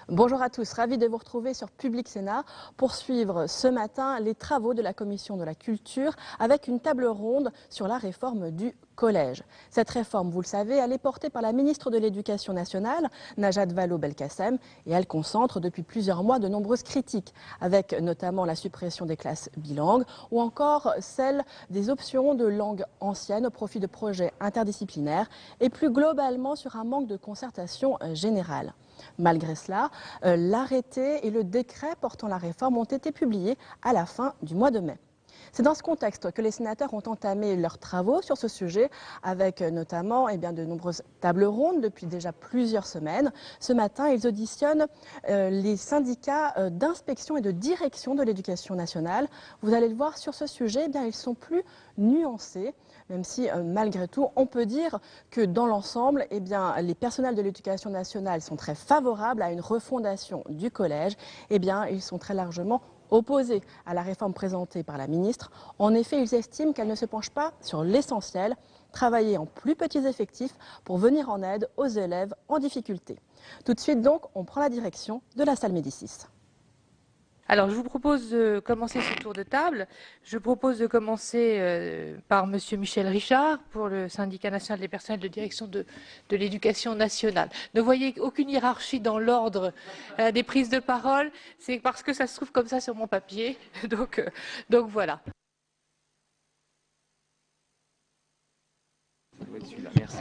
Bonjour à tous, ravi de vous retrouver sur Public Sénat pour suivre ce matin les travaux de la Commission de la Culture avec une table ronde sur la réforme du collège. Cette réforme, vous le savez, elle est portée par la ministre de l'Éducation nationale, Najat Vallaud-Belkacem, et elle concentre depuis plusieurs mois de nombreuses critiques, avec notamment la suppression des classes bilingues ou encore celle des options de langue ancienne au profit de projets interdisciplinaires et plus globalement sur un manque de concertation générale. Malgré cela, l'arrêté et le décret portant la réforme ont été publiés à la fin du mois de mai. C'est dans ce contexte que les sénateurs ont entamé leurs travaux sur ce sujet, avec notamment de nombreuses tables rondes depuis déjà plusieurs semaines. Ce matin, ils auditionnent les syndicats d'inspection et de direction de l'éducation nationale. Vous allez le voir sur ce sujet, ils sont plus nuancés, même si malgré tout, on peut dire que dans l'ensemble, les personnels de l'éducation nationale sont très favorables à une refondation du collège. Ils sont très largement opposés à la réforme présentée par la ministre. En effet, ils estiment qu'elle ne se penche pas sur l'essentiel, travailler en plus petits effectifs pour venir en aide aux élèves en difficulté. Tout de suite donc, on prend la direction de la salle Médicis. Alors, je vous propose de commencer ce tour de table. Je propose de commencer par Monsieur Michel Richard pour le syndicat national des personnels de direction de l'éducation nationale. Ne voyez aucune hiérarchie dans l'ordre des prises de parole, c'est parce que ça se trouve comme ça sur mon papier. Donc voilà. Merci.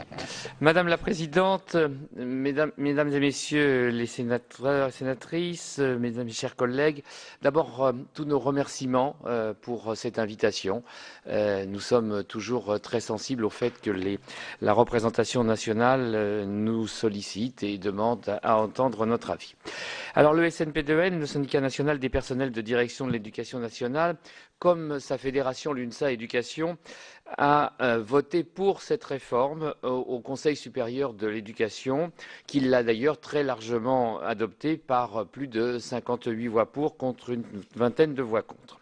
Madame la Présidente, mesdames et Messieurs les sénateurs et sénatrices, mesdames et chers collègues, d'abord tous nos remerciements pour cette invitation. Nous sommes toujours très sensibles au fait que la représentation nationale nous sollicite et demande à entendre notre avis. Alors le SNP2N, le syndicat national des personnels de direction de l'éducation nationale, comme sa fédération l'UNSA Éducation, a voté pour cette réforme au Conseil supérieur de l'éducation, qui l'a d'ailleurs très largement adoptée par plus de 58 voix pour contre une vingtaine de voix contre.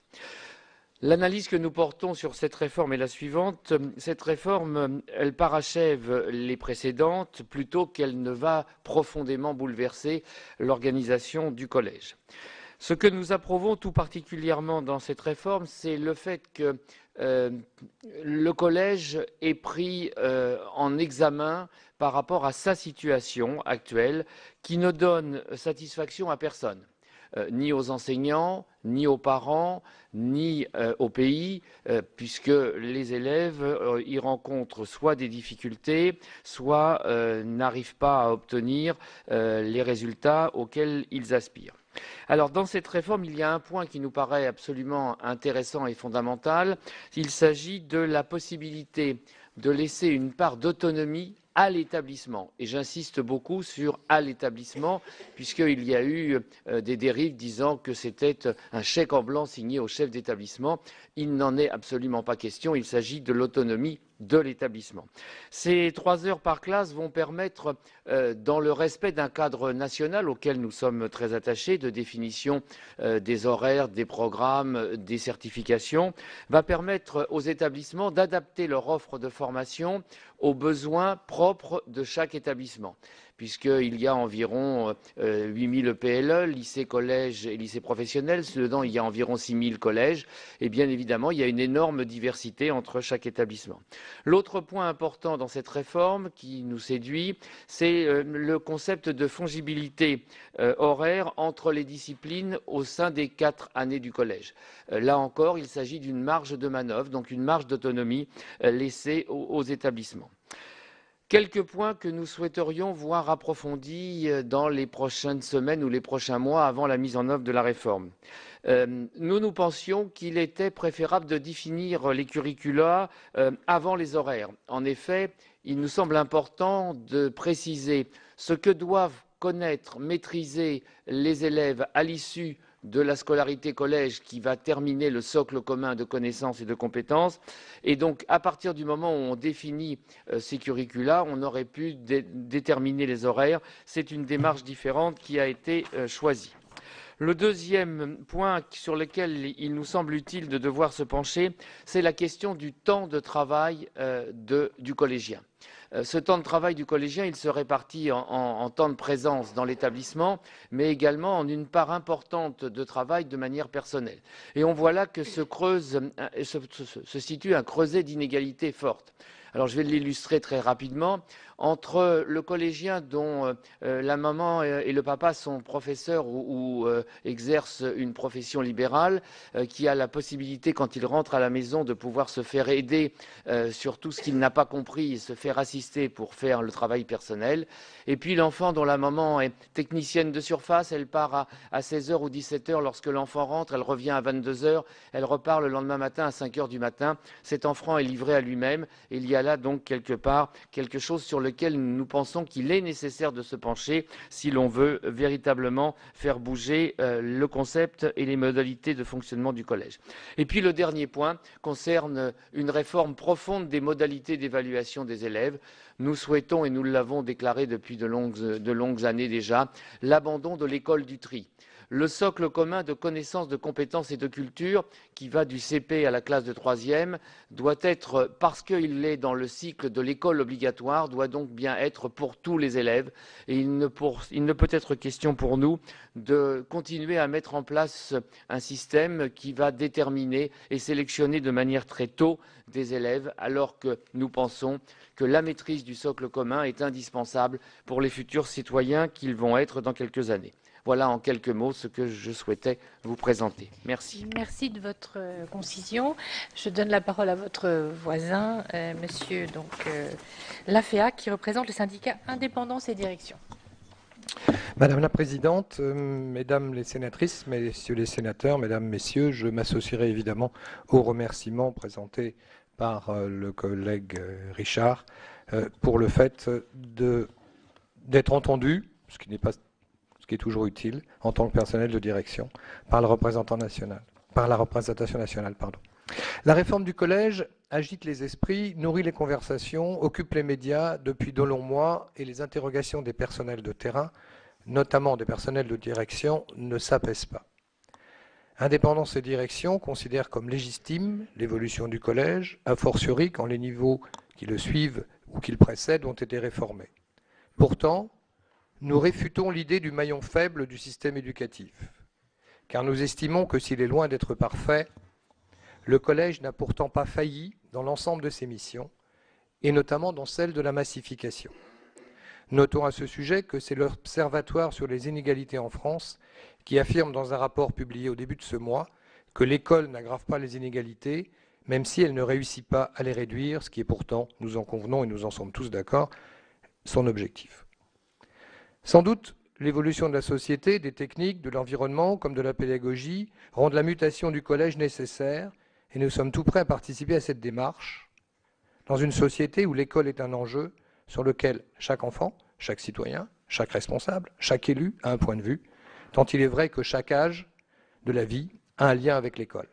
L'analyse que nous portons sur cette réforme est la suivante. Cette réforme, elle parachève les précédentes plutôt qu'elle ne va profondément bouleverser l'organisation du collège. Ce que nous approuvons tout particulièrement dans cette réforme, c'est le fait que le collège est pris en examen par rapport à sa situation actuelle qui ne donne satisfaction à personne. Ni aux enseignants, ni aux parents, ni au pays, puisque les élèves y rencontrent soit des difficultés, soit n'arrivent pas à obtenir les résultats auxquels ils aspirent. Alors, dans cette réforme, il y a un point qui nous paraît absolument intéressant et fondamental. Il s'agit de la possibilité de laisser une part d'autonomie à l'établissement. Et j'insiste beaucoup sur « à l'établissement », puisqu'il y a eu des dérives disant que c'était un chèque en blanc signé au chef d'établissement. Il n'en est absolument pas question. Il s'agit de l'autonomie de l'établissement. Ces 3 heures par classe vont permettre, dans le respect d'un cadre national auquel nous sommes très attachés, de définition des horaires, des programmes, des certifications, va permettre aux établissements d'adapter leur offre de formation aux besoins propres de chaque établissement, puisqu'il y a environ 8000 EPLE, lycées, collèges et lycées professionnels. Dedans, il y a environ 6000 collèges. Et bien évidemment, il y a une énorme diversité entre chaque établissement. L'autre point important dans cette réforme qui nous séduit, c'est le concept de fongibilité horaire entre les disciplines au sein des 4 années du collège. Là encore, il s'agit d'une marge de manœuvre, donc une marge d'autonomie laissée aux établissements. Quelques points que nous souhaiterions voir approfondis dans les prochaines semaines ou les prochains mois avant la mise en œuvre de la réforme. Nous pensions qu'il était préférable de définir les curricula avant les horaires. En effet, il nous semble important de préciser ce que doivent connaître, maîtriser les élèves à l'issue de la scolarité collège qui va terminer le socle commun de connaissances et de compétences. Et donc, à partir du moment où on définit ces curricula, on aurait pu déterminer les horaires. C'est une démarche différente qui a été choisie. Le deuxième point sur lequel il nous semble utile de devoir se pencher, c'est la question du temps de travail du collégien. Ce temps de travail du collégien, il se répartit en temps de présence dans l'établissement, mais également en une part importante de travail de manière personnelle. Et on voit là que se situe un creuset d'inégalités fortes. Alors je vais l'illustrer très rapidement. Entre le collégien dont la maman et le papa sont professeurs ou exercent une profession libérale, qui a la possibilité, quand il rentre à la maison, de pouvoir se faire aider sur tout ce qu'il n'a pas compris et se faire assister pour faire le travail personnel. Et puis l'enfant dont la maman est technicienne de surface, elle part à 16h ou 17h lorsque l'enfant rentre, elle revient à 22h, elle repart le lendemain matin à 5h du matin. Cet enfant est livré à lui-même et il y a là donc quelque part quelque chose sur lequel nous pensons qu'il est nécessaire de se pencher si l'on veut véritablement faire bouger le concept et les modalités de fonctionnement du collège. Et puis le dernier point concerne une réforme profonde des modalités d'évaluation des élèves. Nous souhaitons, et nous l'avons déclaré depuis de longues années déjà, l'abandon de l'école du tri. Le socle commun de connaissances, de compétences et de culture, qui va du CP à la classe de 3e, doit être, parce qu'il est dans le cycle de l'école obligatoire, doit donc bien être pour tous les élèves. Et il ne peut être question pour nous de continuer à mettre en place un système qui va déterminer et sélectionner de manière très tôt des élèves, alors que nous pensons que la maîtrise du socle commun est indispensable pour les futurs citoyens qu'ils vont être dans quelques années. Voilà en quelques mots ce que je souhaitais vous présenter. Merci. Merci de votre concision. Je donne la parole à votre voisin, monsieur Laféa, qui représente le syndicat Indépendance et Direction. Madame la Présidente, Mesdames les sénatrices, Messieurs les sénateurs, Mesdames, Messieurs, je m'associerai évidemment aux remerciements présentés par le collègue Richard pour le fait d'être entendu, ce qui est toujours utile en tant que personnel de direction, par la représentation nationale. La réforme du collège agite les esprits, nourrit les conversations, occupe les médias depuis de longs mois et les interrogations des personnels de terrain, notamment des personnels de direction, ne s'apaisent pas. Indépendance et Direction considèrent comme légitime l'évolution du collège, a fortiori quand les niveaux qui le suivent ou qui le précèdent ont été réformés. Pourtant, nous réfutons l'idée du maillon faible du système éducatif, car nous estimons que s'il est loin d'être parfait, le collège n'a pourtant pas failli dans l'ensemble de ses missions, et notamment dans celle de la massification. Notons à ce sujet que c'est l'Observatoire sur les inégalités en France qui affirme dans un rapport publié au début de ce mois que l'école n'aggrave pas les inégalités, même si elle ne réussit pas à les réduire, ce qui est pourtant, nous en convenons et nous en sommes tous d'accord, son objectif. Sans doute, l'évolution de la société, des techniques, de l'environnement comme de la pédagogie rendent la mutation du collège nécessaire et nous sommes tout prêts à participer à cette démarche dans une société où l'école est un enjeu sur lequel chaque enfant, chaque citoyen, chaque responsable, chaque élu a un point de vue, tant il est vrai que chaque âge de la vie a un lien avec l'école.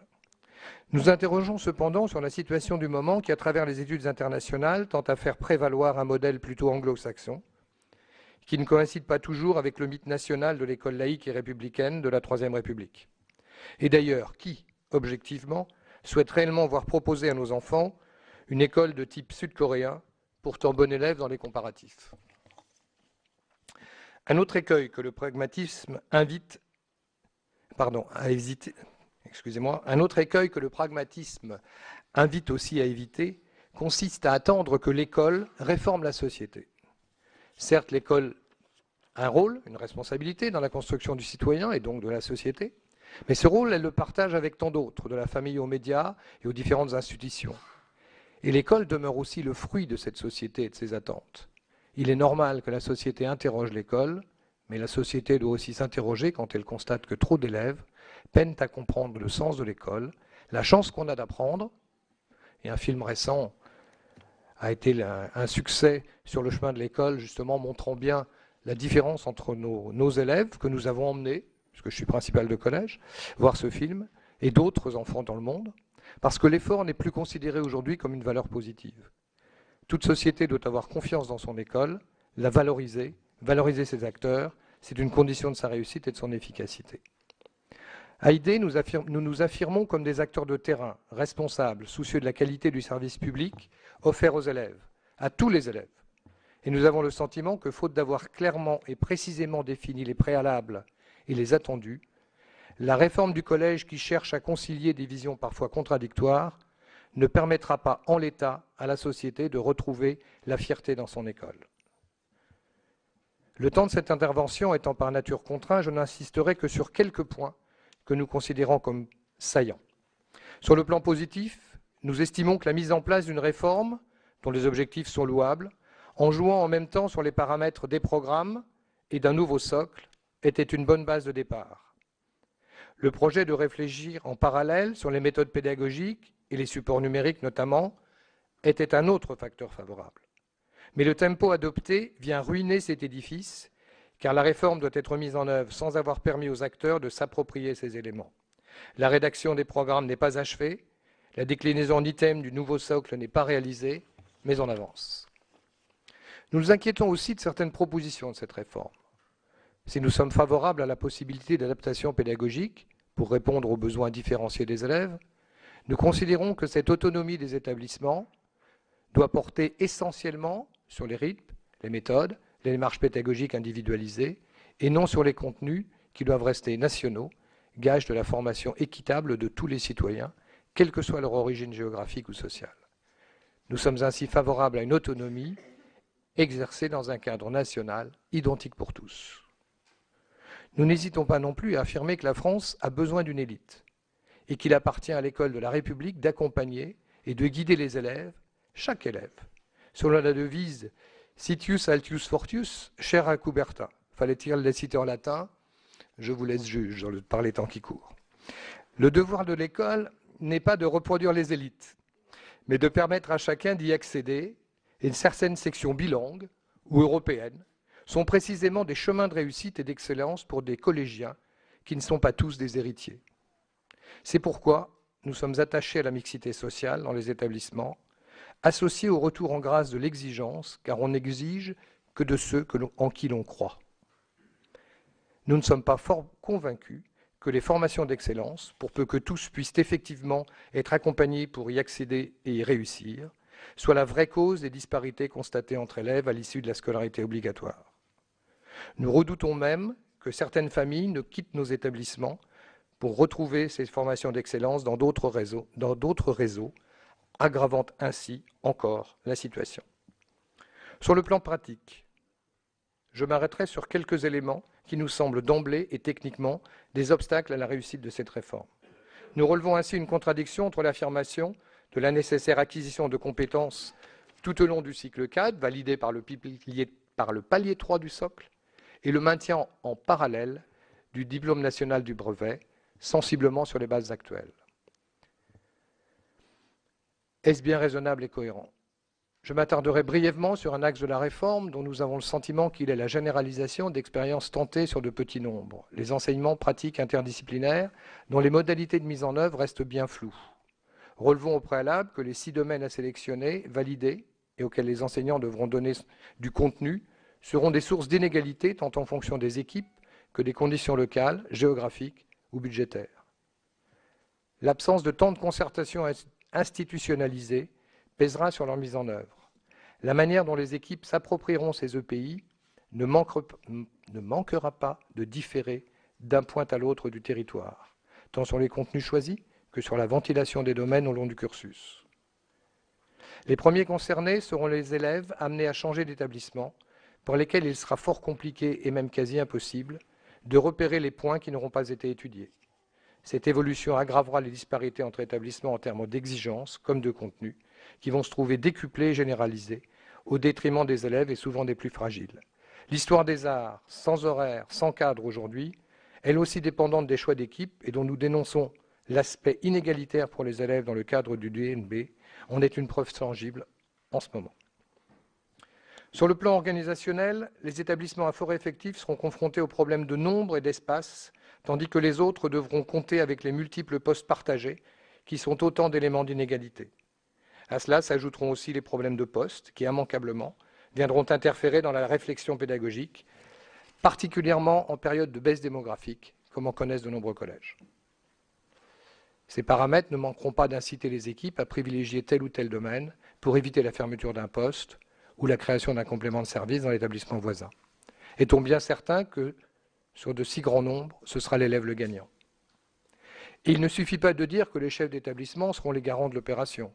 Nous interrogeons cependant sur la situation du moment qui, à travers les études internationales, tente à faire prévaloir un modèle plutôt anglo-saxon, qui ne coïncide pas toujours avec le mythe national de l'école laïque et républicaine de la Troisième République. Et d'ailleurs, qui, objectivement, souhaite réellement voir proposer à nos enfants une école de type sud-coréen, pourtant bon élève dans les comparatifs. Un autre écueil que le pragmatisme invite aussi à éviter consiste à attendre que l'école réforme la société. Certes, l'école a un rôle, une responsabilité dans la construction du citoyen et donc de la société, mais ce rôle, elle le partage avec tant d'autres, de la famille aux médias et aux différentes institutions. Et l'école demeure aussi le fruit de cette société et de ses attentes. Il est normal que la société interroge l'école, mais la société doit aussi s'interroger quand elle constate que trop d'élèves peinent à comprendre le sens de l'école, la chance qu'on a d'apprendre. Et un film récent a été un succès sur le chemin de l'école, justement montrant bien la différence entre nos élèves que nous avons emmenés, puisque je suis principal de collège, voir ce film, et d'autres enfants dans le monde. Parce que l'effort n'est plus considéré aujourd'hui comme une valeur positive. Toute société doit avoir confiance dans son école, la valoriser ses acteurs, c'est une condition de sa réussite et de son efficacité. À ID, nous nous affirmons comme des acteurs de terrain, responsables, soucieux de la qualité du service public offert aux élèves, à tous les élèves. Et nous avons le sentiment que, faute d'avoir clairement et précisément défini les préalables et les attendus, la réforme du collège qui cherche à concilier des visions parfois contradictoires ne permettra pas en l'état à la société de retrouver la fierté dans son école. Le temps de cette intervention étant par nature contraint, je n'insisterai que sur quelques points que nous considérons comme saillants. Sur le plan positif, nous estimons que la mise en place d'une réforme, dont les objectifs sont louables, en jouant en même temps sur les paramètres des programmes et d'un nouveau socle, était une bonne base de départ. Le projet de réfléchir en parallèle sur les méthodes pédagogiques et les supports numériques notamment était un autre facteur favorable. Mais le tempo adopté vient ruiner cet édifice, car la réforme doit être mise en œuvre sans avoir permis aux acteurs de s'approprier ces éléments. La rédaction des programmes n'est pas achevée, la déclinaison en items du nouveau socle n'est pas réalisée, mais on avance. Nous nous inquiétons aussi de certaines propositions de cette réforme. Si nous sommes favorables à la possibilité d'adaptation pédagogique pour répondre aux besoins différenciés des élèves, nous considérons que cette autonomie des établissements doit porter essentiellement sur les rythmes, les méthodes, les démarches pédagogiques individualisées, et non sur les contenus qui doivent rester nationaux, gage de la formation équitable de tous les citoyens, quelle que soit leur origine géographique ou sociale. Nous sommes ainsi favorables à une autonomie exercée dans un cadre national identique pour tous. Nous n'hésitons pas non plus à affirmer que la France a besoin d'une élite et qu'il appartient à l'école de la République d'accompagner et de guider les élèves, chaque élève, selon la devise « Citius Altius Fortius », chère à Coubertin. Fallait-il la citer en latin? Je vous laisse juge par les temps qui courent. Le devoir de l'école n'est pas de reproduire les élites, mais de permettre à chacun d'y accéder, et certaines sections bilingues ou européennes sont précisément des chemins de réussite et d'excellence pour des collégiens qui ne sont pas tous des héritiers. C'est pourquoi nous sommes attachés à la mixité sociale dans les établissements, associés au retour en grâce de l'exigence, car on n'exige que de ceux en qui l'on croit. Nous ne sommes pas fort convaincus que les formations d'excellence, pour peu que tous puissent effectivement être accompagnés pour y accéder et y réussir, soient la vraie cause des disparités constatées entre élèves à l'issue de la scolarité obligatoire. Nous redoutons même que certaines familles ne quittent nos établissements pour retrouver ces formations d'excellence dans d'autres réseaux, aggravant ainsi encore la situation. Sur le plan pratique, je m'arrêterai sur quelques éléments qui nous semblent d'emblée et techniquement des obstacles à la réussite de cette réforme. Nous relevons ainsi une contradiction entre l'affirmation de la nécessaire acquisition de compétences tout au long du cycle 4, validé par le palier 3 du socle, et le maintien en parallèle du diplôme national du brevet, sensiblement sur les bases actuelles. Est-ce bien raisonnable et cohérent? Je m'attarderai brièvement sur un axe de la réforme dont nous avons le sentiment qu'il est la généralisation d'expériences tentées sur de petits nombres, les enseignements pratiques interdisciplinaires dont les modalités de mise en œuvre restent bien floues. Relevons au préalable que les 6 domaines à sélectionner, validés et auxquels les enseignants devront donner du contenu, seront des sources d'inégalités tant en fonction des équipes que des conditions locales, géographiques ou budgétaires. L'absence de temps de concertation institutionnalisée pèsera sur leur mise en œuvre. La manière dont les équipes s'approprieront ces EPI ne manquera pas de différer d'un point à l'autre du territoire, tant sur les contenus choisis que sur la ventilation des domaines au long du cursus. Les premiers concernés seront les élèves amenés à changer d'établissement, pour lesquels il sera fort compliqué et même quasi impossible de repérer les points qui n'auront pas été étudiés. Cette évolution aggravera les disparités entre établissements en termes d'exigence comme de contenu, qui vont se trouver décuplées et généralisées, au détriment des élèves et souvent des plus fragiles. L'histoire des arts, sans horaire, sans cadre aujourd'hui, elle aussi dépendante des choix d'équipe et dont nous dénonçons l'aspect inégalitaire pour les élèves dans le cadre du DNB, en est une preuve tangible en ce moment. Sur le plan organisationnel, les établissements à fort effectif seront confrontés aux problèmes de nombre et d'espace, tandis que les autres devront compter avec les multiples postes partagés, qui sont autant d'éléments d'inégalité. À cela s'ajouteront aussi les problèmes de postes, qui immanquablement viendront interférer dans la réflexion pédagogique, particulièrement en période de baisse démographique, comme en connaissent de nombreux collèges. Ces paramètres ne manqueront pas d'inciter les équipes à privilégier tel ou tel domaine pour éviter la fermeture d'un poste ou la création d'un complément de service dans l'établissement voisin. Est-on bien certain que, sur de si grands nombres, ce sera l'élève le gagnant? Il ne suffit pas de dire que les chefs d'établissement seront les garants de l'opération.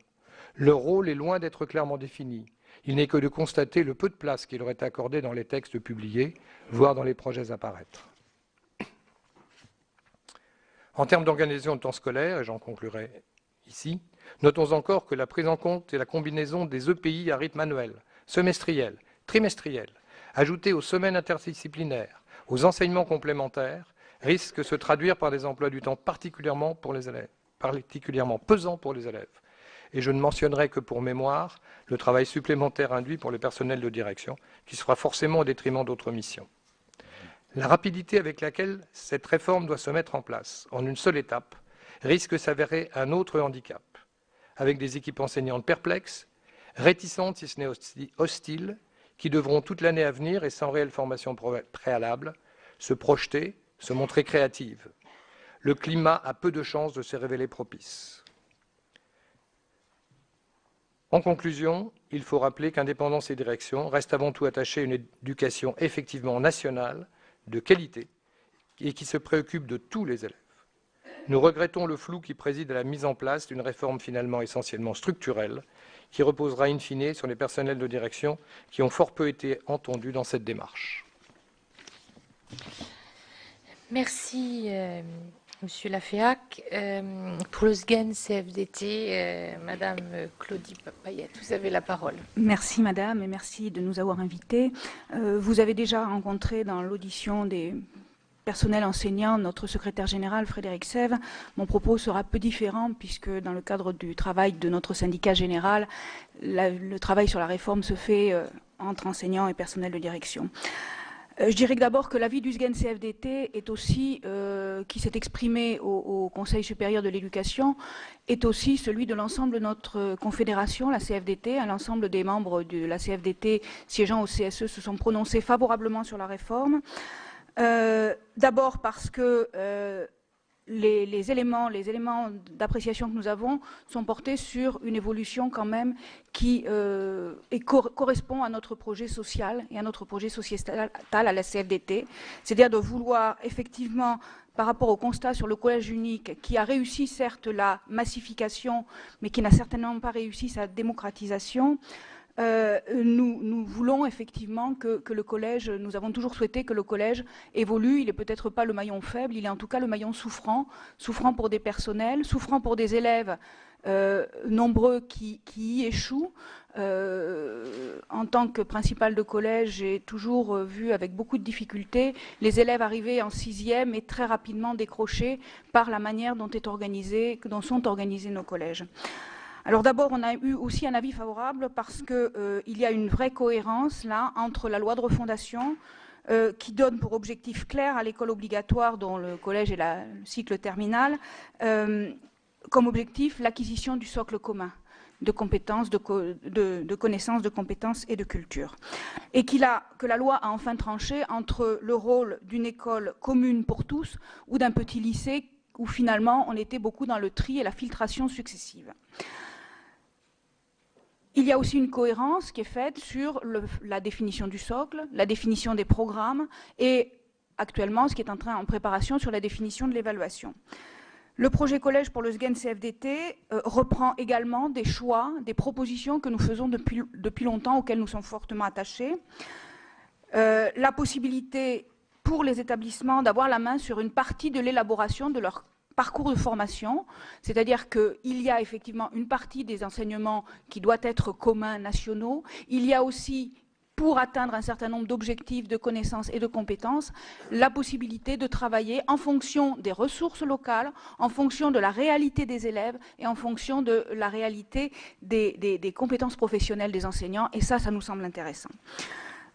Leur rôle est loin d'être clairement défini. Il n'est que de constater le peu de place qui leur est accordé dans les textes publiés, voire dans les projets à paraître. En termes d'organisation de temps scolaire, et j'en conclurai ici, notons encore que la prise en compte et la combinaison des EPI à rythme annuel, semestriel, trimestriel, ajoutés aux semaines interdisciplinaires, aux enseignements complémentaires, risque de se traduire par des emplois du temps particulièrement pesants pour les élèves. Et je ne mentionnerai que pour mémoire le travail supplémentaire induit pour les personnels de direction, qui sera forcément au détriment d'autres missions. La rapidité avec laquelle cette réforme doit se mettre en place, en une seule étape, risque de s'avérer un autre handicap, avec des équipes enseignantes perplexes, réticentes si ce n'est hostiles, qui devront toute l'année à venir et sans réelle formation préalable, se projeter, se montrer créative. Le climat a peu de chances de se révéler propice. En conclusion, il faut rappeler qu'indépendance et direction restent avant tout attachées à une éducation effectivement nationale, de qualité, et qui se préoccupe de tous les élèves. Nous regrettons le flou qui préside à la mise en place d'une réforme finalement essentiellement structurelle, qui reposera in fine sur les personnels de direction qui ont fort peu été entendus dans cette démarche. Merci, Monsieur Laféac. Pour le SGEN CFDT, Madame Claudie Payette, vous avez la parole. Merci, Madame, et merci de nous avoir invités. Vous avez déjà rencontré dans l'audition des personnels enseignants notre secrétaire général, Frédéric Sève. Mon propos sera peu différent puisque dans le cadre du travail de notre syndicat général, le travail sur la réforme se fait entre enseignants et personnels de direction. Je dirais que d'abord que l'avis du SGEN CFDT est aussi, qui s'est exprimé au Conseil supérieur de l'éducation, est aussi celui de l'ensemble de notre confédération, la CFDT. L'ensemble des membres de la CFDT siégeant au CSE se sont prononcés favorablement sur la réforme. D'abord parce que les éléments d'appréciation que nous avons sont portés sur une évolution quand même qui correspond à notre projet social et à notre projet sociétal à la CFDT, c'est-à-dire de vouloir effectivement, par rapport au constat sur le collège unique, qui a réussi certes la massification, mais qui n'a certainement pas réussi sa démocratisation, nous voulons effectivement que le collège, nous avons toujours souhaité que le collège évolue. Il n'est peut-être pas le maillon faible, il est en tout cas le maillon souffrant pour des personnels, souffrant pour des élèves nombreux qui y échouent. En tant que principale de collège, j'ai toujours vu avec beaucoup de difficultés les élèves arriver en 6e et très rapidement décrocher par la manière dont sont organisés nos collèges. Alors d'abord, on a eu aussi un avis favorable parce qu'il y a une vraie cohérence là entre la loi de refondation qui donne pour objectif clair à l'école obligatoire dont le collège est le cycle terminal, comme objectif l'acquisition du socle commun de compétences, de connaissances, de compétences et de culture. Et que la loi a enfin tranché entre le rôle d'une école commune pour tous ou d'un petit lycée où finalement on était beaucoup dans le tri et la filtration successive. Il y a aussi une cohérence qui est faite sur la définition du socle, la définition des programmes et actuellement ce qui est en préparation sur la définition de l'évaluation. Le projet collège pour le SGEN CFDT reprend également des choix, des propositions que nous faisons depuis longtemps, auxquelles nous sommes fortement attachés. La possibilité pour les établissements d'avoir la main sur une partie de l'élaboration de leur parcours de formation, c'est-à-dire qu'il y a effectivement une partie des enseignements qui doit être communs, nationaux. Il y a aussi, pour atteindre un certain nombre d'objectifs, de connaissances et de compétences, la possibilité de travailler en fonction des ressources locales, en fonction de la réalité des élèves et en fonction de la réalité des compétences professionnelles des enseignants. Et ça nous semble intéressant.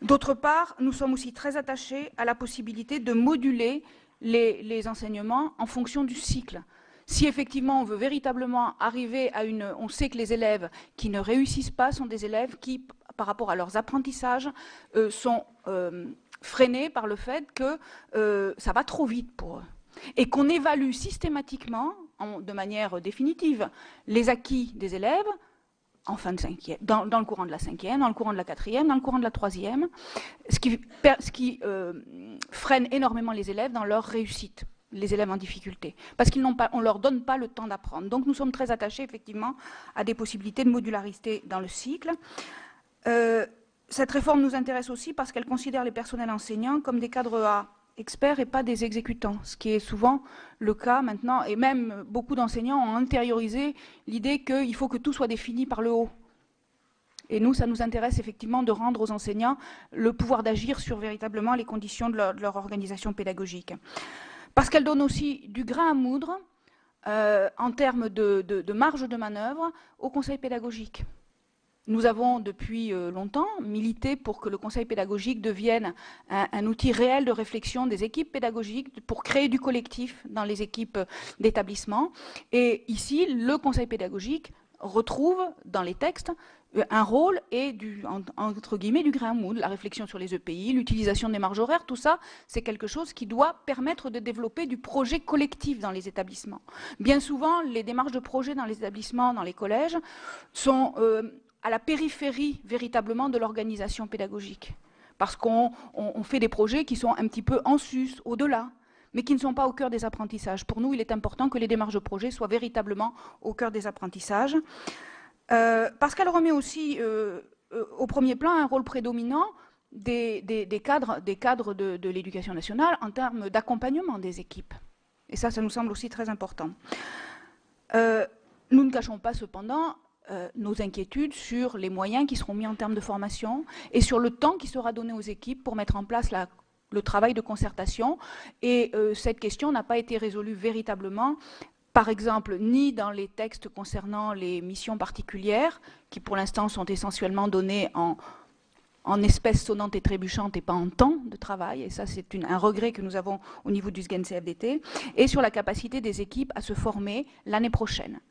D'autre part, nous sommes aussi très attachés à la possibilité de moduler les enseignements en fonction du cycle. Si effectivement on veut véritablement arriver à on sait que les élèves qui ne réussissent pas sont des élèves qui, par rapport à leurs apprentissages, sont freinés par le fait que ça va trop vite pour eux. et qu'on évalue systématiquement, de manière définitive, les acquis des élèves en fin de cinquième, dans le courant de la cinquième, dans le courant de la quatrième, dans le courant de la troisième, ce qui freine énormément les élèves dans leur réussite, les élèves en difficulté, parce qu'on ne leur donne pas le temps d'apprendre. Donc nous sommes très attachés effectivement à des possibilités de modularité dans le cycle. Cette réforme nous intéresse aussi parce qu'elle considère les personnels enseignants comme des cadres A experts et pas des exécutants, ce qui est souvent le cas maintenant, et même beaucoup d'enseignants ont intériorisé l'idée qu'il faut que tout soit défini par le haut. Et nous, ça nous intéresse effectivement de rendre aux enseignants le pouvoir d'agir sur véritablement les conditions de leur organisation pédagogique. Parce qu'elle donne aussi du grain à moudre en termes de marge de manœuvre au conseil pédagogique. Nous avons depuis longtemps milité pour que le conseil pédagogique devienne un outil réel de réflexion des équipes pédagogiques pour créer du collectif dans les équipes d'établissement. Et ici, le conseil pédagogique retrouve dans les textes un rôle et entre guillemets du grain à moudre, la réflexion sur les EPI, l'utilisation des marges horaires, tout ça, c'est quelque chose qui doit permettre de développer du projet collectif dans les établissements. Bien souvent, les démarches de projet dans les établissements, dans les collèges, sont à la périphérie véritablement de l'organisation pédagogique. Parce qu'on fait des projets qui sont un petit peu en sus, au-delà, mais qui ne sont pas au cœur des apprentissages. Pour nous, il est important que les démarches de projet soient véritablement au cœur des apprentissages. Parce qu'elle remet aussi au premier plan un rôle prédominant des cadres de l'éducation nationale en termes d'accompagnement des équipes. Et ça nous semble aussi très important. Nous ne cachons pas cependant nos inquiétudes sur les moyens qui seront mis en termes de formation et sur le temps qui sera donné aux équipes pour mettre en place le travail de concertation. Et cette question n'a pas été résolue véritablement, par exemple, ni dans les textes concernant les missions particulières, qui pour l'instant sont essentiellement données en espèces sonnantes et trébuchantes et pas en temps de travail, et ça c'est un regret que nous avons au niveau du SGEN-CFDT, et sur la capacité des équipes à se former l'année prochaine.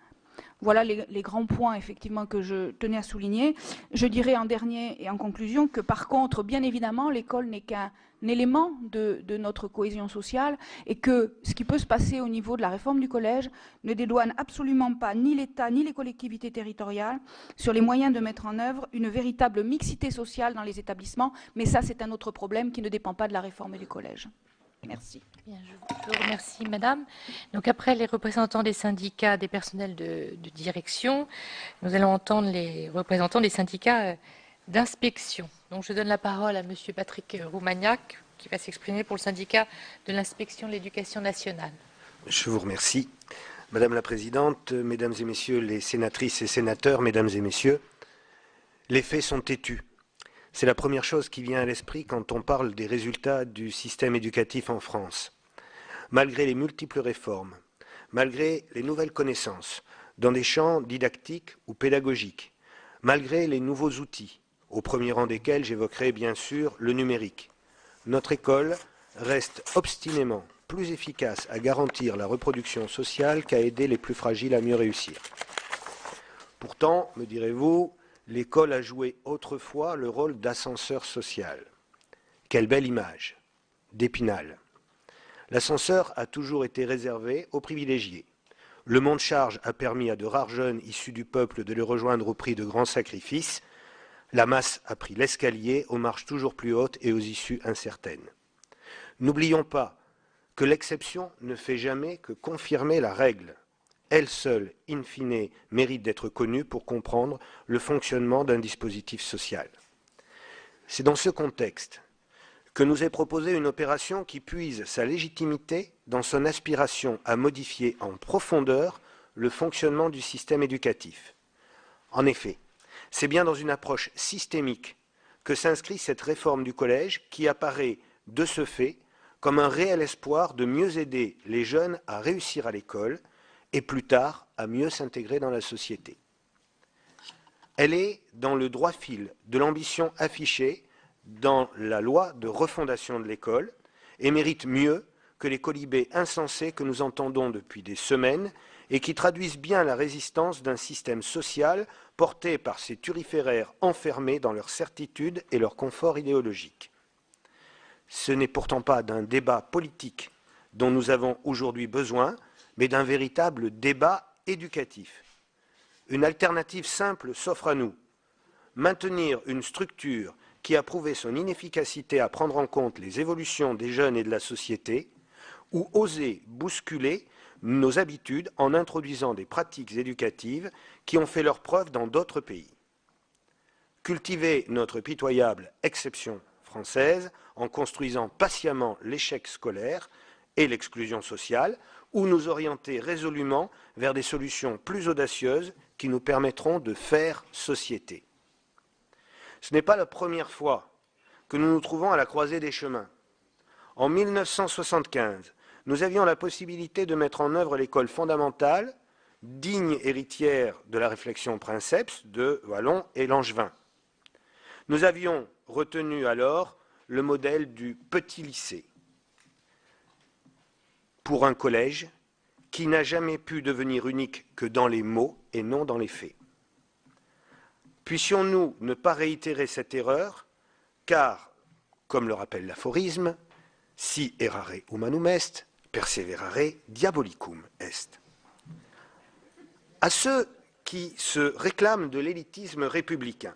Voilà les grands points effectivement que je tenais à souligner. Je dirais en dernier et en conclusion que par contre, bien évidemment, l'école n'est qu'un élément de notre cohésion sociale et que ce qui peut se passer au niveau de la réforme du collège ne dédouane absolument pas ni l'État ni les collectivités territoriales sur les moyens de mettre en œuvre une véritable mixité sociale dans les établissements. Mais ça, c'est un autre problème qui ne dépend pas de la réforme du collège. Merci. Bien, je vous remercie, Madame. Donc, après les représentants des syndicats des personnels de direction, nous allons entendre les représentants des syndicats d'inspection. Donc, je donne la parole à Monsieur Patrick Roumagnac, qui va s'exprimer pour le syndicat de l'inspection de l'éducation nationale. Je vous remercie. Madame la Présidente, Mesdames et Messieurs les sénatrices et sénateurs, Mesdames et Messieurs, les faits sont têtus. C'est la première chose qui vient à l'esprit quand on parle des résultats du système éducatif en France. Malgré les multiples réformes, malgré les nouvelles connaissances dans des champs didactiques ou pédagogiques, malgré les nouveaux outils, au premier rang desquels j'évoquerai bien sûr le numérique, notre école reste obstinément plus efficace à garantir la reproduction sociale qu'à aider les plus fragiles à mieux réussir. Pourtant, me direz-vous, l'école a joué autrefois le rôle d'ascenseur social. Quelle belle image, d'Épinal. L'ascenseur a toujours été réservé aux privilégiés. Le monte-charge a permis à de rares jeunes issus du peuple de le rejoindre au prix de grands sacrifices. La masse a pris l'escalier aux marches toujours plus hautes et aux issues incertaines. N'oublions pas que l'exception ne fait jamais que confirmer la règle. Elle seule, in fine, mérite d'être connue pour comprendre le fonctionnement d'un dispositif social. C'est dans ce contexte que nous est proposée une opération qui puise sa légitimité dans son aspiration à modifier en profondeur le fonctionnement du système éducatif. En effet, c'est bien dans une approche systémique que s'inscrit cette réforme du collège qui apparaît, de ce fait, comme un réel espoir de mieux aider les jeunes à réussir à l'école et plus tard à mieux s'intégrer dans la société. Elle est dans le droit fil de l'ambition affichée dans la loi de refondation de l'école et mérite mieux que les colibés insensés que nous entendons depuis des semaines et qui traduisent bien la résistance d'un système social porté par ces turiféraires enfermés dans leur certitude et leur confort idéologique. Ce n'est pourtant pas d'un débat politique dont nous avons aujourd'hui besoin, mais d'un véritable débat éducatif. Une alternative simple s'offre à nous. Maintenir une structure qui a prouvé son inefficacité à prendre en compte les évolutions des jeunes et de la société, ou oser bousculer nos habitudes en introduisant des pratiques éducatives qui ont fait leurs preuves dans d'autres pays. Cultiver notre pitoyable exception française en construisant patiemment l'échec scolaire et l'exclusion sociale, ou nous orienter résolument vers des solutions plus audacieuses qui nous permettront de faire société. Ce n'est pas la première fois que nous nous trouvons à la croisée des chemins. En 1975, nous avions la possibilité de mettre en œuvre l'école fondamentale, digne héritière de la réflexion princeps de Vallon et Langevin. Nous avions retenu alors le modèle du petit lycée pour un collège qui n'a jamais pu devenir unique que dans les mots et non dans les faits. Puissions-nous ne pas réitérer cette erreur, car, comme le rappelle l'aphorisme, si errare humanum est, perseverare diabolicum est. À ceux qui se réclament de l'élitisme républicain,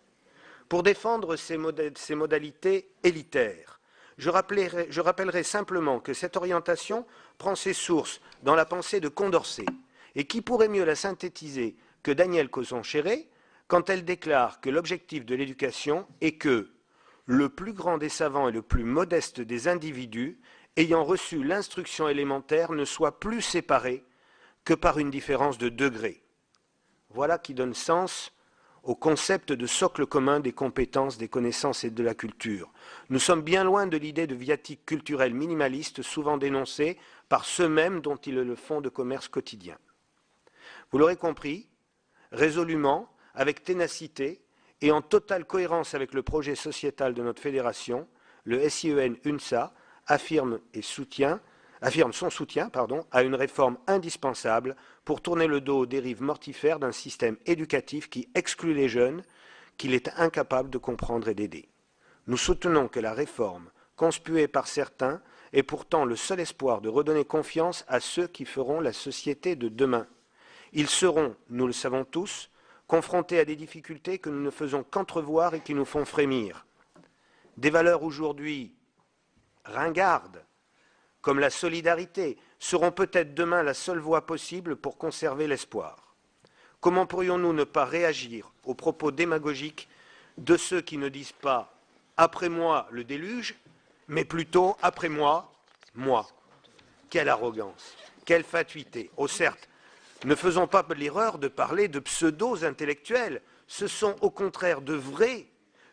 pour défendre ces modalités élitaires, je rappellerai simplement que cette orientation prend ses sources dans la pensée de Condorcet, et qui pourrait mieux la synthétiser que Danielle Causon-Chéré quand elle déclare que l'objectif de l'éducation est que le plus grand des savants et le plus modeste des individus ayant reçu l'instruction élémentaire ne soit plus séparé que par une différence de degré. Voilà qui donne sens au concept de socle commun des compétences, des connaissances et de la culture. Nous sommes bien loin de l'idée de viatique culturelle minimaliste souvent dénoncée par ceux-mêmes dont il est le fond de commerce quotidien. Vous l'aurez compris, résolument, avec ténacité et en totale cohérence avec le projet sociétal de notre fédération, le SIEN-UNSA affirme son soutien à une réforme indispensable pour tourner le dos aux dérives mortifères d'un système éducatif qui exclut les jeunes, qu'il est incapable de comprendre et d'aider. Nous soutenons que la réforme, conspuée par certains, est pourtant le seul espoir de redonner confiance à ceux qui feront la société de demain. Ils seront, nous le savons tous, confrontés à des difficultés que nous ne faisons qu'entrevoir et qui nous font frémir. Des valeurs aujourd'hui ringardes, comme la solidarité, seront peut-être demain la seule voie possible pour conserver l'espoir. Comment pourrions-nous ne pas réagir aux propos démagogiques de ceux qui ne disent pas « après moi le déluge », mais plutôt « après moi, moi ». Quelle arrogance, quelle fatuité. Oh certes, ne faisons pas l'erreur de parler de pseudo-intellectuels. Ce sont au contraire de vrais,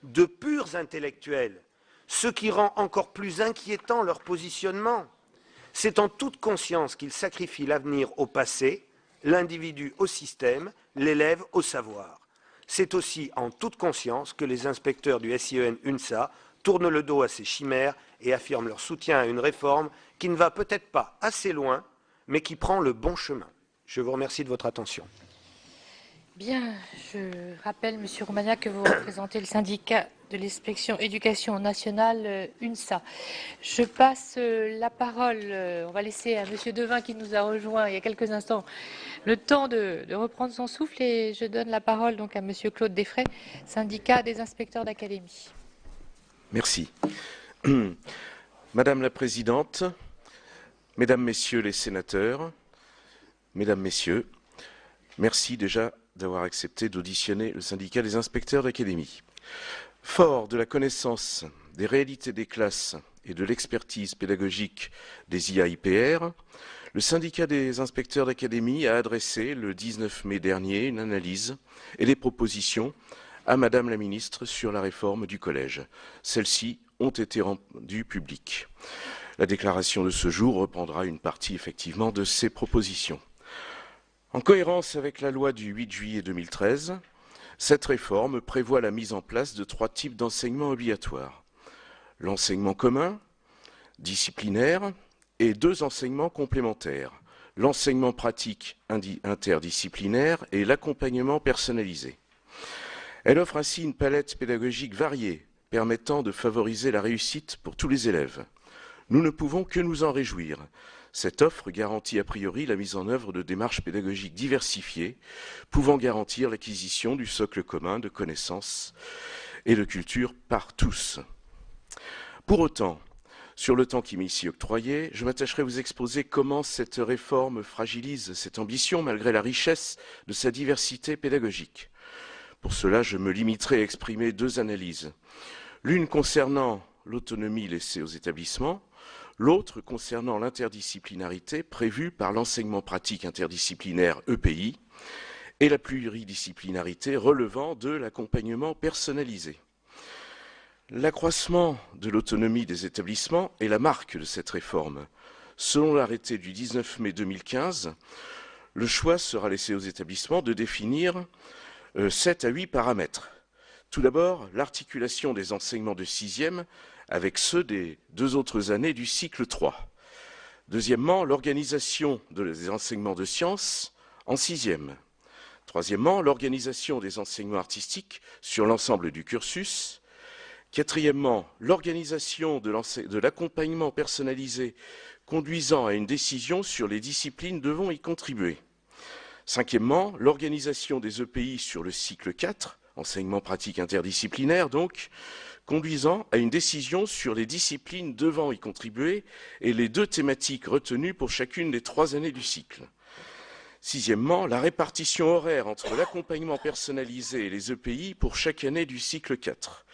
de purs intellectuels, ce qui rend encore plus inquiétant leur positionnement. C'est en toute conscience qu'ils sacrifient l'avenir au passé, l'individu au système, l'élève au savoir. C'est aussi en toute conscience que les inspecteurs du SIEN-UNSA tournent le dos à ces chimères et affirment leur soutien à une réforme qui ne va peut-être pas assez loin, mais qui prend le bon chemin. Je vous remercie de votre attention. Bien, je rappelle, Monsieur Roumania, que vous représentez le syndicat de l'inspection éducation nationale UNSA. Je passe la parole, on va laisser à Monsieur Devin qui nous a rejoint il y a quelques instants le temps de reprendre son souffle et je donne la parole donc à Monsieur Claude Desfrais, syndicat des inspecteurs d'académie. Merci. Madame la Présidente, Mesdames, Messieurs les sénateurs, Mesdames, Messieurs, merci déjà d'avoir accepté d'auditionner le syndicat des inspecteurs d'académie. Fort de la connaissance des réalités des classes et de l'expertise pédagogique des IAIPR, le syndicat des inspecteurs d'académie a adressé le 19 mai dernier une analyse et des propositions à Madame la Ministre sur la réforme du collège. Celles-ci ont été rendues publiques. La déclaration de ce jour reprendra une partie effectivement de ces propositions. En cohérence avec la loi du 8 juillet 2013, cette réforme prévoit la mise en place de 3 types d'enseignements obligatoires. L'enseignement commun, disciplinaire, et 2 enseignements complémentaires, l'enseignement pratique interdisciplinaire et l'accompagnement personnalisé. Elle offre ainsi une palette pédagogique variée, permettant de favoriser la réussite pour tous les élèves. Nous ne pouvons que nous en réjouir. Cette offre garantit a priori la mise en œuvre de démarches pédagogiques diversifiées, pouvant garantir l'acquisition du socle commun de connaissances et de culture par tous. Pour autant, sur le temps qui m'est ici octroyé, je m'attacherai à vous exposer comment cette réforme fragilise cette ambition malgré la richesse de sa diversité pédagogique. Pour cela, je me limiterai à exprimer deux analyses. L'une concernant l'autonomie laissée aux établissements, l'autre concernant l'interdisciplinarité prévue par l'enseignement pratique interdisciplinaire EPI et la pluridisciplinarité relevant de l'accompagnement personnalisé. L'accroissement de l'autonomie des établissements est la marque de cette réforme. Selon l'arrêté du 19 mai 2015, le choix sera laissé aux établissements de définir 7 à 8 paramètres. Tout d'abord, l'articulation des enseignements de 6e avec ceux des 2 autres années du cycle 3. Deuxièmement, l'organisation des enseignements de sciences en 6e. Troisièmement, l'organisation des enseignements artistiques sur l'ensemble du cursus. Quatrièmement, l'organisation de l'accompagnement personnalisé conduisant à une décision sur les disciplines devant y contribuer. Cinquièmement, l'organisation des EPI sur le cycle 4, enseignement pratique interdisciplinaire donc, conduisant à une décision sur les disciplines devant y contribuer et les 2 thématiques retenues pour chacune des 3 années du cycle. Sixièmement, la répartition horaire entre l'accompagnement personnalisé et les EPI pour chaque année du cycle 4.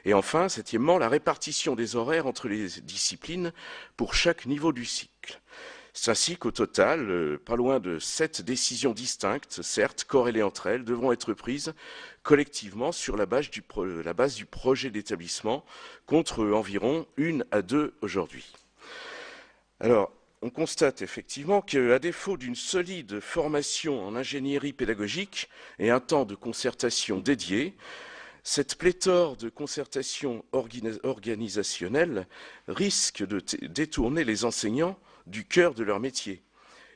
Et enfin, septièmement, la répartition des horaires entre les disciplines pour chaque niveau du cycle. C'est ainsi qu'au total, pas loin de 7 décisions distinctes, certes corrélées entre elles, devront être prises collectivement sur la base du projet d'établissement, contre environ 1 à 2 aujourd'hui. Alors, on constate effectivement qu'à défaut d'une solide formation en ingénierie pédagogique et un temps de concertation dédié, cette pléthore de concertation organisationnelle risque de détourner les enseignants du cœur de leur métier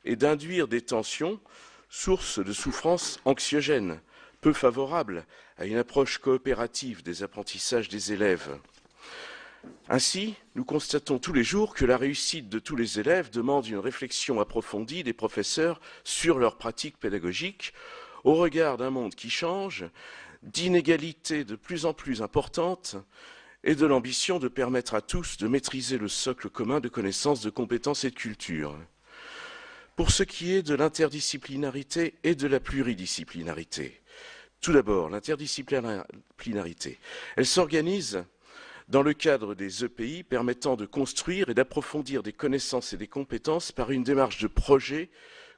et d'induire des tensions, sources de souffrances anxiogènes, peu favorables à une approche coopérative des apprentissages des élèves. Ainsi, nous constatons tous les jours que la réussite de tous les élèves demande une réflexion approfondie des professeurs sur leurs pratiques pédagogiques au regard d'un monde qui change, d'inégalités de plus en plus importantes et de l'ambition de permettre à tous de maîtriser le socle commun de connaissances, de compétences et de culture. Pour ce qui est de l'interdisciplinarité et de la pluridisciplinarité, tout d'abord, l'interdisciplinarité, elle s'organise dans le cadre des EPI permettant de construire et d'approfondir des connaissances et des compétences par une démarche de projet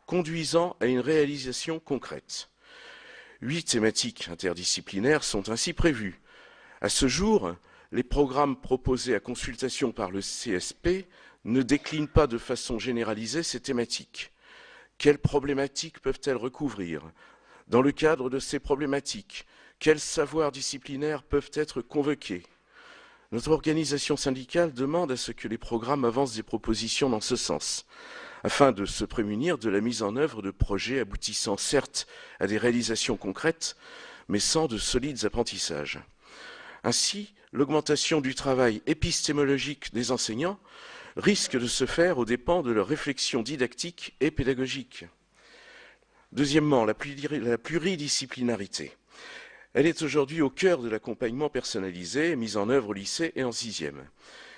conduisant à une réalisation concrète. 8 thématiques interdisciplinaires sont ainsi prévues. À ce jour, les programmes proposés à consultation par le CSP ne déclinent pas de façon généralisée ces thématiques. Quelles problématiques peuvent-elles recouvrir? Dans le cadre de ces problématiques, quels savoirs disciplinaires peuvent être convoqués? Notre organisation syndicale demande à ce que les programmes avancent des propositions dans ce sens, afin de se prémunir de la mise en œuvre de projets aboutissant certes à des réalisations concrètes, mais sans de solides apprentissages. Ainsi, l'augmentation du travail épistémologique des enseignants risque de se faire aux dépens de leur réflexion didactique et pédagogique. Deuxièmement, la pluridisciplinarité. Elle est aujourd'hui au cœur de l'accompagnement personnalisé mis en œuvre au lycée et en 6e.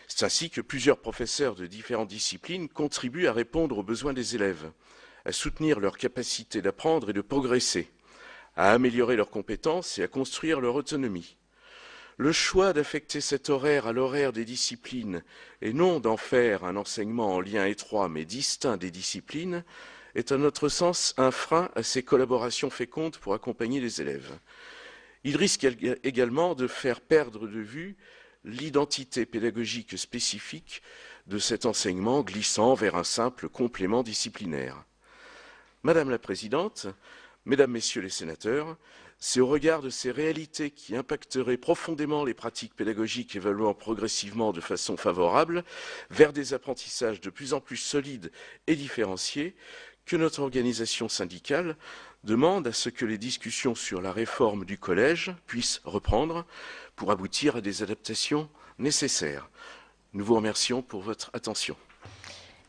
C'est ainsi que plusieurs professeurs de différentes disciplines contribuent à répondre aux besoins des élèves, à soutenir leur capacité d'apprendre et de progresser, à améliorer leurs compétences et à construire leur autonomie. Le choix d'affecter cet horaire à l'horaire des disciplines et non d'en faire un enseignement en lien étroit mais distinct des disciplines est à notre sens un frein à ces collaborations fécondes pour accompagner les élèves. Il risque également de faire perdre de vue l'identité pédagogique spécifique de cet enseignement glissant vers un simple complément disciplinaire. Madame la Présidente, Mesdames, Messieurs les sénateurs, c'est au regard de ces réalités qui impacteraient profondément les pratiques pédagogiques évoluant progressivement de façon favorable vers des apprentissages de plus en plus solides et différenciés que notre organisation syndicale demande à ce que les discussions sur la réforme du collège puissent reprendre pour aboutir à des adaptations nécessaires. Nous vous remercions pour votre attention.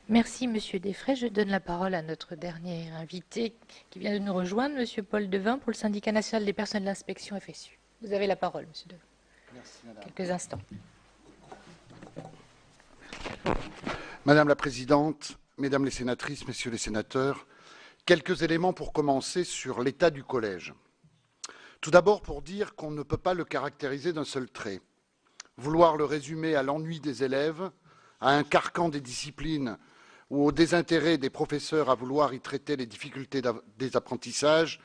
Merci, Monsieur Desfrais. Je donne la parole à notre dernier invité qui vient de nous rejoindre, Monsieur Paul Devin, pour le Syndicat national des personnes de l'inspection FSU. Vous avez la parole, Monsieur Devin. Merci, Madame. Quelques instants. Madame la Présidente, Mesdames les sénatrices, Messieurs les sénateurs, quelques éléments pour commencer sur l'état du collège. Tout d'abord pour dire qu'on ne peut pas le caractériser d'un seul trait. Vouloir le résumer à l'ennui des élèves, à un carcan des disciplines ou au désintérêt des professeurs à vouloir y traiter les difficultés des apprentissages,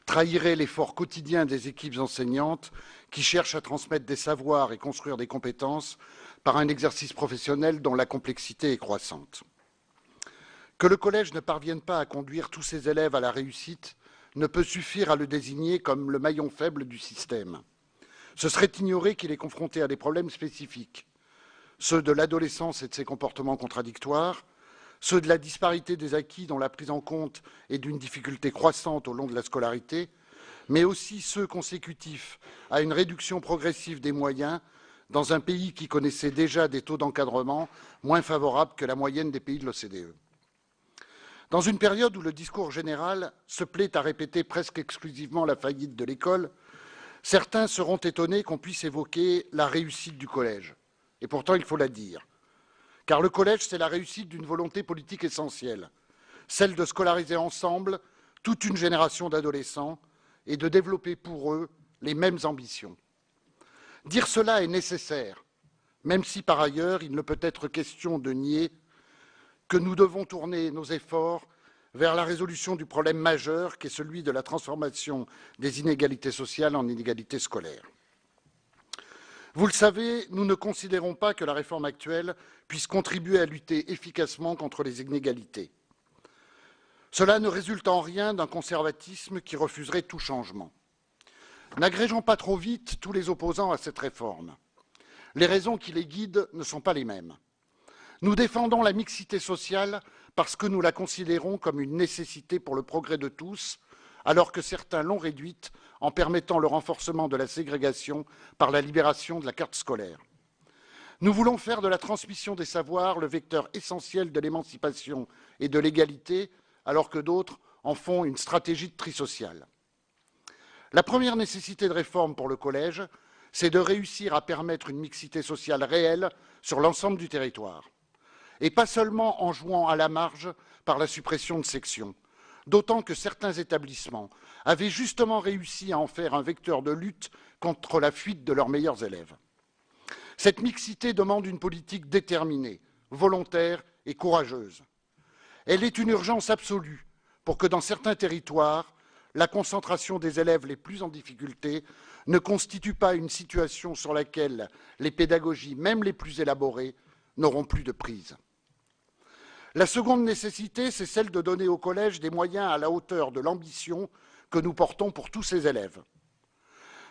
trahirait l'effort quotidien des équipes enseignantes qui cherchent à transmettre des savoirs et construire des compétences par un exercice professionnel dont la complexité est croissante. Que le collège ne parvienne pas à conduire tous ses élèves à la réussite ne peut suffire à le désigner comme le maillon faible du système. Ce serait ignorer qu'il est confronté à des problèmes spécifiques, ceux de l'adolescence et de ses comportements contradictoires, ceux de la disparité des acquis dont la prise en compte est d'une difficulté croissante au long de la scolarité, mais aussi ceux consécutifs à une réduction progressive des moyens dans un pays qui connaissait déjà des taux d'encadrement moins favorables que la moyenne des pays de l'OCDE. Dans une période où le discours général se plaît à répéter presque exclusivement la faillite de l'école, certains seront étonnés qu'on puisse évoquer la réussite du collège. Et pourtant, il faut la dire. Car le collège, c'est la réussite d'une volonté politique essentielle, celle de scolariser ensemble toute une génération d'adolescents et de développer pour eux les mêmes ambitions. Dire cela est nécessaire, même si par ailleurs il ne peut être question de nier que nous devons tourner nos efforts vers la résolution du problème majeur qui est celui de la transformation des inégalités sociales en inégalités scolaires. Vous le savez, nous ne considérons pas que la réforme actuelle puisse contribuer à lutter efficacement contre les inégalités. Cela ne résulte en rien d'un conservatisme qui refuserait tout changement. N'agrégeons pas trop vite tous les opposants à cette réforme. Les raisons qui les guident ne sont pas les mêmes. Nous défendons la mixité sociale parce que nous la considérons comme une nécessité pour le progrès de tous, alors que certains l'ont réduite en permettant le renforcement de la ségrégation par la libération de la carte scolaire. Nous voulons faire de la transmission des savoirs le vecteur essentiel de l'émancipation et de l'égalité, alors que d'autres en font une stratégie de tri social. La première nécessité de réforme pour le collège, c'est de réussir à permettre une mixité sociale réelle sur l'ensemble du territoire, et pas seulement en jouant à la marge par la suppression de sections, d'autant que certains établissements avaient justement réussi à en faire un vecteur de lutte contre la fuite de leurs meilleurs élèves. Cette mixité demande une politique déterminée, volontaire et courageuse. Elle est une urgence absolue pour que dans certains territoires, la concentration des élèves les plus en difficulté ne constitue pas une situation sur laquelle les pédagogies, même les plus élaborées, n'auront plus de prise. La seconde nécessité, c'est celle de donner au collège des moyens à la hauteur de l'ambition que nous portons pour tous ses élèves.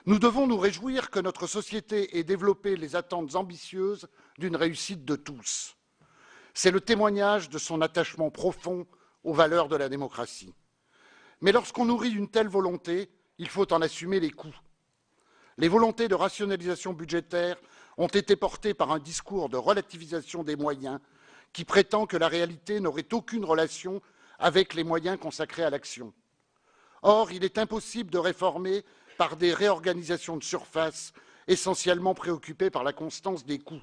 Nous devons nous réjouir que notre société ait développé les attentes ambitieuses d'une réussite de tous. C'est le témoignage de son attachement profond aux valeurs de la démocratie. Mais lorsqu'on nourrit une telle volonté, il faut en assumer les coûts. Les volontés de rationalisation budgétaire ont été portées par un discours de relativisation des moyens qui prétend que la réalité n'aurait aucune relation avec les moyens consacrés à l'action. Or, il est impossible de réformer par des réorganisations de surface essentiellement préoccupées par la constance des coûts.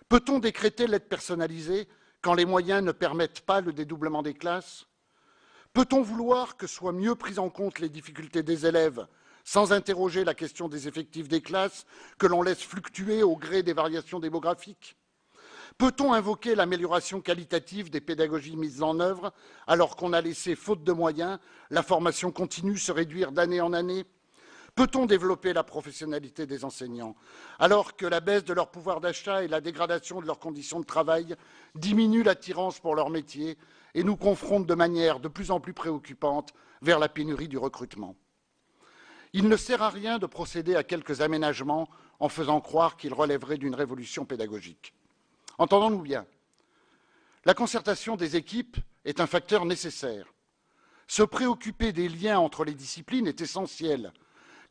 Peut-on décréter l'aide personnalisée quand les moyens ne permettent pas le dédoublement des classes? Peut-on vouloir que soient mieux prises en compte les difficultés des élèves sans interroger la question des effectifs des classes que l'on laisse fluctuer au gré des variations démographiques? Peut-on invoquer l'amélioration qualitative des pédagogies mises en œuvre alors qu'on a laissé, faute de moyens, la formation continue se réduire d'année en année? Peut-on développer la professionnalité des enseignants alors que la baisse de leur pouvoir d'achat et la dégradation de leurs conditions de travail diminuent l'attirance pour leur métier et nous confrontent de manière de plus en plus préoccupante vers la pénurie du recrutement? Il ne sert à rien de procéder à quelques aménagements en faisant croire qu'ils relèveraient d'une révolution pédagogique. Entendons-nous bien, la concertation des équipes est un facteur nécessaire. Se préoccuper des liens entre les disciplines est essentiel,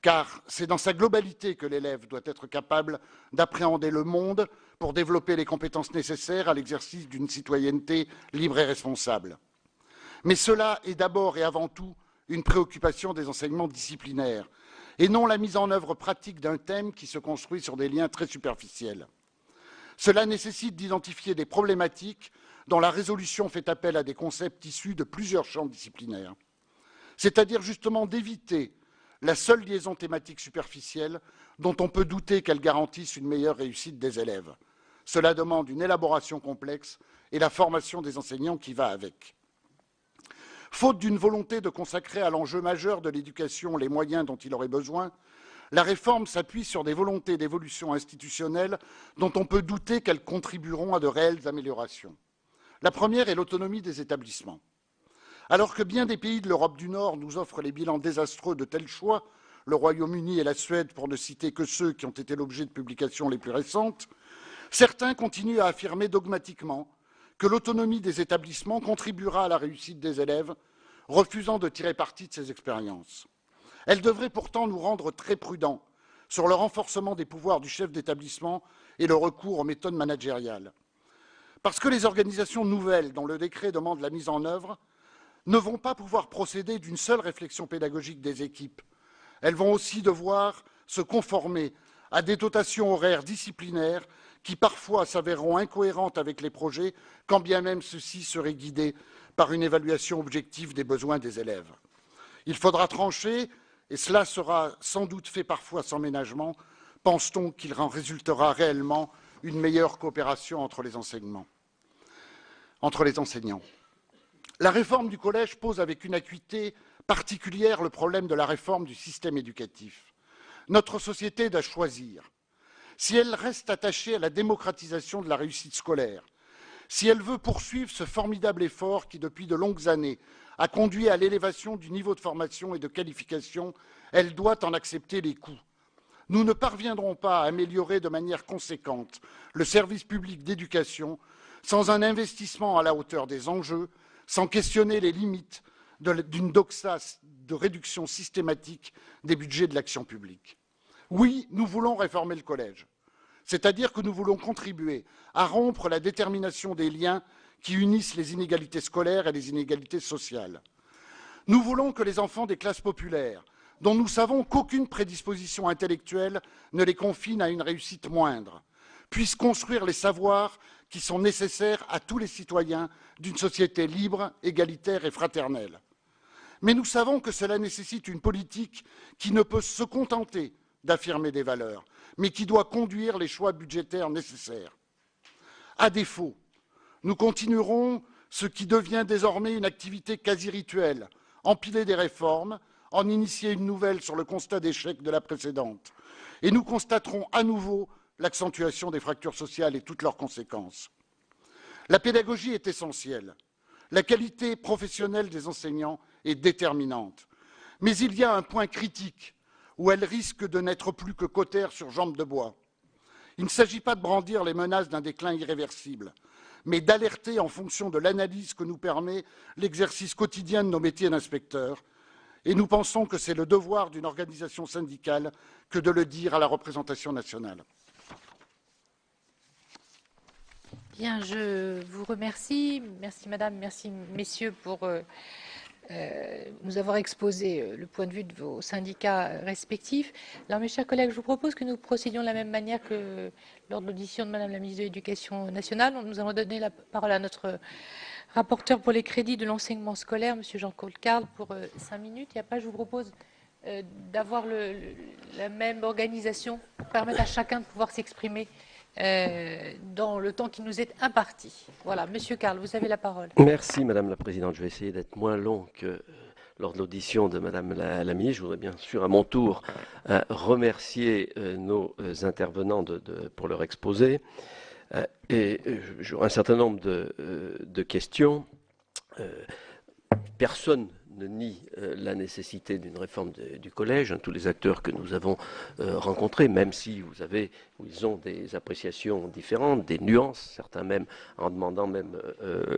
car c'est dans sa globalité que l'élève doit être capable d'appréhender le monde pour développer les compétences nécessaires à l'exercice d'une citoyenneté libre et responsable. Mais cela est d'abord et avant tout une préoccupation des enseignements disciplinaires, et non la mise en œuvre pratique d'un thème qui se construit sur des liens très superficiels. Cela nécessite d'identifier des problématiques dont la résolution fait appel à des concepts issus de plusieurs champs disciplinaires, c'est-à-dire justement d'éviter la seule liaison thématique superficielle dont on peut douter qu'elle garantisse une meilleure réussite des élèves. Cela demande une élaboration complexe et la formation des enseignants qui va avec. Faute d'une volonté de consacrer à l'enjeu majeur de l'éducation les moyens dont il aurait besoin, la réforme s'appuie sur des volontés d'évolution institutionnelle dont on peut douter qu'elles contribueront à de réelles améliorations. La première est l'autonomie des établissements. Alors que bien des pays de l'Europe du Nord nous offrent les bilans désastreux de tels choix, le Royaume-Uni et la Suède pour ne citer que ceux qui ont été l'objet de publications les plus récentes, certains continuent à affirmer dogmatiquement que l'autonomie des établissements contribuera à la réussite des élèves, refusant de tirer parti de ces expériences. Elle devrait pourtant nous rendre très prudents sur le renforcement des pouvoirs du chef d'établissement et le recours aux méthodes managériales. Parce que les organisations nouvelles dont le décret demande la mise en œuvre ne vont pas pouvoir procéder d'une seule réflexion pédagogique des équipes. Elles vont aussi devoir se conformer à des dotations horaires disciplinaires qui parfois s'avéreront incohérentes avec les projets, quand bien même ceux-ci seraient guidés par une évaluation objective des besoins des élèves. Il faudra trancher, et cela sera sans doute fait parfois sans ménagement. Pense-t-on qu'il en résultera réellement une meilleure coopération entre les enseignants? La réforme du collège pose avec une acuité particulière le problème de la réforme du système éducatif. Notre société doit choisir. Si elle reste attachée à la démocratisation de la réussite scolaire, si elle veut poursuivre ce formidable effort qui, depuis de longues années, a conduit à l'élévation du niveau de formation et de qualification, elle doit en accepter les coûts. Nous ne parviendrons pas à améliorer de manière conséquente le service public d'éducation sans un investissement à la hauteur des enjeux, sans questionner les limites d'une doxa de réduction systématique des budgets de l'action publique. Oui, nous voulons réformer le collège, c'est-à-dire que nous voulons contribuer à rompre la détermination des liens qui unissent les inégalités scolaires et les inégalités sociales. Nous voulons que les enfants des classes populaires, dont nous savons qu'aucune prédisposition intellectuelle ne les confine à une réussite moindre, puissent construire les savoirs qui sont nécessaires à tous les citoyens d'une société libre, égalitaire et fraternelle. Mais nous savons que cela nécessite une politique qui ne peut se contenter d'affirmer des valeurs, mais qui doit conduire les choix budgétaires nécessaires. À défaut, nous continuerons ce qui devient désormais une activité quasi rituelle, empiler des réformes, en initier une nouvelle sur le constat d'échec de la précédente. Et nous constaterons à nouveau l'accentuation des fractures sociales et toutes leurs conséquences. La pédagogie est essentielle. La qualité professionnelle des enseignants est déterminante. Mais il y a un point critique où elle risque de n'être plus que cautère sur jambes de bois. Il ne s'agit pas de brandir les menaces d'un déclin irréversible, mais d'alerter en fonction de l'analyse que nous permet l'exercice quotidien de nos métiers d'inspecteurs. Et nous pensons que c'est le devoir d'une organisation syndicale que de le dire à la représentation nationale. Bien, je vous remercie. Merci Madame, merci Messieurs pour nous avoir exposé le point de vue de vos syndicats respectifs. Alors mes chers collègues, je vous propose que nous procédions de la même manière que lors de l'audition de Madame la ministre de l'Éducation nationale. Nous allons donner la parole à notre rapporteur pour les crédits de l'enseignement scolaire, Monsieur Jean-Claude Carle, pour 5 minutes. Et après, je vous propose d'avoir la même organisation pour permettre à chacun de pouvoir s'exprimer dans le temps qui nous est imparti. Voilà, Monsieur Carle, vous avez la parole. Merci Madame la Présidente. Je vais essayer d'être moins long que lors de l'audition de Madame la ministre. Je voudrais bien sûr à mon tour remercier nos intervenants pour leur exposé. Et j'aurai un certain nombre de questions. Personne ne nie la nécessité d'une réforme du collège. Tous les acteurs que nous avons rencontrés, même si ils ont des appréciations différentes, des nuances, certains même en demandant même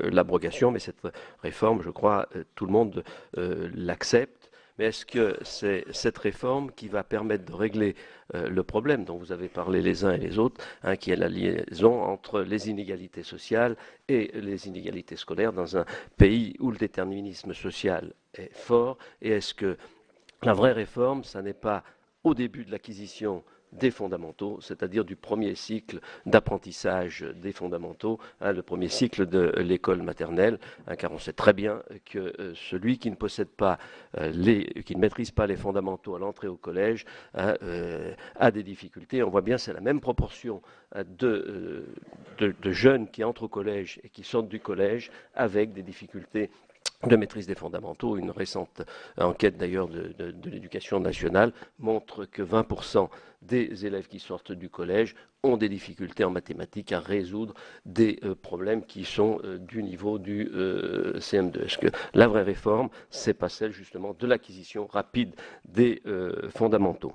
l'abrogation, mais cette réforme, je crois, tout le monde l'accepte. Mais est-ce que c'est cette réforme qui va permettre de régler le problème dont vous avez parlé les uns et les autres, hein, qui est la liaison entre les inégalités sociales et les inégalités scolaires dans un pays où le déterminisme social est fort? Et est-ce que la vraie réforme, ça n'est pas au début de l'acquisition des fondamentaux, c'est-à-dire du premier cycle d'apprentissage des fondamentaux, hein, le premier cycle de l'école maternelle, hein, car on sait très bien que celui qui ne possède pas qui ne maîtrise pas les fondamentaux à l'entrée au collège hein, a des difficultés. On voit bien c'est la même proportion de jeunes qui entrent au collège et qui sortent du collège avec des difficultés de maîtrise des fondamentaux. Une récente enquête d'ailleurs de l'éducation nationale montre que 20% des élèves qui sortent du collège ont des difficultés en mathématiques à résoudre des problèmes qui sont du niveau du CM2. Est-ce que la vraie réforme, c'est pas celle justement de l'acquisition rapide des fondamentaux?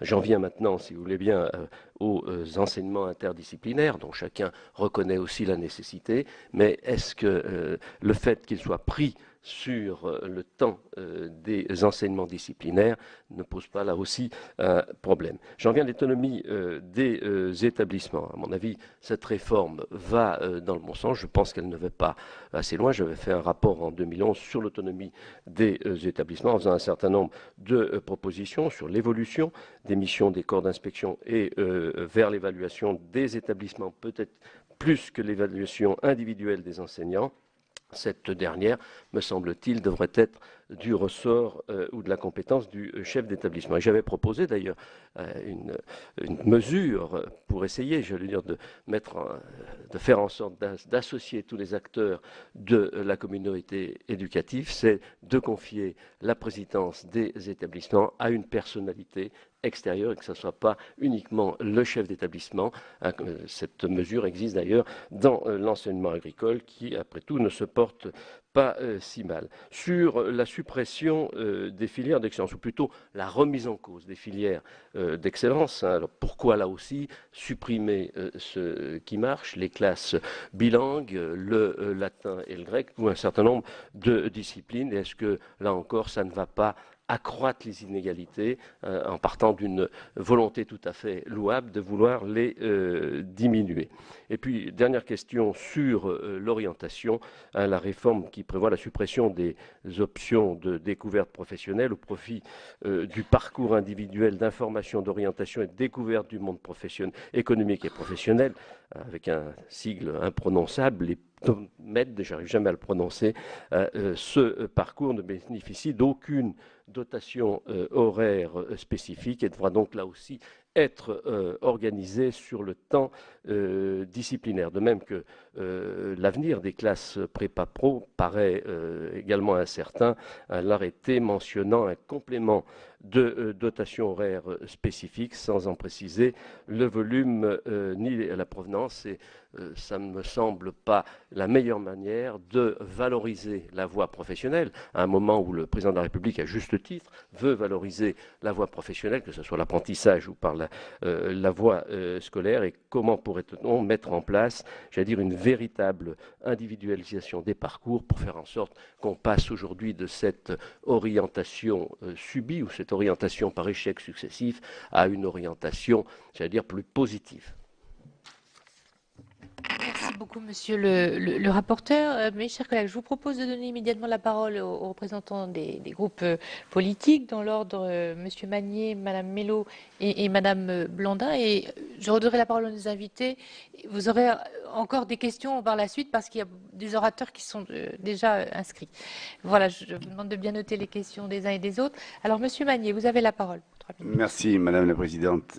J'en viens maintenant, si vous voulez bien, aux enseignements interdisciplinaires, dont chacun reconnaît aussi la nécessité, mais est-ce que le fait qu'il soit pris sur le temps des enseignements disciplinaires ne pose pas là aussi un problème? J'en viens à l'autonomie des établissements. À mon avis, cette réforme va dans le bon sens. Je pense qu'elle ne va pas assez loin. J'avais fait un rapport en 2011 sur l'autonomie des établissements en faisant un certain nombre de propositions sur l'évolution des missions des corps d'inspection et vers l'évaluation des établissements, peut-être plus que l'évaluation individuelle des enseignants. Cette dernière, me semble-t-il, devrait être du ressort ou de la compétence du chef d'établissement. Et j'avais proposé d'ailleurs une mesure pour essayer, j'allais dire, de faire en sorte d'associer tous les acteurs de la communauté éducative, c'est de confier la présidence des établissements à une personnalité extérieure et que ce ne soit pas uniquement le chef d'établissement. Cette mesure existe d'ailleurs dans l'enseignement agricole qui, après tout, ne se porte pas si mal. Sur la suppression des filières d'excellence, ou plutôt la remise en cause des filières d'excellence, hein, alors pourquoi là aussi supprimer ce qui marche, les classes bilingues, le latin et le grec, ou un certain nombre de disciplines, et est-ce que là encore ça ne va pas accroître les inégalités en partant d'une volonté tout à fait louable de vouloir les diminuer. Et puis, dernière question sur l'orientation, hein, la réforme qui prévoit la suppression des options de découverte professionnelle au profit du parcours individuel d'information, d'orientation et de découverte du monde professionnel, économique et professionnel, avec un sigle imprononçable, les MED, j'arrive jamais à le prononcer, ce parcours ne bénéficie d'aucune dotation horaire spécifique et devra donc là aussi être organisé sur le temps disciplinaire. De même que l'avenir des classes prépa-pro paraît également incertain, l'arrêté mentionnant un complément de dotation horaire spécifique sans en préciser le volume ni la provenance. Et ça ne me semble pas la meilleure manière de valoriser la voie professionnelle à un moment où le président de la République, à juste titre, veut valoriser la voie professionnelle, que ce soit l'apprentissage ou par la voie scolaire. Et comment pourrait-on mettre en place, j'allais dire, une véritable individualisation des parcours pour faire en sorte qu'on passe aujourd'hui de cette orientation subie ou cette orientation par échecs successifs à une orientation, j'allais dire, plus positive. Merci beaucoup, monsieur le rapporteur. Mes chers collègues, je vous propose de donner immédiatement la parole aux représentants des groupes politiques, dans l'ordre monsieur Magnier, madame Mello et madame Blandin. Et je redonnerai la parole à nos invités. Vous aurez encore des questions par la suite parce qu'il y a des orateurs qui sont déjà inscrits. Voilà, je vous demande de bien noter les questions des uns et des autres. Alors, monsieur Magnier, vous avez la parole. Merci, madame la présidente.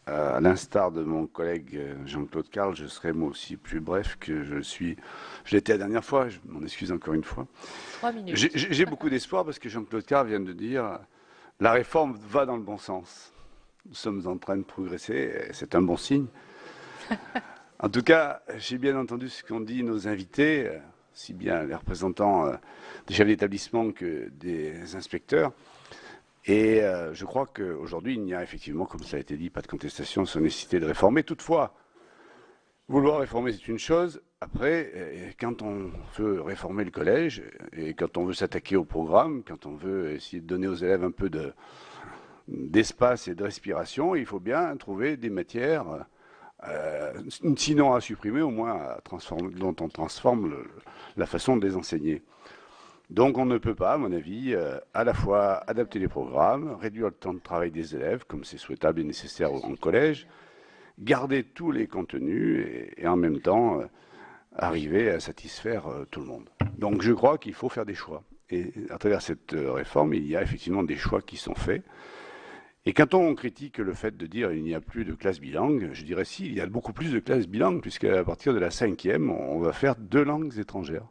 À l'instar de mon collègue Jean-Claude Carle, je serai moi aussi plus bref que je l'étais la dernière fois. Je m'en excuse encore une fois. 3 minutes. J'ai beaucoup d'espoir parce que Jean-Claude Carle vient de dire la réforme va dans le bon sens. Nous sommes en train de progresser, c'est un bon signe. En tout cas, j'ai bien entendu ce qu'ont dit nos invités, si bien les représentants des chefs d'établissement que des inspecteurs. Et je crois qu'aujourd'hui, il n'y a effectivement, comme ça a été dit, pas de contestation sur la nécessité de réformer. Toutefois, Vouloir réformer, c'est une chose. Après, quand on veut réformer le collège, et quand on veut s'attaquer au programme, quand on veut essayer de donner aux élèves un peu d'espace et de respiration, il faut bien trouver des matières, sinon à supprimer, au moins à transformer, dont on transforme la façon de les enseigner. Donc on ne peut pas, à mon avis, à la fois adapter les programmes, réduire le temps de travail des élèves, comme c'est souhaitable et nécessaire en collège, garder tous les contenus et en même temps arriver à satisfaire tout le monde. Donc je crois qu'il faut faire des choix. Et à travers cette réforme, il y a effectivement des choix qui sont faits. Et quand on critique le fait de dire qu'il n'y a plus de classes bilingues, je dirais si, il y a beaucoup plus de classes bilingues, puisqu'à partir de la 5e, on va faire 2 langues étrangères,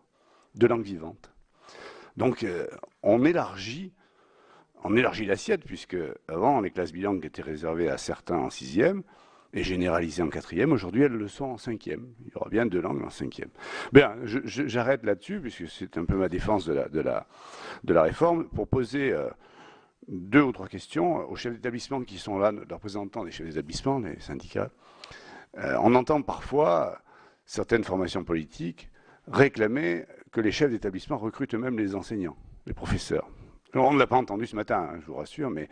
2 langues vivantes. Donc on élargit l'assiette, puisque avant les classes bilingues étaient réservées à certains en 6e, et généralisées en 4e. Aujourd'hui, elles le sont en 5e. Il y aura bien 2 langues en 5e. Bien, j'arrête là-dessus, puisque c'est un peu ma défense de la réforme, pour poser 2 ou 3 questions aux chefs d'établissement qui sont là, les représentants des chefs d'établissement, les syndicats. On entend parfois certaines formations politiques réclamer que les chefs d'établissement recrutent eux-mêmes les enseignants, les professeurs. Alors, on ne l'a pas entendu ce matin, hein, je vous rassure, mais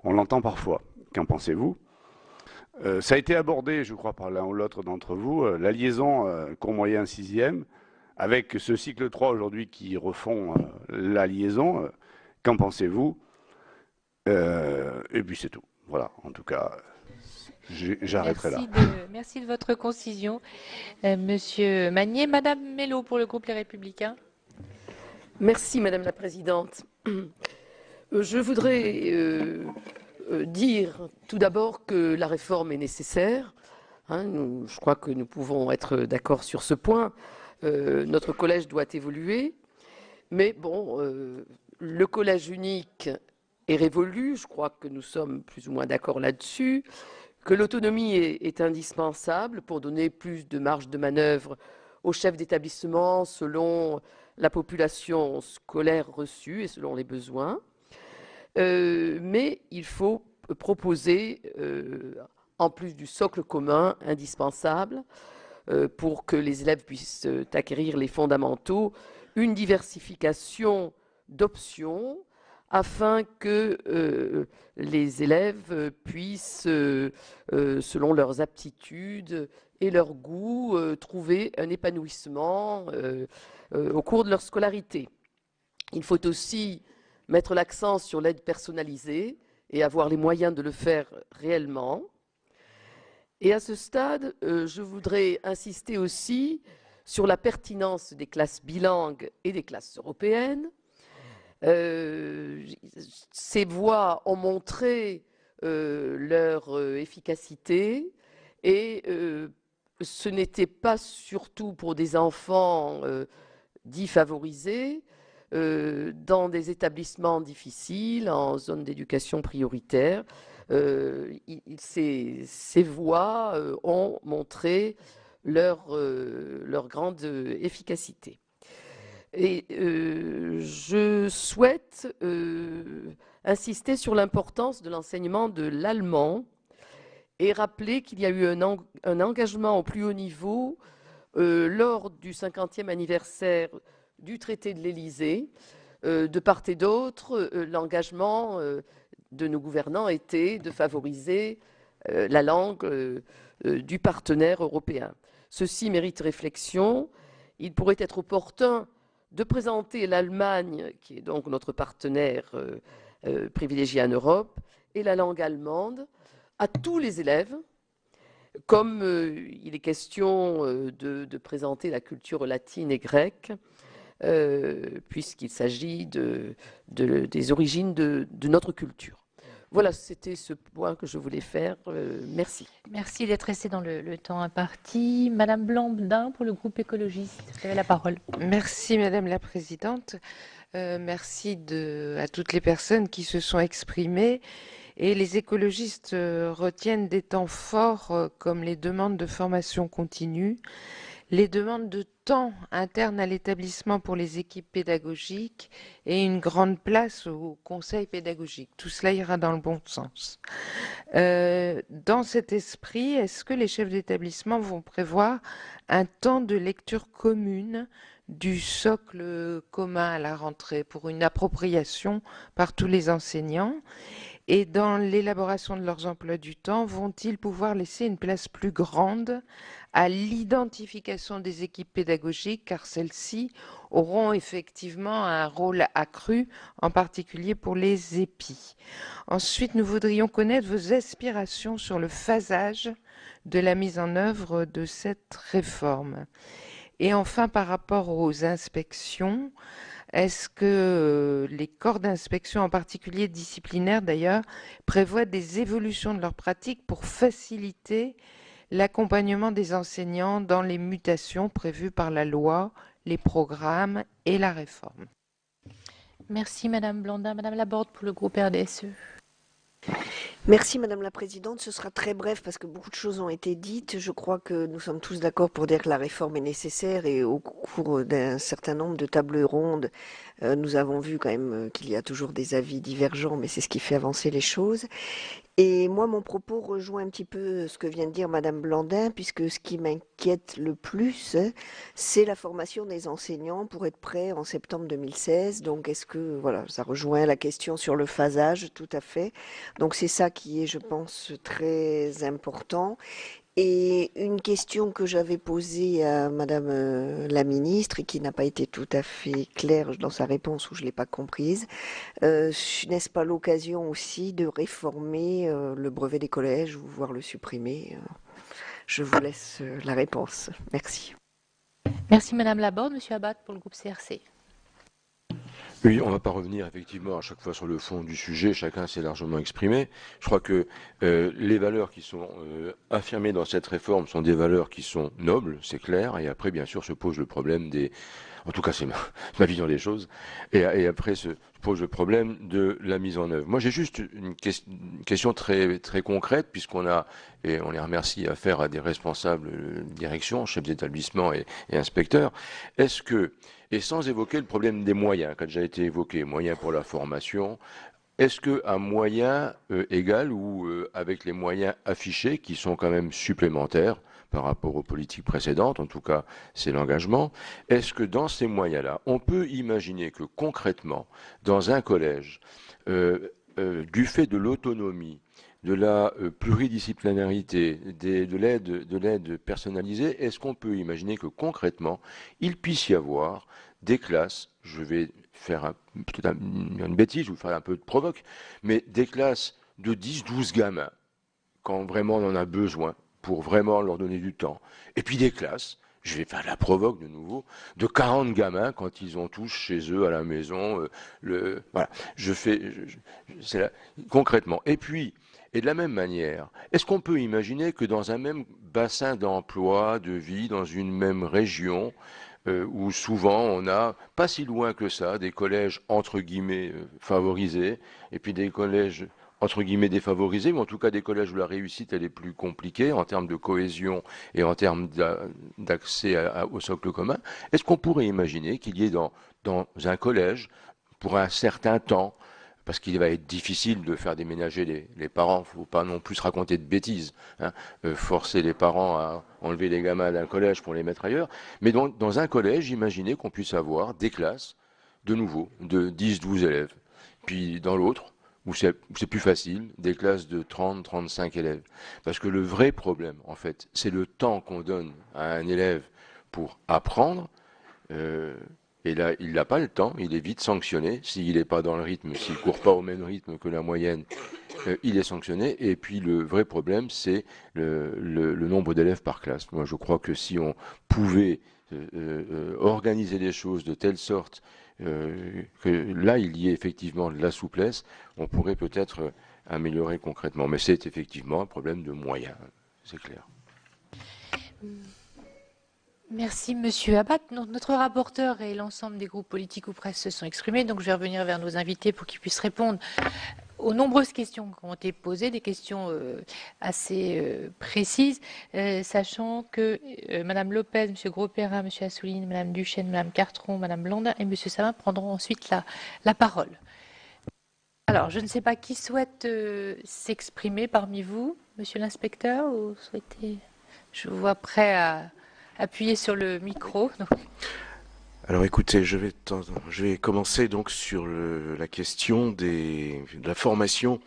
on l'entend parfois. Qu'en pensez-vous ? Ça a été abordé, je crois, par l'un ou l'autre d'entre vous, la liaison cours moyen 6e, avec ce cycle 3 aujourd'hui qui refont la liaison. Qu'en pensez-vous ? Et puis c'est tout. Voilà, en tout cas, j'arrêterai là. Merci de votre concision, Monsieur Magnier. Madame Mello pour le groupe Les Républicains. Merci, Madame la Présidente. Je voudrais dire tout d'abord que la réforme est nécessaire. Je crois que nous pouvons être d'accord sur ce point. Notre collège doit évoluer. Mais bon, le collège unique est révolu. Je crois que nous sommes plus ou moins d'accord là-dessus. Que l'autonomie est indispensable pour donner plus de marge de manœuvre aux chefs d'établissement selon la population scolaire reçue et selon les besoins. Mais il faut proposer, en plus du socle commun indispensable, pour que les élèves puissent acquérir les fondamentaux, une diversification d'options afin que les élèves puissent, selon leurs aptitudes et leurs goûts, trouver un épanouissement au cours de leur scolarité. Il faut aussi mettre l'accent sur l'aide personnalisée et avoir les moyens de le faire réellement. Et à ce stade, je voudrais insister aussi sur la pertinence des classes bilingues et des classes européennes. Ces voies ont montré leur efficacité et ce n'était pas surtout pour des enfants dits favorisés, dans des établissements difficiles, en zone d'éducation prioritaire. Ces voies ont montré leur grande efficacité. Et je souhaite insister sur l'importance de l'enseignement de l'allemand et rappeler qu'il y a eu un engagement au plus haut niveau lors du 50e anniversaire du traité de l'Élysée. De part et d'autre, l'engagement de nos gouvernants était de favoriser la langue du partenaire européen. Ceci mérite réflexion. Il pourrait être opportun de présenter l'Allemagne, qui est donc notre partenaire privilégié en Europe, et la langue allemande à tous les élèves, comme il est question de présenter la culture latine et grecque, puisqu'il s'agit des origines de notre culture. Voilà, c'était ce point que je voulais faire. Merci. Merci d'être resté dans le temps imparti. Madame Blandin pour le groupe écologiste. Vous avez la parole. Merci Madame la Présidente. Merci à toutes les personnes qui se sont exprimées. Et les écologistes retiennent des temps forts comme les demandes de formation continue, les demandes de temps interne à l'établissement pour les équipes pédagogiques et une grande place au conseil pédagogique. Tout cela ira dans le bon sens. Dans cet esprit, est-ce que les chefs d'établissement vont prévoir un temps de lecture commune du socle commun à la rentrée pour une appropriation par tous les enseignants? Et dans l'élaboration de leurs emplois du temps, vont-ils pouvoir laisser une place plus grande à l'identification des équipes pédagogiques, car celles-ci auront effectivement un rôle accru, en particulier pour les épis. Ensuite, nous voudrions connaître vos aspirations sur le phasage de la mise en œuvre de cette réforme. Et enfin, par rapport aux inspections, est-ce que les corps d'inspection, en particulier disciplinaires d'ailleurs, prévoient des évolutions de leurs pratiques pour faciliter l'accompagnement des enseignants dans les mutations prévues par la loi, les programmes et la réforme? Merci Madame Blandin. Madame Laborde pour le groupe RDSE. Merci Madame la Présidente. Ce sera très bref parce que beaucoup de choses ont été dites. Je crois que nous sommes tous d'accord pour dire que la réforme est nécessaire et au cours d'un certain nombre de tables rondes, nous avons vu quand même qu'il y a toujours des avis divergents, mais c'est ce qui fait avancer les choses. Et moi, mon propos rejoint un petit peu ce que vient de dire Madame Blandin, puisque ce qui m'inquiète le plus, c'est la formation des enseignants pour être prêts en septembre 2016. Donc, est-ce que, voilà, ça rejoint la question sur le phasage, tout à fait. Donc, c'est ça qui est, je pense, très important. Et une question que j'avais posée à Madame la ministre et qui n'a pas été tout à fait claire dans sa réponse ou je ne l'ai pas comprise, n'est-ce pas l'occasion aussi de réformer le brevet des collèges ou voire le supprimer? Je vous laisse la réponse. Merci. Merci Madame Laborde. Monsieur Abad pour le groupe CRC. Oui, on ne va pas revenir effectivement à chaque fois sur le fond du sujet, chacun s'est largement exprimé. Je crois que les valeurs qui sont affirmées dans cette réforme sont des valeurs qui sont nobles, c'est clair, et après bien sûr se pose le problème des... En tout cas c'est ma vision des choses, et après se pose le problème de la mise en œuvre. Moi j'ai juste une question très, très concrète, puisqu'on a, et on les remercie, affaire à des responsables de direction, chefs d'établissement et inspecteurs. Est-ce que, et sans évoquer le problème des moyens, qui a déjà été évoqué, moyens pour la formation, est-ce qu'un moyen égal ou avec les moyens affichés, qui sont quand même supplémentaires par rapport aux politiques précédentes, en tout cas c'est l'engagement, est-ce que dans ces moyens-là, on peut imaginer que concrètement, dans un collège, du fait de l'autonomie, de la pluridisciplinarité, de l'aide personnalisée, est-ce qu'on peut imaginer que concrètement, il puisse y avoir des classes, je vais faire peut-être une bêtise, je vais vous faire un peu de provoque, mais des classes de 10-12 gamins, quand vraiment on en a besoin, pour vraiment leur donner du temps, et puis des classes, je vais faire la provoque de nouveau, de 40 gamins quand ils ont tous chez eux à la maison, voilà, concrètement. Et puis, et de la même manière, est-ce qu'on peut imaginer que dans un même bassin d'emploi, de vie, dans une même région, où souvent on a, pas si loin que ça, des collèges entre guillemets favorisés, et puis des collèges entre guillemets défavorisés, mais en tout cas des collèges où la réussite elle est plus compliquée en termes de cohésion et en termes d'accès au socle commun. Est-ce qu'on pourrait imaginer qu'il y ait dans un collège, pour un certain temps, parce qu'il va être difficile de faire déménager les parents, il ne faut pas non plus se raconter de bêtises, hein, forcer les parents à enlever les gamins d'un collège pour les mettre ailleurs, mais dans un collège, imaginez qu'on puisse avoir des classes, de nouveau, de 10-12 élèves, puis dans l'autre, où c'est plus facile, des classes de 30-35 élèves. Parce que le vrai problème, en fait, c'est le temps qu'on donne à un élève pour apprendre, et là, il n'a pas le temps, il est vite sanctionné. S'il n'est pas dans le rythme, s'il ne court pas au même rythme que la moyenne, il est sanctionné. Et puis le vrai problème, c'est le nombre d'élèves par classe. Moi, je crois que si on pouvait organiser les choses de telle sorte que là, il y ait effectivement de la souplesse, on pourrait peut-être améliorer concrètement. Mais c'est effectivement un problème de moyens, c'est clair. Merci Monsieur Abad. Notre rapporteur et l'ensemble des groupes politiques ou presse se sont exprimés, donc je vais revenir vers nos invités pour qu'ils puissent répondre. aux nombreuses questions qui ont été posées, des questions assez précises, sachant que Madame Lopez, Monsieur Grosperrin, Monsieur Assouline, Madame Duchesne, Madame Cartron, Madame Blondin et Monsieur Savin prendront ensuite la parole. Alors, je ne sais pas qui souhaite s'exprimer parmi vous, Monsieur l'inspecteur, ou souhaitez... Je vous vois prêt à appuyer sur le micro. Donc. Alors écoutez, je vais commencer donc sur la question de la formation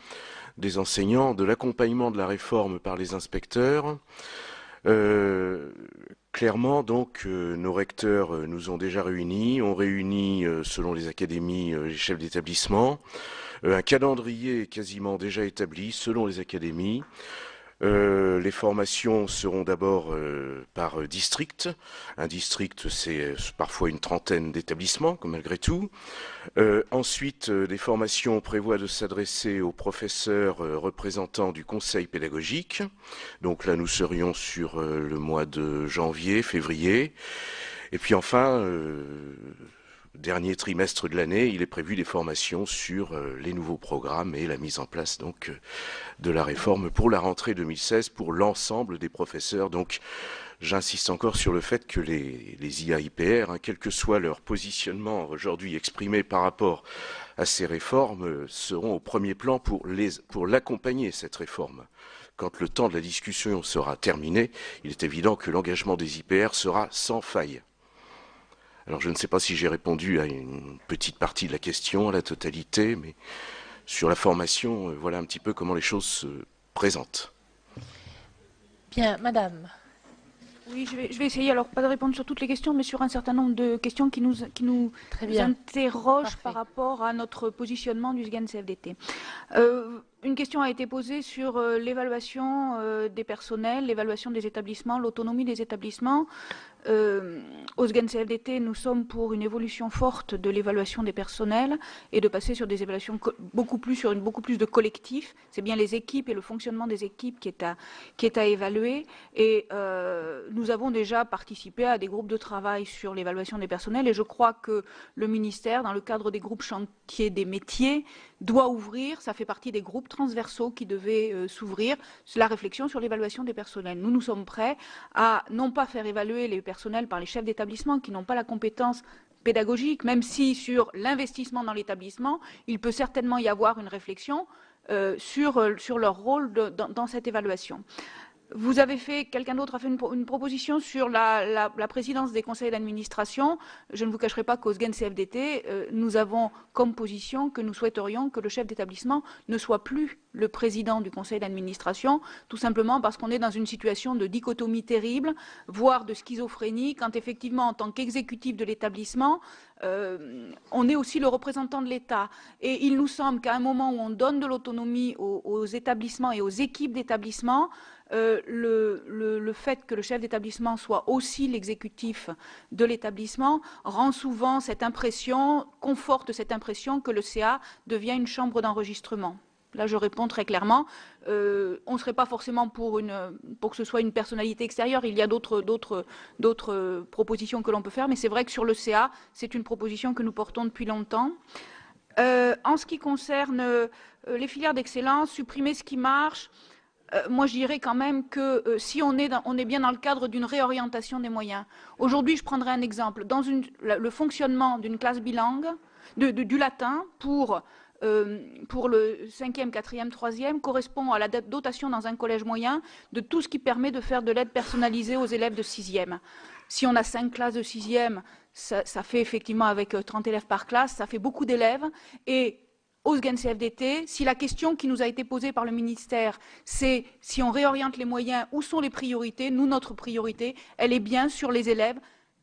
des enseignants, de l'accompagnement de la réforme par les inspecteurs. Clairement, donc, nos recteurs nous ont déjà réunis, ont réuni, selon les académies, les chefs d'établissement. Un calendrier est quasiment déjà établi, selon les académies. Les formations seront d'abord par district. Un district, c'est parfois une trentaine d'établissements, malgré tout. Ensuite, les formations prévoient de s'adresser aux professeurs représentants du conseil pédagogique. Donc là, nous serions sur le mois de janvier, février. Et puis enfin, dernier trimestre de l'année, il est prévu des formations sur les nouveaux programmes et la mise en place donc de la réforme pour la rentrée 2016 pour l'ensemble des professeurs. Donc j'insiste encore sur le fait que les IAIPR, quel que soit leur positionnement aujourd'hui exprimé par rapport à ces réformes, seront au premier plan pour l'accompagner, cette réforme. Quand le temps de la discussion sera terminé, il est évident que l'engagement des IPR sera sans faille. Alors je ne sais pas si j'ai répondu à une petite partie de la question, à la totalité, mais sur la formation, voilà un petit peu comment les choses se présentent. Bien, Madame. Oui, je vais essayer, alors pas de répondre sur toutes les questions, mais sur un certain nombre de questions qui nous interrogent. Parfait. Par rapport à notre positionnement du SGAN CFDT. Une question a été posée sur l'évaluation des personnels, l'évaluation des établissements, l'autonomie des établissements. Au SGAN CFDT, nous sommes pour une évolution forte de l'évaluation des personnels et de passer sur des évaluations beaucoup plus de collectifs. C'est bien les équipes et le fonctionnement des équipes qui est à évaluer. Et nous avons déjà participé à des groupes de travail sur l'évaluation des personnels et je crois que le ministère, dans le cadre des groupes chantiers des métiers, doit ouvrir, ça fait partie des groupes transversaux qui devaient s'ouvrir, la réflexion sur l'évaluation des personnels. Nous sommes prêts à non pas faire évaluer les personnels par les chefs d'établissement qui n'ont pas la compétence pédagogique, même si sur l'investissement dans l'établissement, il peut certainement y avoir une réflexion sur leur rôle dans cette évaluation. Quelqu'un d'autre a fait une proposition sur la présidence des conseils d'administration. Je ne vous cacherai pas qu'au SGAN CFDT, nous avons comme position que nous souhaiterions que le chef d'établissement ne soit plus le président du conseil d'administration, tout simplement parce qu'on est dans une situation de dichotomie terrible, voire de schizophrénie, quand effectivement, en tant qu'exécutif de l'établissement, on est aussi le représentant de l'État. Et il nous semble qu'à un moment où on donne de l'autonomie aux établissements et aux équipes d'établissement, le fait que le chef d'établissement soit aussi l'exécutif de l'établissement rend souvent cette impression, conforte cette impression que le CA devient une chambre d'enregistrement. Là, je réponds très clairement. On ne serait pas forcément pour que ce soit une personnalité extérieure. Il y a d'autres propositions que l'on peut faire, mais c'est vrai que sur le CA, c'est une proposition que nous portons depuis longtemps. En ce qui concerne les filières d'excellence, supprimer ce qui marche, moi, je dirais quand même que si on est bien dans le cadre d'une réorientation des moyens. Aujourd'hui, je prendrai un exemple. Dans le fonctionnement d'une classe bilingue, du latin pour le 5e, 4e, 3e correspond à la dotation dans un collège moyen de tout ce qui permet de faire de l'aide personnalisée aux élèves de 6e. Si on a 5 classes de 6e, ça fait effectivement avec 30 élèves par classe, ça fait beaucoup d'élèves. Et au SGAN CFDT, si la question qui nous a été posée par le ministère, c'est si on réoriente les moyens, où sont les priorités? Nous, notre priorité, elle est bien sur les élèves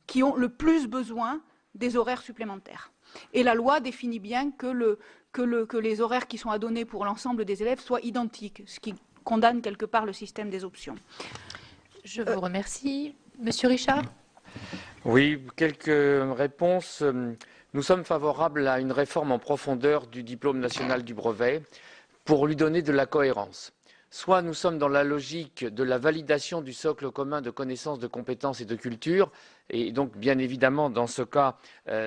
qui ont le plus besoin des horaires supplémentaires. Et la loi définit bien que les horaires qui sont à donner pour l'ensemble des élèves soient identiques, ce qui condamne quelque part le système des options. Je vous remercie. Monsieur Richard? Oui, quelques réponses. Nous sommes favorables à une réforme en profondeur du diplôme national du brevet pour lui donner de la cohérence. soit nous sommes dans la logique de la validation du socle commun de connaissances, de compétences et de culture. Et donc, bien évidemment, dans ce cas,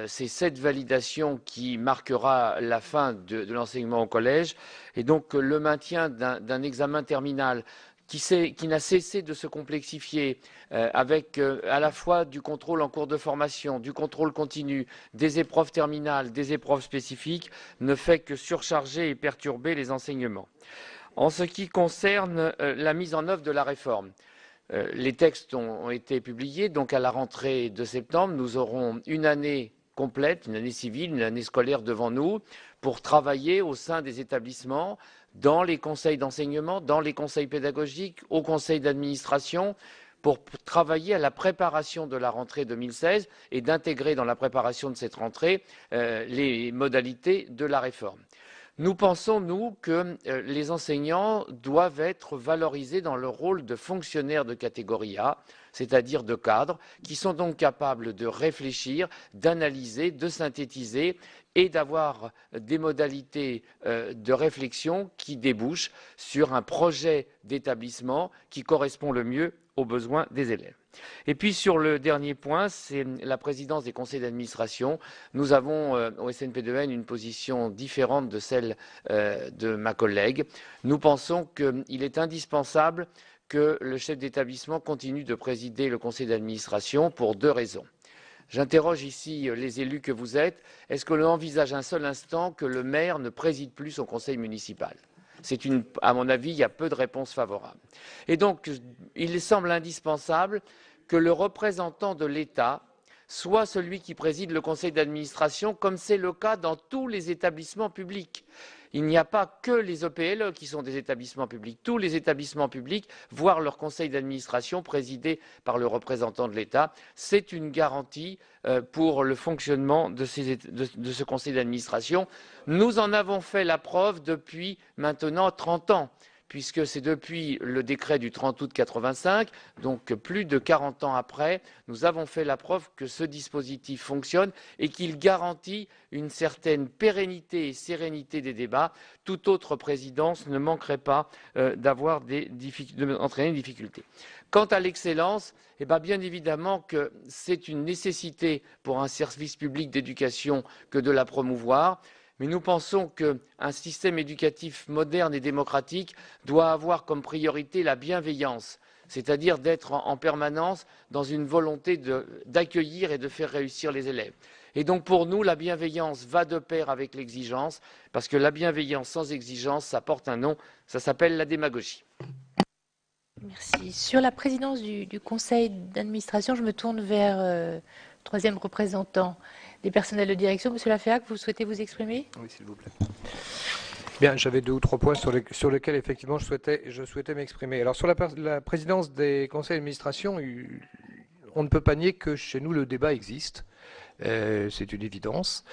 c'est cette validation qui marquera la fin de l'enseignement au collège. Et donc, le maintien d'un examen terminal qui n'a cessé de se complexifier avec à la fois du contrôle en cours de formation, du contrôle continu, des épreuves terminales, des épreuves spécifiques, ne fait que surcharger et perturber les enseignements. En ce qui concerne la mise en œuvre de la réforme, les textes ont été publiés, donc à la rentrée de septembre, nous aurons une année complète, une année civile, une année scolaire devant nous, pour travailler au sein des établissements, dans les conseils d'enseignement, dans les conseils pédagogiques, au conseil d'administration, pour travailler à la préparation de la rentrée 2016 et d'intégrer dans la préparation de cette rentrée les modalités de la réforme. Nous pensons, nous, que les enseignants doivent être valorisés dans leur rôle de fonctionnaires de catégorie A, c'est-à-dire de cadres, qui sont donc capables de réfléchir, d'analyser, de synthétiser et d'avoir des modalités de réflexion qui débouchent sur un projet d'établissement qui correspond le mieux aux besoins des élèves. Et puis sur le dernier point, c'est la présidence des conseils d'administration. Nous avons au SNP2N une position différente de celle de ma collègue. Nous pensons qu'il est indispensable que le chef d'établissement continue de présider le conseil d'administration pour deux raisons. J'interroge ici les élus que vous êtes. Est-ce que l'on envisage un seul instant que le maire ne préside plus son conseil municipal ? À mon avis, il y a peu de réponses favorables. Et donc, il semble indispensable que le représentant de l'État soit celui qui préside le conseil d'administration, comme c'est le cas dans tous les établissements publics. Il n'y a pas que les EPLE qui sont des établissements publics. Tous les établissements publics voient leur conseil d'administration présidé par le représentant de l'État. C'est une garantie pour le fonctionnement de ce conseil d'administration. Nous en avons fait la preuve depuis maintenant 30 ans, puisque c'est depuis le décret du 30 août 85, donc plus de 40 ans après, nous avons fait la preuve que ce dispositif fonctionne et qu'il garantit une certaine pérennité et sérénité des débats. Toute autre présidence ne manquerait pas d'entraîner des difficultés. Quant à l'excellence, bien évidemment que c'est une nécessité pour un service public d'éducation que de la promouvoir. Mais nous pensons qu'un système éducatif moderne et démocratique doit avoir comme priorité la bienveillance, c'est-à-dire d'être en permanence dans une volonté d'accueillir et de faire réussir les élèves. Et donc pour nous, la bienveillance va de pair avec l'exigence, parce que la bienveillance sans exigence, ça porte un nom, ça s'appelle la démagogie. Merci. Sur la présidence du conseil d'administration, je me tourne vers le troisième représentant des personnels de direction. Monsieur Laféac, vous souhaitez vous exprimer? Oui, s'il vous plaît. Bien, j'avais 2 ou 3 points sur lesquels effectivement je souhaitais m'exprimer. Alors sur la présidence des conseils d'administration, on ne peut pas nier que chez nous le débat existe. C'est une évidence.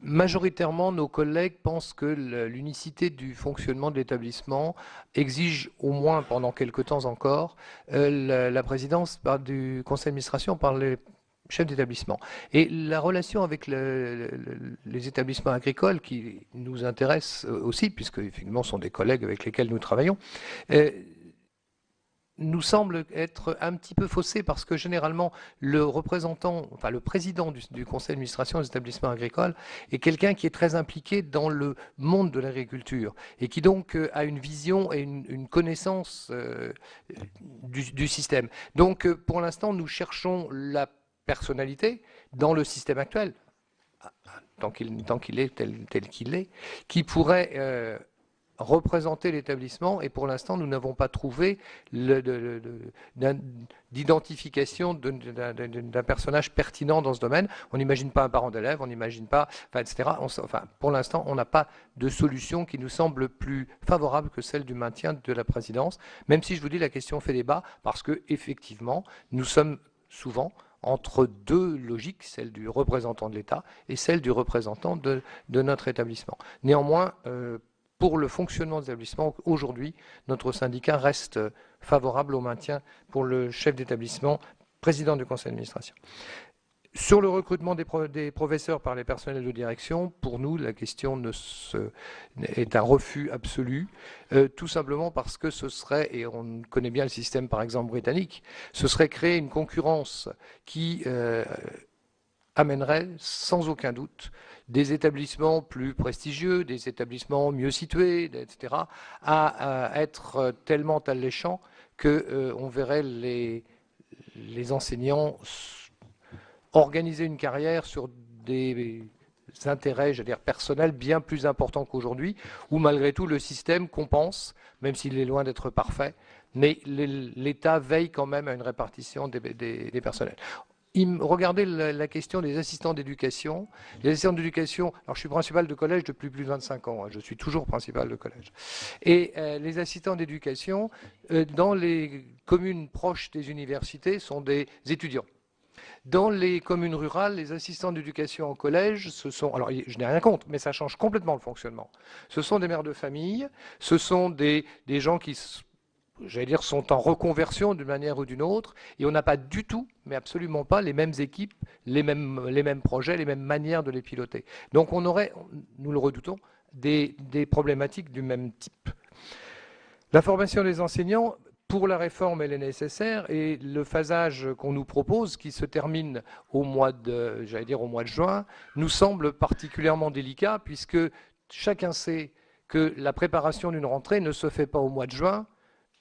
Majoritairement, nos collègues pensent que l'unicité du fonctionnement de l'établissement exige, au moins pendant quelques temps encore, la présidence du conseil d'administration par les chefs d'établissement. Et la relation avec les établissements agricoles, qui nous intéressent aussi, puisque effectivement ce sont des collègues avec lesquels nous travaillons, nous semble être un petit peu faussé parce que généralement le président du conseil d'administration des établissements agricoles est quelqu'un qui est très impliqué dans le monde de l'agriculture et qui donc a une vision et une connaissance du système. Donc pour l'instant nous cherchons la personnalité dans le système actuel, tant qu'il est tel qu'il est, qui pourrait représenter l'établissement, et pour l'instant nous n'avons pas trouvé d'identification d'un personnage pertinent dans ce domaine. On n'imagine pas un parent d'élève, on n'imagine pas, etc. Pour l'instant on n'a pas de solution qui nous semble plus favorable que celle du maintien de la présidence, même si je vous dis la question fait débat, parce que effectivement nous sommes souvent entre 2 logiques, celle du représentant de l'État et celle du représentant de notre établissement. Néanmoins, pour le fonctionnement des établissements, aujourd'hui, notre syndicat reste favorable au maintien pour le chef d'établissement, président du conseil d'administration. Sur le recrutement des professeurs par les personnels de direction, pour nous, la question est un refus absolu, tout simplement parce que ce serait, et on connaît bien le système par exemple britannique, ce serait créer une concurrence qui amènerait sans aucun doute des établissements plus prestigieux, des établissements mieux situés, etc., à être tellement alléchants qu'on verrait les enseignants organiser une carrière sur des intérêts, j'allais dire, personnels bien plus importants qu'aujourd'hui, où malgré tout le système compense, même s'il est loin d'être parfait, mais l'État veille quand même à une répartition des personnels. Regardez la question des assistants d'éducation. Les assistants d'éducation, alors je suis principal de collège depuis plus de 25 ans, hein, je suis toujours principal de collège. Et les assistants d'éducation, dans les communes proches des universités, sont des étudiants. Dans les communes rurales, les assistants d'éducation en collège, ce sont, alors je n'ai rien contre, mais ça change complètement le fonctionnement. Ce sont des mères de famille, ce sont des gens qui, j'allais dire, sont en reconversion d'une manière ou d'une autre, et on n'a pas du tout, mais absolument pas, les mêmes équipes, les mêmes projets, les mêmes manières de les piloter. Donc on aurait, nous le redoutons, des problématiques du même type. La formation des enseignants, pour la réforme, elle est nécessaire, et le phasage qu'on nous propose, qui se termine au mois de juin, nous semble particulièrement délicat, puisque chacun sait que la préparation d'une rentrée ne se fait pas au mois de juin,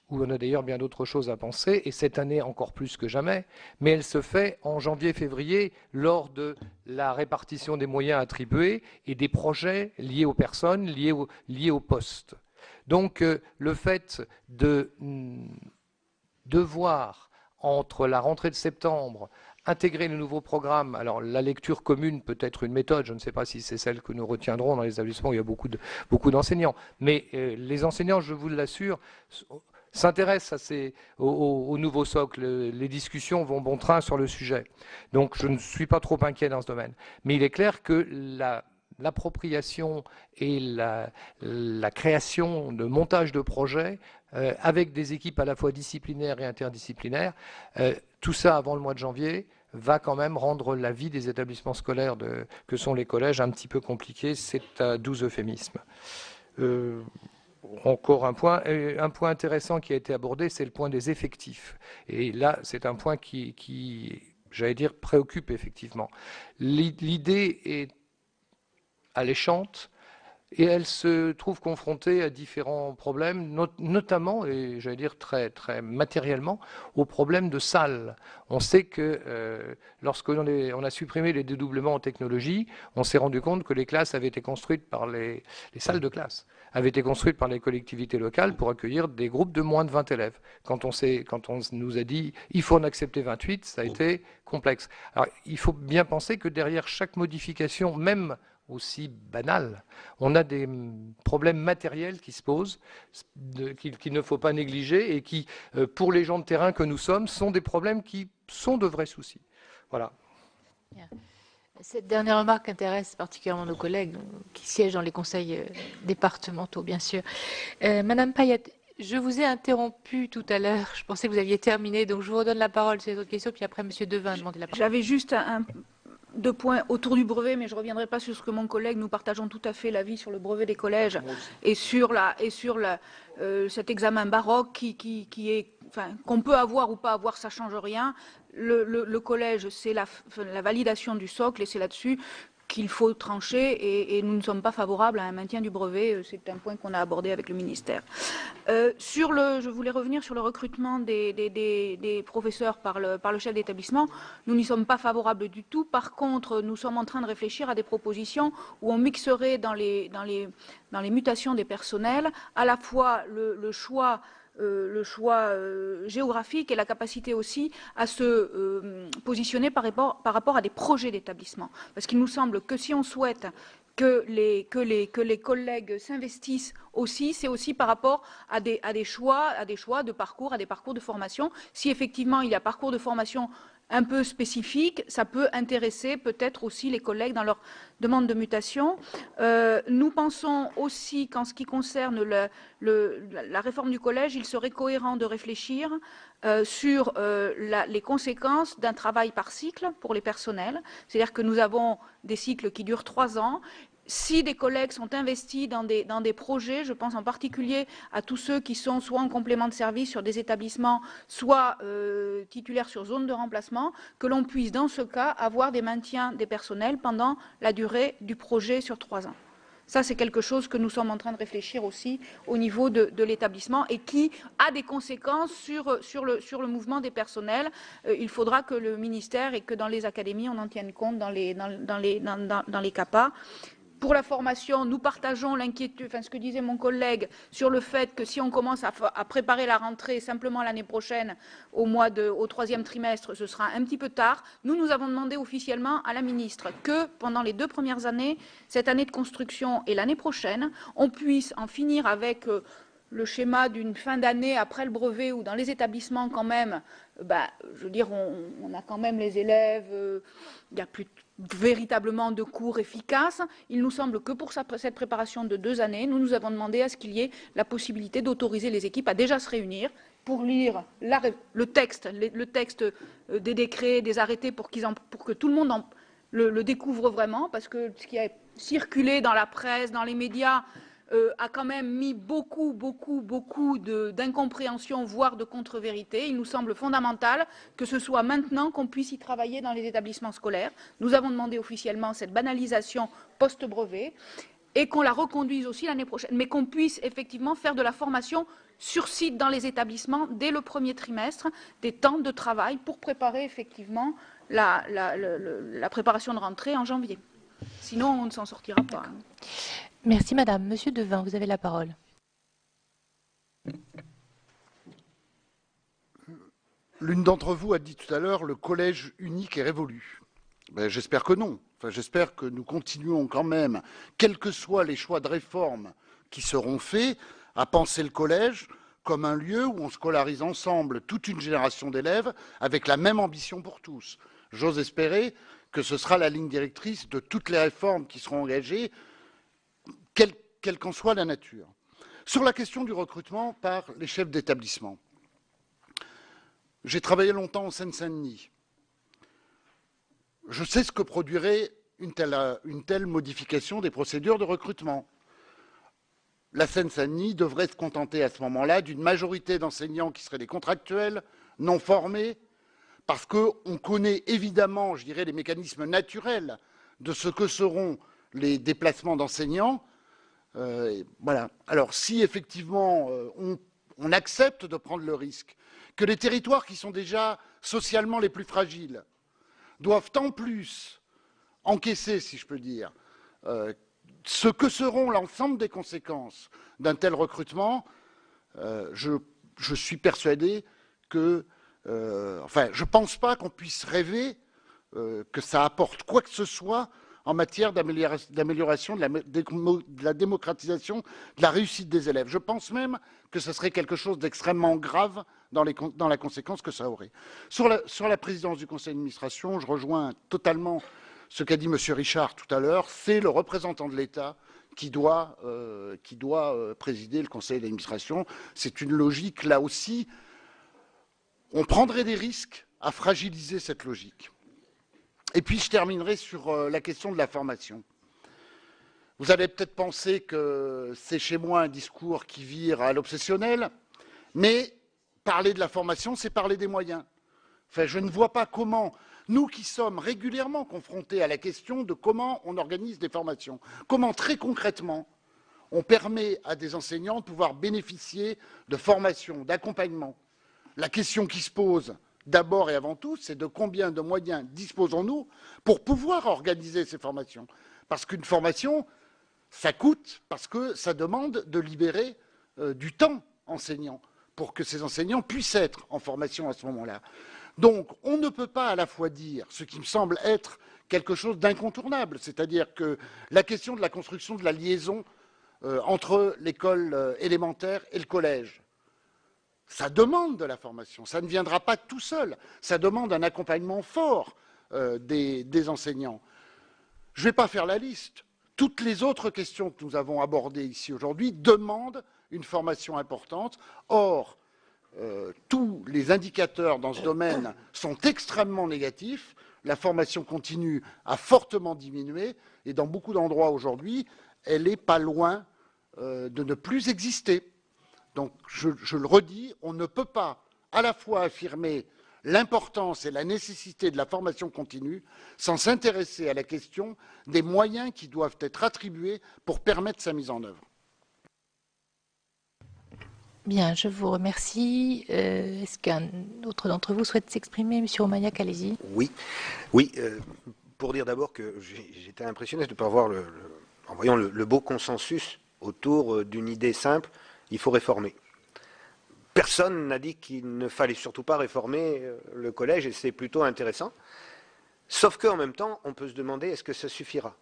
où on a d'ailleurs bien d'autres choses à penser, et cette année encore plus que jamais, mais elle se fait en janvier-février, lors de la répartition des moyens attribués et des projets liés aux personnes, liés aux postes. Donc le fait de devoir, entre la rentrée de septembre, intégrer le nouveau programme, alors la lecture commune peut être une méthode, je ne sais pas si c'est celle que nous retiendrons dans les établissements où il y a beaucoup d'enseignants, mais les enseignants, je vous l'assure, s'intéressent au nouveau socle. Les discussions vont bon train sur le sujet. Donc je ne suis pas trop inquiet dans ce domaine. Mais il est clair que l'appropriation et la création de montage de projets avec des équipes à la fois disciplinaires et interdisciplinaires, tout ça avant le mois de janvier va quand même rendre la vie des établissements scolaires que sont les collèges un petit peu compliquée. C'est un doux euphémisme. Encore un point intéressant qui a été abordé, c'est le point des effectifs. Et là, c'est un point qui j'allais dire, préoccupe effectivement. L'idée est alléchante, et elle se trouve confrontée à différents problèmes, notamment, et j'allais dire très, très matériellement, au problème de salles. On sait que lorsqu'on a supprimé les dédoublements en technologie, on s'est rendu compte que les classes avaient été construites par les salles de classe avaient été construites par les collectivités locales pour accueillir des groupes de moins de 20 élèves. Quand on nous a dit il faut en accepter 28, ça a été complexe. Alors, il faut bien penser que derrière chaque modification, même aussi banale, on a des problèmes matériels qui se posent, qu'il ne faut pas négliger et qui, pour les gens de terrain que nous sommes, sont des problèmes qui sont de vrais soucis. Voilà. Bien. Cette dernière remarque intéresse particulièrement nos collègues qui siègent dans les conseils départementaux, bien sûr. Madame Payet, je vous ai interrompu tout à l'heure. Je pensais que vous aviez terminé, donc je vous redonne la parole sur les autres questions, puis après Monsieur Devin a demandé la parole. J'avais juste deux points autour du brevet, mais je ne reviendrai pas sur ce que mon collègue. Nous partageons tout à fait l'avis sur le brevet des collèges et sur cet examen baroque qui est, enfin, qu'on peut avoir ou pas avoir, ça change rien. Le collège, c'est la validation du socle et c'est là-dessus qu'il faut trancher et nous ne sommes pas favorables à un maintien du brevet. C'est un point qu'on a abordé avec le ministère. Je voulais revenir sur le recrutement des professeurs par le chef d'établissement. Nous n'y sommes pas favorables du tout. Par contre, nous sommes en train de réfléchir à des propositions où on mixerait dans les mutations des personnels à la fois le choix géographique et la capacité aussi à se positionner par rapport à des projets d'établissement. Parce qu'il nous semble que si on souhaite que les collègues s'investissent aussi, c'est aussi par rapport à des choix de parcours, à des parcours de formation. Si effectivement il y a parcours de formation un peu spécifique, ça peut intéresser peut-être aussi les collègues dans leur demande de mutation. Nous pensons aussi qu'en ce qui concerne la réforme du collège, il serait cohérent de réfléchir sur les conséquences d'un travail par cycle pour les personnels. C'est-à-dire que nous avons des cycles qui durent 3 ans. Si des collègues sont investis dans des projets, je pense en particulier à tous ceux qui sont soit en complément de service sur des établissements, soit titulaires sur zone de remplacement, que l'on puisse dans ce cas avoir des maintiens des personnels pendant la durée du projet sur 3 ans. Ça, c'est quelque chose que nous sommes en train de réfléchir aussi au niveau de l'établissement et qui a des conséquences sur le mouvement des personnels. Il faudra que le ministère et que dans les académies, on en tienne compte dans les CAPA. Pour la formation, nous partageons l'inquiétude, ce que disait mon collègue, sur le fait que si on commence à préparer la rentrée simplement l'année prochaine, au 3e trimestre, ce sera un petit peu tard. Nous avons demandé officiellement à la ministre que, pendant les 2 premières années, cette année de construction et l'année prochaine, on puisse en finir avec le schéma d'une fin d'année après le brevet ou dans les établissements quand même, je veux dire, on a quand même les élèves, il n'y a plus véritablement de cours efficaces. Il nous semble que pour cette préparation de 2 années, nous avons demandé à ce qu'il y ait la possibilité d'autoriser les équipes à déjà se réunir pour lire le texte des décrets, des arrêtés, pour que tout le monde le découvre vraiment, parce que ce qui a circulé dans la presse, dans les médias, a quand même mis beaucoup d'incompréhension, voire de contre-vérité. Il nous semble fondamental que ce soit maintenant qu'on puisse y travailler dans les établissements scolaires. Nous avons demandé officiellement cette banalisation post-brevet et qu'on la reconduise aussi l'année prochaine, mais qu'on puisse effectivement faire de la formation sur site dans les établissements dès le 1er trimestre, des temps de travail pour préparer effectivement la préparation de rentrée en janvier. Sinon, on ne s'en sortira pas. Merci Madame. Monsieur Devin, vous avez la parole. L'une d'entre vous a dit tout à l'heure, le collège unique est révolu. J'espère que non. J'espère que nous continuons quand même, quels que soient les choix de réforme qui seront faits, à penser le collège comme un lieu où on scolarise ensemble toute une génération d'élèves avec la même ambition pour tous. J'ose espérer que ce sera la ligne directrice de toutes les réformes qui seront engagées, quelle qu'en soit la nature. Sur la question du recrutement par les chefs d'établissement, j'ai travaillé longtemps en Seine-Saint-Denis. Je sais ce que produirait une telle modification des procédures de recrutement. La Seine-Saint-Denis devrait se contenter à ce moment-là d'une majorité d'enseignants qui seraient des contractuels, non formés, parce qu'on connaît évidemment, je dirais, les mécanismes naturels de ce que seront les déplacements d'enseignants. Voilà. Alors, si effectivement on accepte de prendre le risque que les territoires qui sont déjà socialement les plus fragiles doivent en plus encaisser, si je peux dire, ce que seront l'ensemble des conséquences d'un tel recrutement, je suis persuadé que, je ne pense pas qu'on puisse rêver que ça apporte quoi que ce soit en matière d'amélioration de la démocratisation de la réussite des élèves. Je pense même que ce serait quelque chose d'extrêmement grave dans la conséquence que ça aurait. Sur la présidence du conseil d'administration, je rejoins totalement ce qu'a dit M. Richard tout à l'heure. C'est le représentant de l'État qui doit présider le conseil d'administration. C'est une logique, là aussi, on prendrait des risques à fragiliser cette logique. Et puis, je terminerai sur la question de la formation. Vous allez peut-être penser que c'est chez moi un discours qui vire à l'obsessionnel, mais parler de la formation, c'est parler des moyens. Je ne vois pas comment, nous qui sommes régulièrement confrontés à la question de comment on organise des formations, comment très concrètement on permet à des enseignants de pouvoir bénéficier de formations, d'accompagnement. La question qui se pose, d'abord et avant tout, c'est de combien de moyens disposons-nous pour pouvoir organiser ces formations. Parce qu'une formation, ça coûte, parce que ça demande de libérer du temps enseignant pour que ces enseignants puissent être en formation à ce moment-là. Donc, on ne peut pas à la fois dire ce qui me semble être quelque chose d'incontournable, c'est-à-dire que la question de la construction de la liaison entre l'école élémentaire et le collège, Ça demande de la formation, ça ne viendra pas tout seul, ça demande un accompagnement fort des enseignants. Je ne vais pas faire la liste. Toutes les autres questions que nous avons abordées ici aujourd'hui demandent une formation importante. Or, tous les indicateurs dans ce domaine sont extrêmement négatifs. La formation continue a fortement diminué et dans beaucoup d'endroits aujourd'hui, elle n'est pas loin de ne plus exister. Donc, je le redis, on ne peut pas à la fois affirmer l'importance et la nécessité de la formation continue sans s'intéresser à la question des moyens qui doivent être attribués pour permettre sa mise en œuvre. Bien, je vous remercie. Est-ce qu'un autre d'entre vous souhaite s'exprimer? Monsieur Romagnac, allez-y. Oui, pour dire d'abord que j'étais impressionné de ne pas voir, en voyant le beau consensus autour d'une idée simple, il faut réformer. Personne n'a dit qu'il ne fallait surtout pas réformer le collège, et c'est plutôt intéressant. Sauf qu'en même temps, on peut se demander est-ce que ça suffira?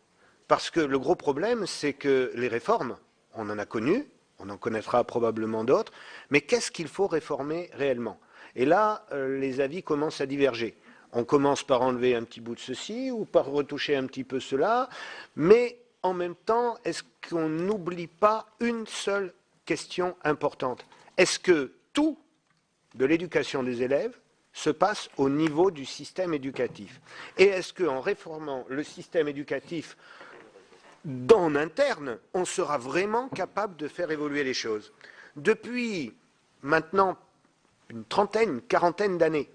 Parce que le gros problème, c'est que les réformes, on en a connu, on en connaîtra probablement d'autres, mais qu'est-ce qu'il faut réformer réellement? Et là, les avis commencent à diverger. On commence par enlever un petit bout de ceci ou par retoucher un petit peu cela, mais en même temps, est-ce qu'on n'oublie pas une seule question importante? Est-ce que tout de l'éducation des élèves se passe au niveau du système éducatif? Et est-ce qu'en réformant le système éducatif en interne, on sera vraiment capable de faire évoluer les choses? Depuis maintenant une trentaine, une quarantaine d'années,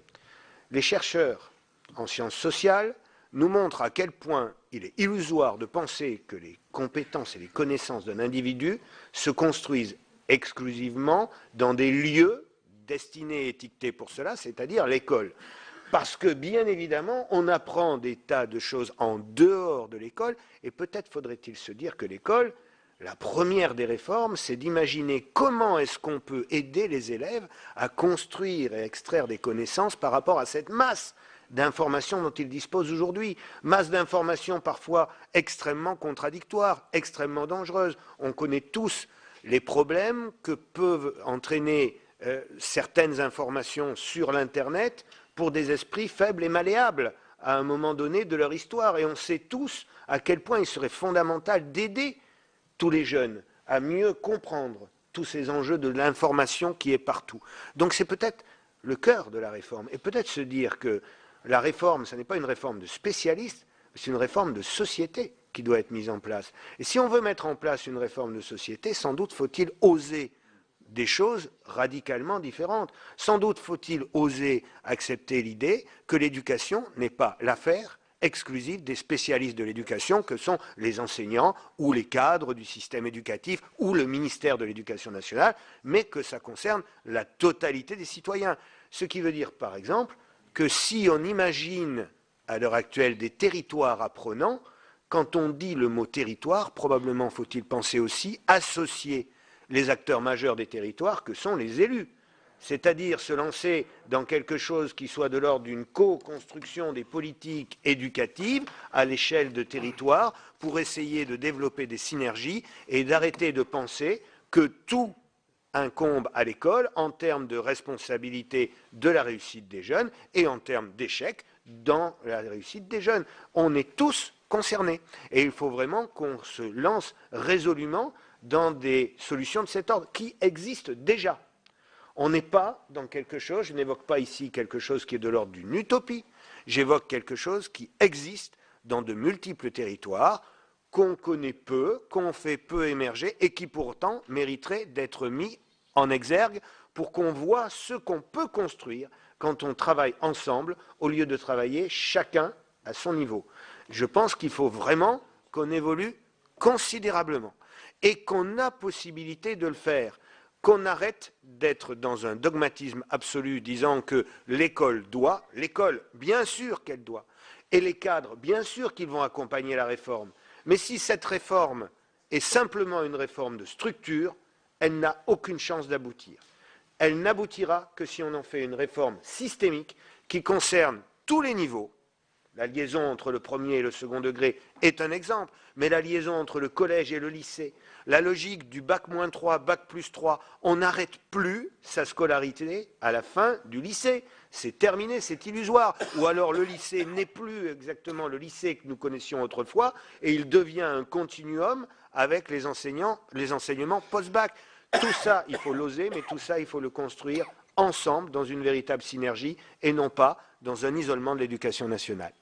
les chercheurs en sciences sociales nous montrent à quel point il est illusoire de penser que les compétences et les connaissances d'un individu se construisent exclusivement dans des lieux destinés et étiquetés pour cela, c'est-à-dire l'école. Parce que, bien évidemment, on apprend des tas de choses en dehors de l'école, et peut-être faudrait-il se dire que l'école, la première des réformes, c'est d'imaginer comment est-ce qu'on peut aider les élèves à construire et extraire des connaissances par rapport à cette masse d'informations dont ils disposent aujourd'hui. Masse d'informations parfois extrêmement contradictoires, extrêmement dangereuses. On connaît tous les problèmes que peuvent entraîner certaines informations sur l'Internet pour des esprits faibles et malléables à un moment donné de leur histoire. Et on sait tous à quel point il serait fondamental d'aider tous les jeunes à mieux comprendre tous ces enjeux de l'information qui est partout. Donc c'est peut-être le cœur de la réforme. Et peut-être se dire que la réforme, ce n'est pas une réforme de spécialistes, c'est une réforme de société qui doit être mise en place. Et si on veut mettre en place une réforme de société, sans doute faut-il oser des choses radicalement différentes. Sans doute faut-il oser accepter l'idée que l'éducation n'est pas l'affaire exclusive des spécialistes de l'éducation que sont les enseignants ou les cadres du système éducatif ou le ministère de l'Éducation nationale, mais que ça concerne la totalité des citoyens. Ce qui veut dire, par exemple, que si on imagine à l'heure actuelle des territoires apprenants, quand on dit le mot territoire, probablement faut-il penser aussi associer les acteurs majeurs des territoires que sont les élus, c'est-à-dire se lancer dans quelque chose qui soit de l'ordre d'une co-construction des politiques éducatives à l'échelle de territoires pour essayer de développer des synergies et d'arrêter de penser que tout incombe à l'école en termes de responsabilité de la réussite des jeunes et en termes d'échec dans la réussite des jeunes. On est tous concernés et il faut vraiment qu'on se lance résolument dans des solutions de cet ordre qui existent déjà. On n'est pas dans quelque chose, je n'évoque pas ici quelque chose qui est de l'ordre d'une utopie, j'évoque quelque chose qui existe dans de multiples territoires, qu'on connaît peu, qu'on fait peu émerger et qui pourtant mériterait d'être mis en exergue pour qu'on voit ce qu'on peut construire quand on travaille ensemble au lieu de travailler chacun à son niveau. Je pense qu'il faut vraiment qu'on évolue considérablement et qu'on a possibilité de le faire, qu'on arrête d'être dans un dogmatisme absolu disant que l'école doit, l'école bien sûr qu'elle doit, et les cadres bien sûr qu'ils vont accompagner la réforme. Mais si cette réforme est simplement une réforme de structure, elle n'a aucune chance d'aboutir. Elle n'aboutira que si on en fait une réforme systémique qui concerne tous les niveaux, La liaison entre le premier et le second degré est un exemple, mais la liaison entre le collège et le lycée, la logique du bac-3, bac+3, on n'arrête plus sa scolarité à la fin du lycée. C'est terminé, c'est illusoire. Ou alors le lycée n'est plus exactement le lycée que nous connaissions autrefois et il devient un continuum avec les enseignements post-bac. Tout ça, il faut l'oser, mais tout ça, il faut le construire ensemble dans une véritable synergie et non pas dans un isolement de l'éducation nationale.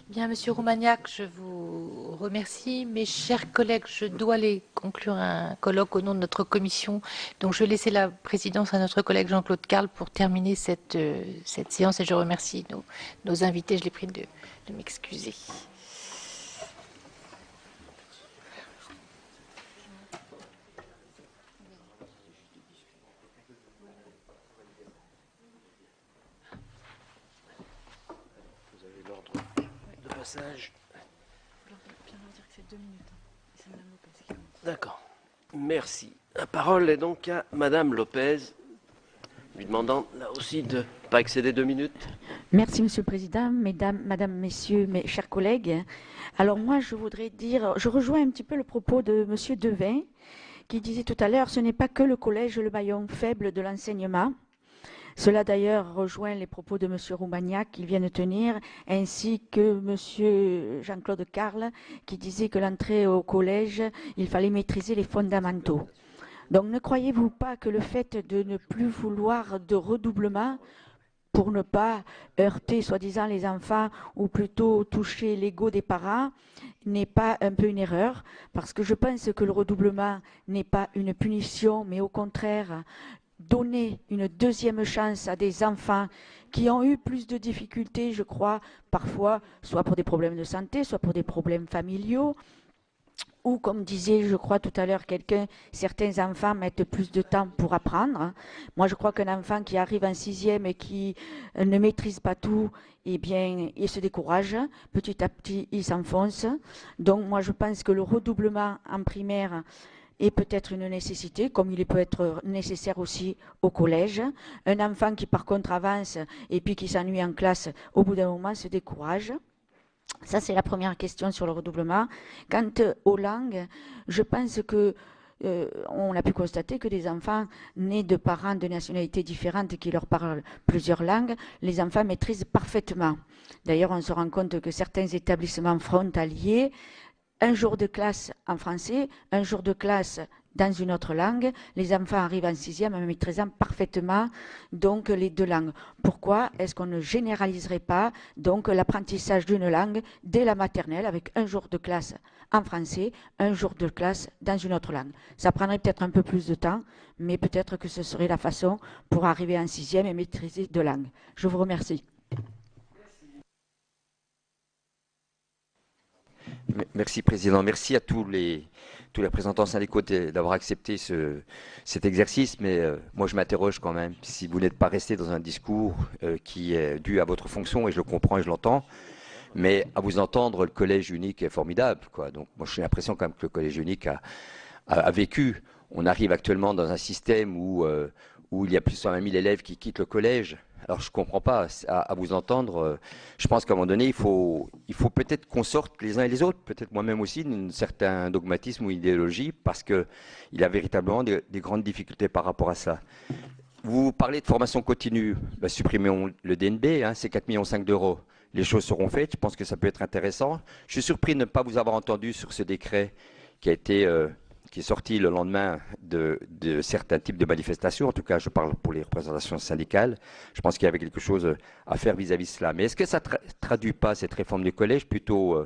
Bien, Monsieur Roumaniac, je vous remercie. Mes chers collègues, je dois aller conclure un colloque au nom de notre commission. Donc, je vais laisser la présidence à notre collègue Jean-Claude Carle pour terminer cette séance. Et je remercie nos invités. Je les prie de m'excuser. D'accord. Merci. La parole est donc à Madame Lopez, lui demandant là aussi de ne pas excéder 2 minutes. Merci Monsieur le Président, Madame, Messieurs, mes chers collègues. Alors moi, je voudrais dire, je rejoins un petit peu le propos de Monsieur Devin, qui disait tout à l'heure, ce n'est pas que le collège le maillon faible de l'enseignement. Cela d'ailleurs rejoint les propos de M. Roumaniac qu'il vient de tenir, ainsi que M. Jean-Claude Carle qui disait que l'entrée au collège, il fallait maîtriser les fondamentaux. Donc ne croyez-vous pas que le fait de ne plus vouloir de redoublement pour ne pas heurter soi-disant les enfants ou plutôt toucher l'ego des parents n'est pas un peu une erreur? Parce que je pense que le redoublement n'est pas une punition, mais au contraire donner une deuxième chance à des enfants qui ont eu plus de difficultés, je crois, parfois, soit pour des problèmes de santé, soit pour des problèmes familiaux, ou comme disait, je crois, tout à l'heure quelqu'un, certains enfants mettent plus de temps pour apprendre. Moi, je crois qu'un enfant qui arrive en 6e et qui ne maîtrise pas tout, eh bien, il se décourage. Petit à petit, il s'enfonce. Donc, moi, je pense que le redoublement en primaire est peut-être une nécessité, comme il peut être nécessaire aussi au collège. Un enfant qui, par contre, avance et puis qui s'ennuie en classe, au bout d'un moment, se décourage. Ça, c'est la première question sur le redoublement. Quant aux langues, je pense que on a pu constater que des enfants nés de parents de nationalités différentes qui leur parlent plusieurs langues, les enfants maîtrisent parfaitement. D'ailleurs, on se rend compte que certains établissements frontaliers, un jour de classe en français, un jour de classe dans une autre langue, les enfants arrivent en 6e en maîtrisant parfaitement donc les 2 langues. Pourquoi est-ce qu'on ne généraliserait pas donc l'apprentissage d'une langue dès la maternelle avec un jour de classe en français, un jour de classe dans une autre langue? Ça prendrait peut-être un peu plus de temps, mais peut-être que ce serait la façon pour arriver en 6e et maîtriser 2 langues. Je vous remercie. Merci Président, merci à tous les représentants syndicaux d'avoir accepté cet exercice, mais moi je m'interroge quand même si vous n'êtes pas resté dans un discours qui est dû à votre fonction, et je le comprends et je l'entends, mais à vous entendre, le collège unique est formidable, quoi. Donc moi j'ai l'impression quand même que le collège unique a vécu. On arrive actuellement dans un système où il y a plus de 120 000 élèves qui quittent le collège. Alors je ne comprends pas, à vous entendre, je pense qu'à un moment donné, il faut peut-être qu'on sorte les uns et les autres, peut-être moi-même aussi, d'un certain dogmatisme ou idéologie, parce qu'il y a véritablement des grandes difficultés par rapport à ça. Vous parlez de formation continue, supprimons le DNB, hein, c'est 4,5 millions d'euros. Les choses seront faites, je pense que ça peut être intéressant. Je suis surpris de ne pas vous avoir entendu sur ce décret qui est sorti le lendemain de certains types de manifestations. En tout cas, je parle pour les représentations syndicales. Je pense qu'il y avait quelque chose à faire vis-à-vis de cela. Mais est-ce que ça ne traduit pas, cette réforme du collège, plutôt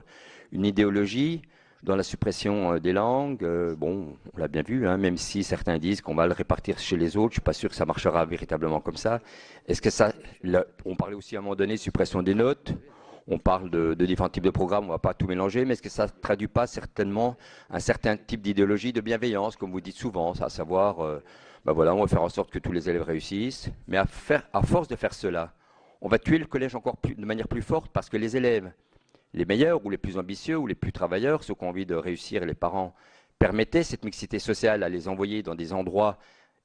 une idéologie dans la suppression des langues? Bon, on l'a bien vu, hein, même si certains disent qu'on va le répartir chez les autres, je ne suis pas sûr que ça marchera véritablement comme ça. Est-ce que ça... on parlait aussi à un moment donné de suppression des notes. On parle de différents types de programmes, on ne va pas tout mélanger, mais est-ce que ça ne traduit pas certainement un certain type d'idéologie de bienveillance, comme vous dites souvent, à savoir, voilà, on va faire en sorte que tous les élèves réussissent, mais à force de faire cela, on va tuer le collège encore de manière plus forte, parce que les élèves, les meilleurs ou les plus ambitieux ou les plus travailleurs, ceux qui ont envie de réussir, les parents, permettaient cette mixité sociale à les envoyer dans des endroits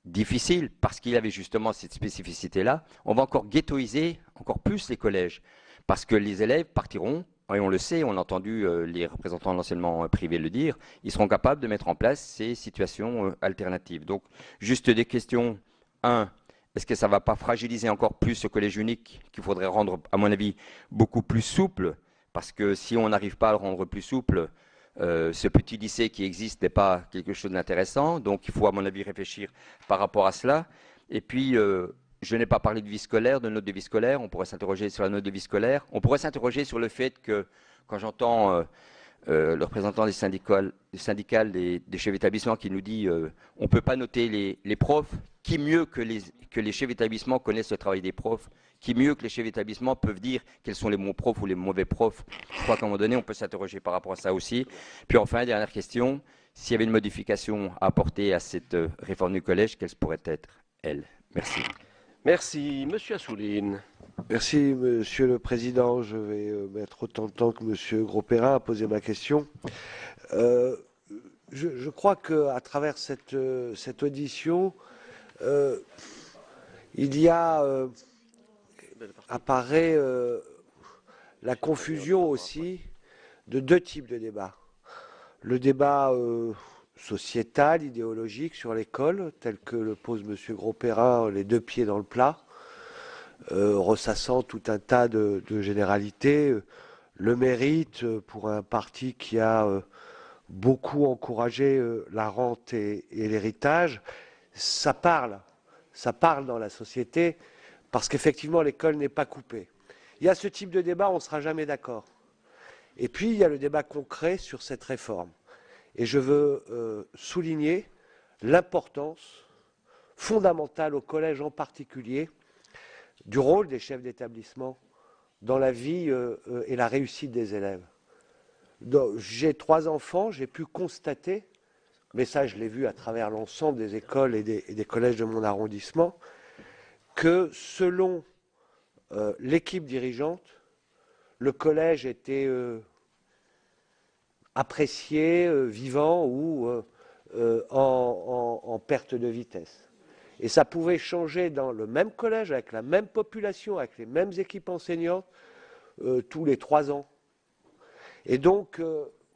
difficiles, parce qu'il y avait justement cette spécificité-là, on va encore ghettoiser encore plus les collèges. Parce que les élèves partiront, et on le sait, on a entendu les représentants de l'enseignement privé le dire, ils seront capables de mettre en place ces situations alternatives. Donc, juste des questions. 1, est-ce que ça ne va pas fragiliser encore plus ce collège unique qu'il faudrait rendre, à mon avis, beaucoup plus souple? Parce que si on n'arrive pas à le rendre plus souple, ce petit lycée qui existe n'est pas quelque chose d'intéressant. Donc, il faut, à mon avis, réfléchir par rapport à cela. Et puis, je n'ai pas parlé de vie scolaire, de note de vie scolaire. On pourrait s'interroger sur la note de vie scolaire. On pourrait s'interroger sur le fait que, quand j'entends le représentant des syndicales des chefs d'établissement qui nous dit on ne peut pas noter les profs, qui mieux que les chefs d'établissement connaissent le travail des profs, qui mieux que les chefs d'établissement peuvent dire quels sont les bons profs ou les mauvais profs. Je crois qu'à un moment donné, on peut s'interroger par rapport à ça aussi. Puis enfin, dernière question, s'il y avait une modification à apporter à cette réforme du collège, quelle pourrait être elle? Merci. Merci. Monsieur Assouline. Merci, Monsieur le Président. Je vais mettre autant de temps que Monsieur Grosperrin à poser ma question. Je crois qu'à travers cette audition, il y a apparaît la confusion aussi de deux types de débats. Le débat sociétal, idéologique sur l'école, tel que le pose M. Grosperrin, les deux pieds dans le plat, ressassant tout un tas de généralités, le mérite pour un parti qui a beaucoup encouragé la rente et l'héritage, ça parle dans la société, parce qu'effectivement l'école n'est pas coupée. Il y a ce type de débat, on ne sera jamais d'accord. Et puis il y a le débat concret sur cette réforme. Et je veux souligner l'importance fondamentale au collège en particulier du rôle des chefs d'établissement dans la vie et la réussite des élèves. J'ai 3 enfants, j'ai pu constater, mais ça je l'ai vu à travers l'ensemble des écoles et des collèges de mon arrondissement, que selon l'équipe dirigeante, le collège était apprécié, vivant ou en perte de vitesse. Et ça pouvait changer dans le même collège, avec la même population, avec les mêmes équipes enseignantes, tous les 3 ans. Et donc,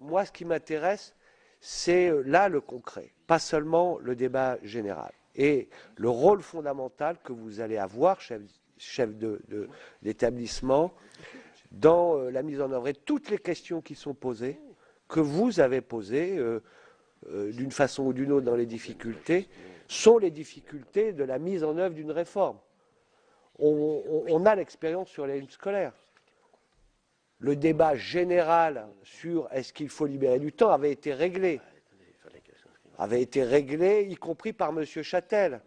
moi, ce qui m'intéresse, c'est là le concret, pas seulement le débat général. Et le rôle fondamental que vous allez avoir, chef d'établissement, dans la mise en œuvre. Et toutes les questions qui sont posées, que vous avez posées, d'une façon ou d'une autre dans les difficultés, sont les difficultés de la mise en œuvre d'une réforme. On a l'expérience sur les lignes scolaires. Le débat général sur est-ce qu'il faut libérer du temps avait été réglé, y compris par M. Châtel.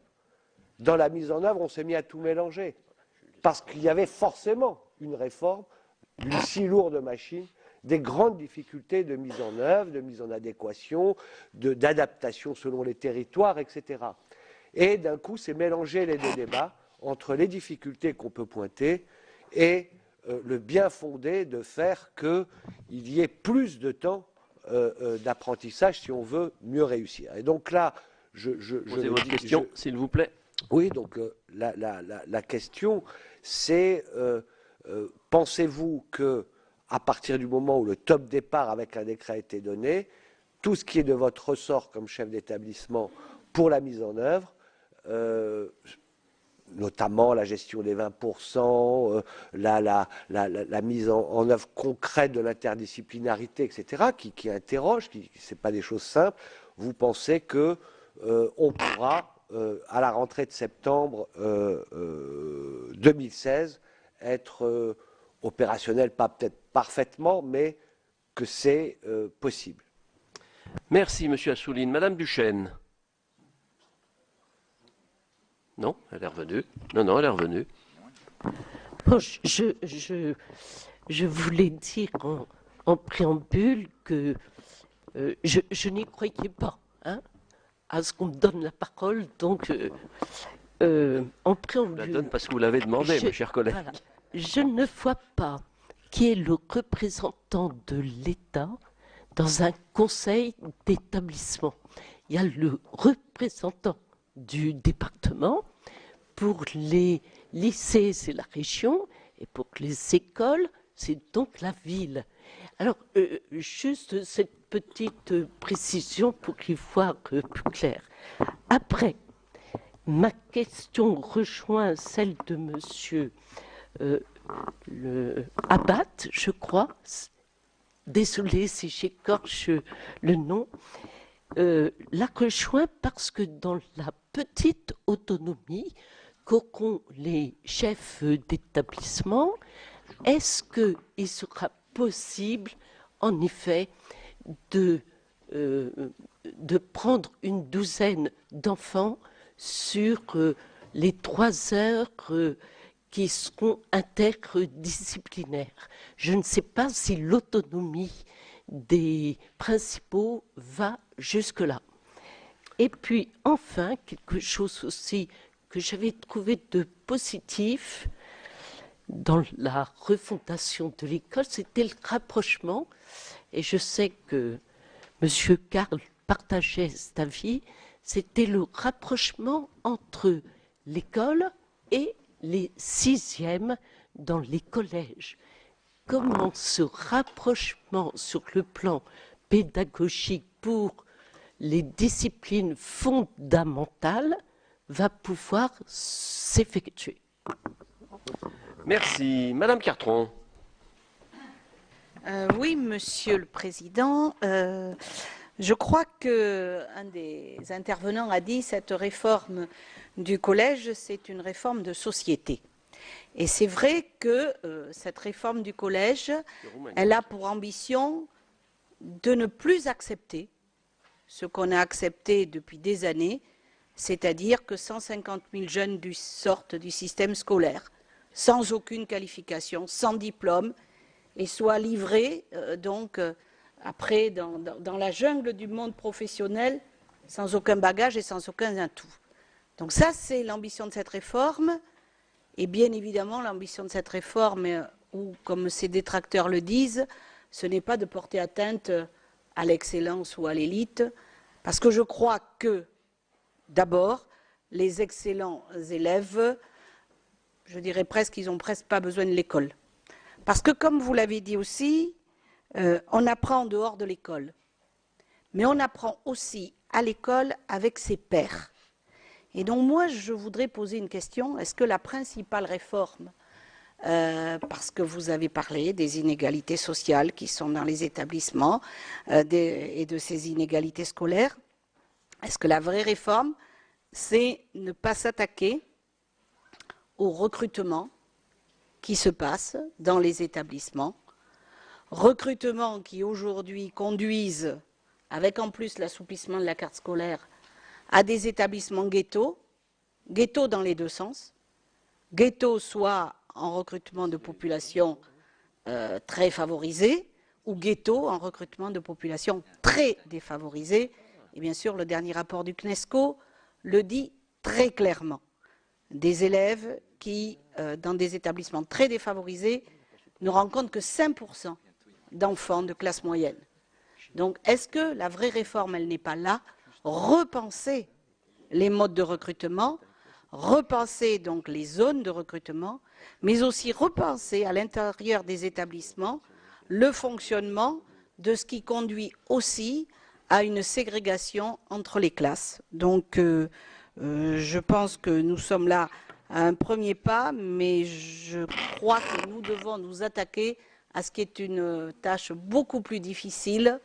Dans la mise en œuvre, on s'est mis à tout mélanger, parce qu'il y avait forcément une réforme d'une si lourde machine, des grandes difficultés de mise en œuvre, de mise en adéquation, d'adaptation selon les territoires, etc. Et d'un coup, c'est mélanger les deux débats entre les difficultés qu'on peut pointer et le bien fondé de faire qu'il y ait plus de temps d'apprentissage si on veut mieux réussir. Et donc là, posez votre question, s'il vous plaît. Oui, donc la question, c'est pensez-vous que à partir du moment où le top départ avec un décret a été donné, tout ce qui est de votre ressort comme chef d'établissement pour la mise en œuvre, notamment la gestion des 20%, la mise en œuvre concrète de l'interdisciplinarité, etc., qui interroge, ce n'est pas des choses simples, vous pensez qu'on pourra, à la rentrée de septembre 2016, être opérationnel, pas peut-être parfaitement, mais que c'est possible. Merci, Monsieur Assouline. Madame Duchesne. Non, elle est revenue. Non, elle est revenue. Bon, je voulais dire en préambule que je n'y croyais pas à ce qu'on me donne la parole, donc en préambule... Je la donne parce que vous l'avez demandé, mes chers collègues. Voilà, je ne vois pas qui est le représentant de l'État dans un conseil d'établissement. Il y a le représentant du département, pour les lycées, c'est la région, et pour les écoles, c'est donc la ville. Alors, juste cette petite précision pour qu'il soit plus clair. Après, ma question rejoint celle de monsieur Abad, je crois. Désolée si j'écorche le nom. La rejoint parce que dans la petite autonomie qu'auront les chefs d'établissement, est-ce qu'il sera possible, en effet, de prendre une douzaine d'enfants sur les 3 heures qui seront interdisciplinaires? Je ne sais pas si l'autonomie des principaux va jusque-là. Et puis, enfin, quelque chose aussi que j'avais trouvé de positif dans la refondation de l'école, c'était le rapprochement, et je sais que M. Karl partageait cet avis, c'était le rapprochement entre l'école et les 6e dans les collèges. Comment ce rapprochement sur le plan pédagogique pour les disciplines fondamentales va pouvoir s'effectuer? Merci. Madame Cartron. Oui, Monsieur le Président. Je crois qu'un des intervenants a dit que cette réforme du collège, c'est une réforme de société. Et c'est vrai que cette réforme du collège, elle a pour ambition de ne plus accepter ce qu'on a accepté depuis des années, c'est-à-dire que 150 000 jeunes sortent du système scolaire sans aucune qualification, sans diplôme, et soient livrés après dans la jungle du monde professionnel sans aucun bagage et sans aucun atout. Donc ça, c'est l'ambition de cette réforme. Et bien évidemment, l'ambition de cette réforme, ou comme ses détracteurs le disent, ce n'est pas de porter atteinte à l'excellence ou à l'élite, parce que je crois que, d'abord, les excellents élèves, je dirais presque qu'ils n'ont presque pas besoin de l'école. Parce que, comme vous l'avez dit aussi, on apprend en dehors de l'école. Mais on apprend aussi à l'école avec ses pairs. Et donc, moi, je voudrais poser une question. Est-ce que la principale réforme, parce que vous avez parlé des inégalités sociales qui sont dans les établissements et de ces inégalités scolaires, est-ce que la vraie réforme, c'est ne pas s'attaquer au recrutement qui se passe dans les établissements, recrutement qui aujourd'hui conduisent, avec en plus l'assouplissement de la carte scolaire, à des établissements ghettos dans les deux sens, ghettos soit en recrutement de populations très favorisées, ou ghettos en recrutement de populations très défavorisées. Et bien sûr, le dernier rapport du CNESCO le dit très clairement. Des élèves qui, dans des établissements très défavorisés, ne rencontrent que 5% d'enfants de classe moyenne. Donc, est-ce que la vraie réforme, elle n'est pas là? Repenser les modes de recrutement, repenser donc les zones de recrutement, mais aussi repenser à l'intérieur des établissements le fonctionnement de ce qui conduit aussi à une ségrégation entre les classes. Donc, je pense que nous sommes là à un premier pas, mais je crois que nous devons nous attaquer à ce qui est une tâche beaucoup plus difficile,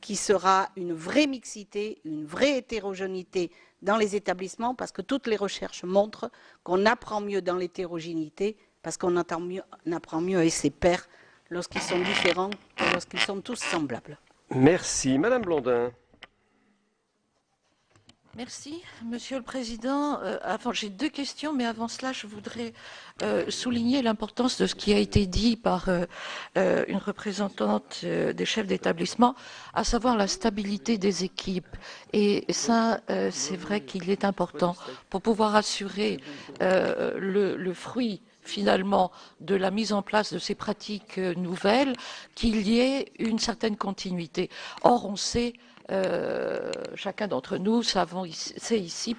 qui sera une vraie mixité, une vraie hétérogénéité dans les établissements, parce que toutes les recherches montrent qu'on apprend mieux dans l'hétérogénéité, parce qu'on apprend mieux avec ses pairs lorsqu'ils sont différents que lorsqu'ils sont tous semblables. Merci. Madame Blondin. Merci, Monsieur le Président. J'ai 2 questions, mais avant cela, je voudrais souligner l'importance de ce qui a été dit par une représentante des chefs d'établissement, à savoir la stabilité des équipes. Et ça, c'est vrai qu'il est important pour pouvoir assurer le fruit finalement de la mise en place de ces pratiques nouvelles, qu'il y ait une certaine continuité. Or, on sait chacun d'entre nous sait ici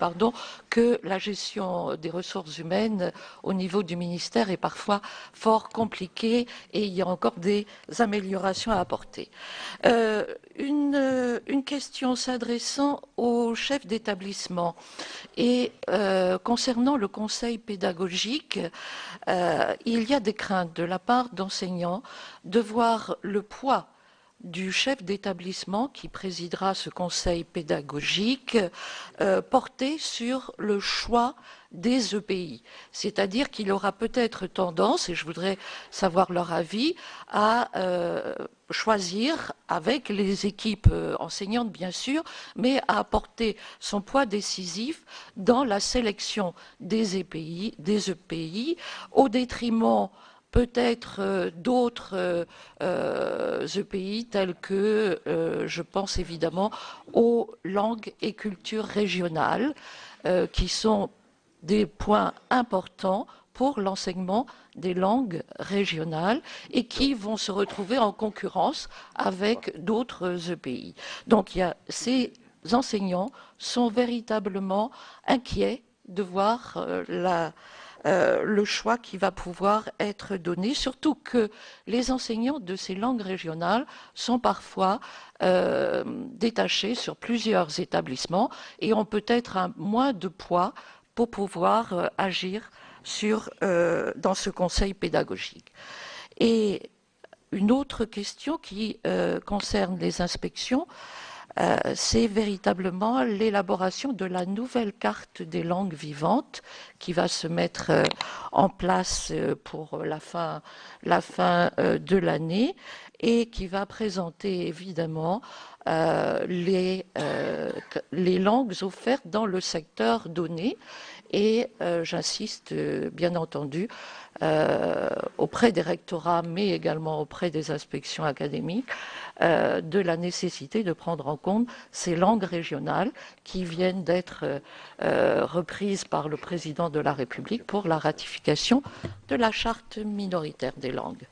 que la gestion des ressources humaines au niveau du ministère est parfois fort compliquée et il y a encore des améliorations à apporter. Une question s'adressant aux chefs d'établissement et concernant le conseil pédagogique, il y a des craintes de la part d'enseignants de voir le poids du chef d'établissement qui présidera ce conseil pédagogique porté sur le choix des EPI. C'est-à-dire qu'il aura peut-être tendance, et je voudrais savoir leur avis, à choisir avec les équipes enseignantes bien sûr, mais à apporter son poids décisif dans la sélection des EPI au détriment peut-être d'autres EPI tels que, je pense évidemment, aux langues et cultures régionales, qui sont des points importants pour l'enseignement des langues régionales et qui vont se retrouver en concurrence avec d'autres EPI. Donc ces enseignants sont véritablement inquiets de voir le choix qui va pouvoir être donné, surtout que les enseignants de ces langues régionales sont parfois détachés sur plusieurs établissements et ont peut-être un moins de poids pour pouvoir agir dans ce conseil pédagogique. Et une autre question qui concerne les inspections, c'est véritablement l'élaboration de la nouvelle carte des langues vivantes qui va se mettre en place pour la fin de l'année et qui va présenter évidemment les langues offertes dans le secteur donné. Et j'insiste bien entendu auprès des rectorats, mais également auprès des inspections académiques, de la nécessité de prendre en compte ces langues régionales qui viennent d'être reprises par le président de la République pour la ratification de la charte minoritaire des langues.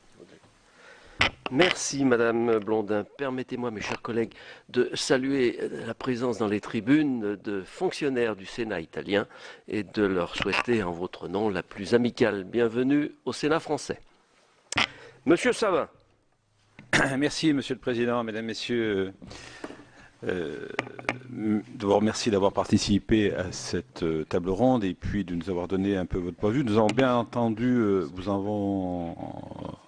Merci Madame Blondin. Permettez-moi, mes chers collègues, de saluer la présence dans les tribunes de fonctionnaires du Sénat italien et de leur souhaiter en votre nom la plus amicale bienvenue au Sénat français. Monsieur Savin. Merci Monsieur le Président, Mesdames, Messieurs. D'abord, merci d'avoir participé à cette table ronde et puis de nous avoir donné un peu votre point de vue. Nous avons bien entendu, vous avons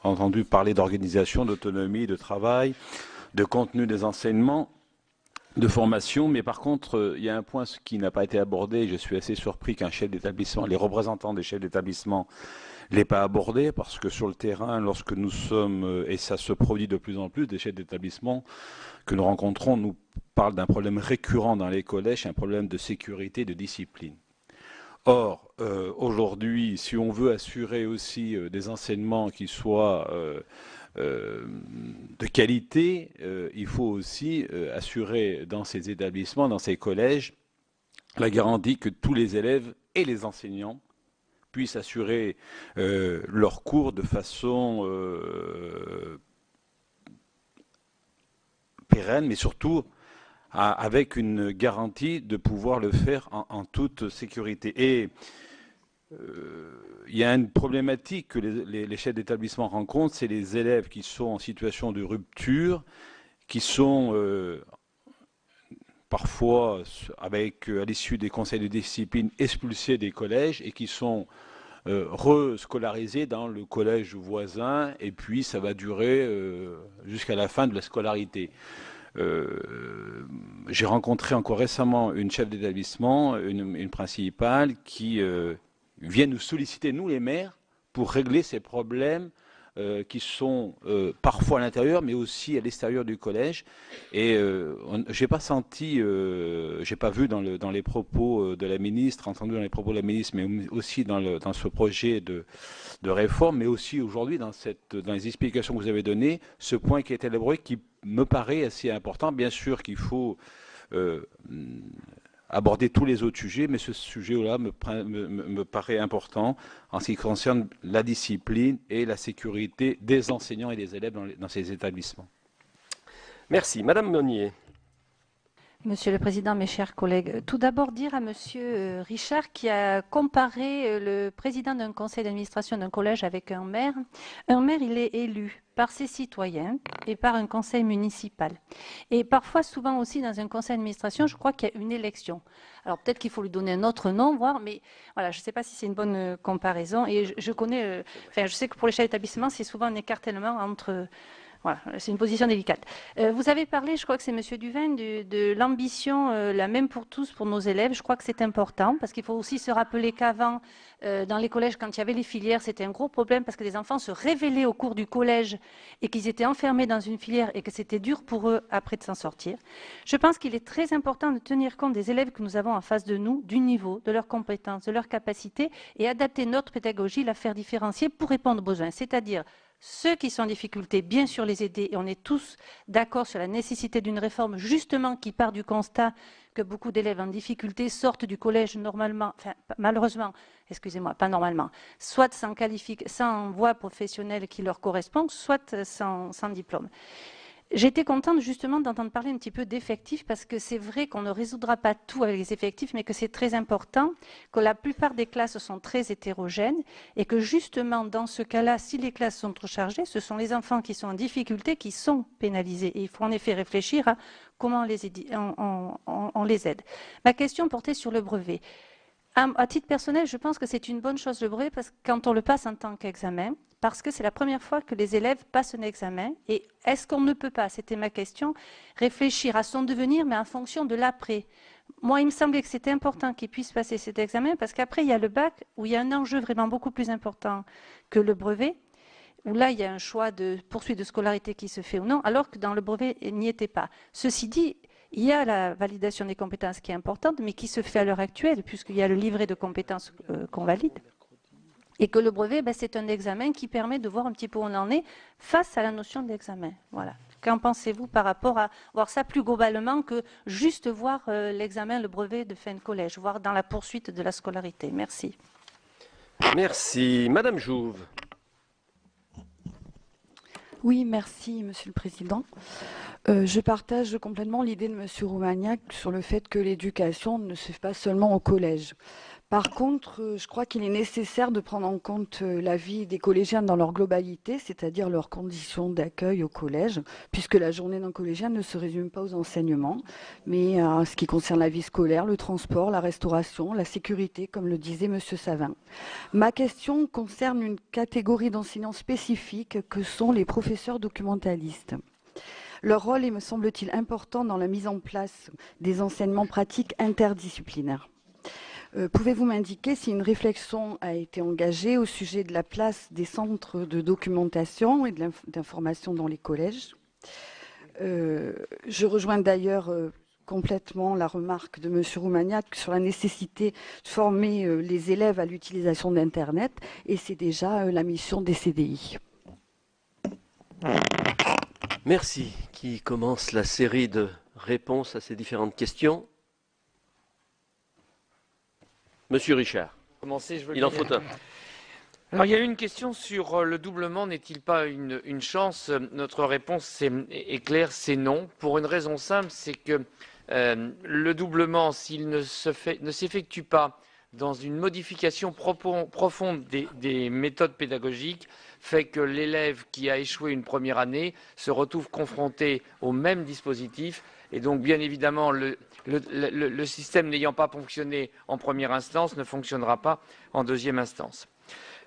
entendu parler d'organisation, d'autonomie, de travail, de contenu des enseignements, de formation, mais par contre, il y a un point qui n'a pas été abordé et je suis assez surpris qu'un chef d'établissement, les représentants des chefs d'établissement ne l'aient pas abordé parce que sur le terrain, lorsque nous sommes, et ça se produit de plus en plus, des chefs d'établissement que nous rencontrons nous parlent d'un problème récurrent dans les collèges, un problème de sécurité, de discipline. Or, aujourd'hui, si on veut assurer aussi des enseignements qui soient de qualité, il faut aussi assurer dans ces établissements, dans ces collèges, la garantie que tous les élèves et les enseignants puissent assurer leurs cours de façon pérenne, mais surtout avec une garantie de pouvoir le faire en toute sécurité. Et il y a une problématique que les chefs d'établissement rencontrent, c'est les élèves qui sont en situation de rupture, qui sont parfois, à l'issue des conseils de discipline, expulsés des collèges et qui sont rescolarisés dans le collège voisin, et puis ça va durer jusqu'à la fin de la scolarité. J'ai rencontré encore récemment une chef d'établissement, une principale, qui vient nous solliciter, nous les maires, pour régler ces problèmes qui sont parfois à l'intérieur, mais aussi à l'extérieur du collège. Et j'ai pas senti, j'ai pas vu dans les propos de la ministre, entendu dans les propos de la ministre, mais aussi dans ce projet de réforme, mais aussi aujourd'hui dans les explications que vous avez données, ce point qui est élaboré, qui me paraît assez important. Bien sûr qu'il faut aborder tous les autres sujets, mais ce sujet-là me paraît important en ce qui concerne la discipline et la sécurité des enseignants et des élèves dans ces établissements. Merci. Madame Meunier. Monsieur le Président, mes chers collègues, tout d'abord dire à Monsieur Richard qui a comparé le président d'un conseil d'administration d'un collège avec un maire. Un maire, il est élu par ses citoyens et par un conseil municipal. Et parfois, souvent aussi, dans un conseil d'administration, je crois qu'il y a une élection. Alors peut-être qu'il faut lui donner un autre nom, voire, mais voilà, je ne sais pas si c'est une bonne comparaison. Et je connais, enfin, je sais que pour les chefs d'établissement, c'est souvent un écartèlement entre... Voilà, c'est une position délicate. Vous avez parlé, je crois que c'est Monsieur Duvin, de l'ambition la même pour tous, pour nos élèves. Je crois que c'est important parce qu'il faut aussi se rappeler qu'avant, dans les collèges, quand il y avait les filières, c'était un gros problème parce que les enfants se révélaient au cours du collège et qu'ils étaient enfermés dans une filière et que c'était dur pour eux après de s'en sortir. Je pense qu'il est très important de tenir compte des élèves que nous avons en face de nous, du niveau, de leurs compétences, de leurs capacités et adapter notre pédagogie, la faire différencier pour répondre aux besoins. C'est-à-dire ceux qui sont en difficulté, bien sûr les aider, et on est tous d'accord sur la nécessité d'une réforme justement qui part du constat que beaucoup d'élèves en difficulté sortent du collège normalement, enfin malheureusement, excusez-moi, pas normalement, soit sans voie professionnelle qui leur correspond, soit sans diplôme. J'étais contente justement d'entendre parler un petit peu d'effectifs parce que c'est vrai qu'on ne résoudra pas tout avec les effectifs, mais que c'est très important, que la plupart des classes sont très hétérogènes et que justement dans ce cas-là, si les classes sont trop chargées, ce sont les enfants qui sont en difficulté qui sont pénalisés. Et il faut en effet réfléchir à comment on les aide. Ma question portait sur le brevet. À titre personnel, je pense que c'est une bonne chose le brevet parce que quand on le passe en tant qu'examen, parce que c'est la première fois que les élèves passent un examen. Et est-ce qu'on ne peut pas, c'était ma question, réfléchir à son devenir, mais en fonction de l'après? Moi, il me semblait que c'était important qu'ils puissent passer cet examen parce qu'après, il y a le bac où il y a un enjeu vraiment beaucoup plus important que le brevet, où là, il y a un choix de poursuite de scolarité qui se fait ou non, alors que dans le brevet, il n'y était pas. Ceci dit, il y a la validation des compétences qui est importante, mais qui se fait à l'heure actuelle, puisqu'il y a le livret de compétences qu'on valide. Et que le brevet, c'est un examen qui permet de voir un petit peu où on en est face à la notion d'examen. Voilà. Qu'en pensez-vous par rapport à voir ça plus globalement que juste voir l'examen, le brevet de fin de collège, voir dans la poursuite de la scolarité? Merci. Merci. Madame Jouve. Oui, merci, Monsieur le Président. Je partage complètement l'idée de Monsieur Roumaniac sur le fait que l'éducation ne se fait pas seulement au collège. Par contre, je crois qu'il est nécessaire de prendre en compte la vie des collégiens dans leur globalité, c'est-à-dire leurs conditions d'accueil au collège, puisque la journée d'un collégien ne se résume pas aux enseignements, mais à ce qui concerne la vie scolaire, le transport, la restauration, la sécurité, comme le disait Monsieur Savin. Ma question concerne une catégorie d'enseignants spécifiques que sont les professeurs documentalistes. Leur rôle est, me semble-t-il, important dans la mise en place des enseignements pratiques interdisciplinaires. Pouvez-vous m'indiquer si une réflexion a été engagée au sujet de la place des centres de documentation et d'information dans les collèges? Je rejoins d'ailleurs complètement la remarque de M. Roumaniac sur la nécessité de former les élèves à l'utilisation d'Internet, et c'est déjà la mission des CDI. Merci. Qui commence la série de réponses à ces différentes questions? Monsieur Richard. Il en faut un. Alors, il y a une question sur le doublement. N'est-il pas une chance? Notre réponse est claire, c'est non. Pour une raison simple, c'est que le doublement, s'il ne s'effectue pas dans une modification profonde des méthodes pédagogiques, fait que l'élève qui a échoué une première année se retrouve confronté au même dispositif. Et donc, bien évidemment, le système n'ayant pas fonctionné en première instance ne fonctionnera pas en deuxième instance.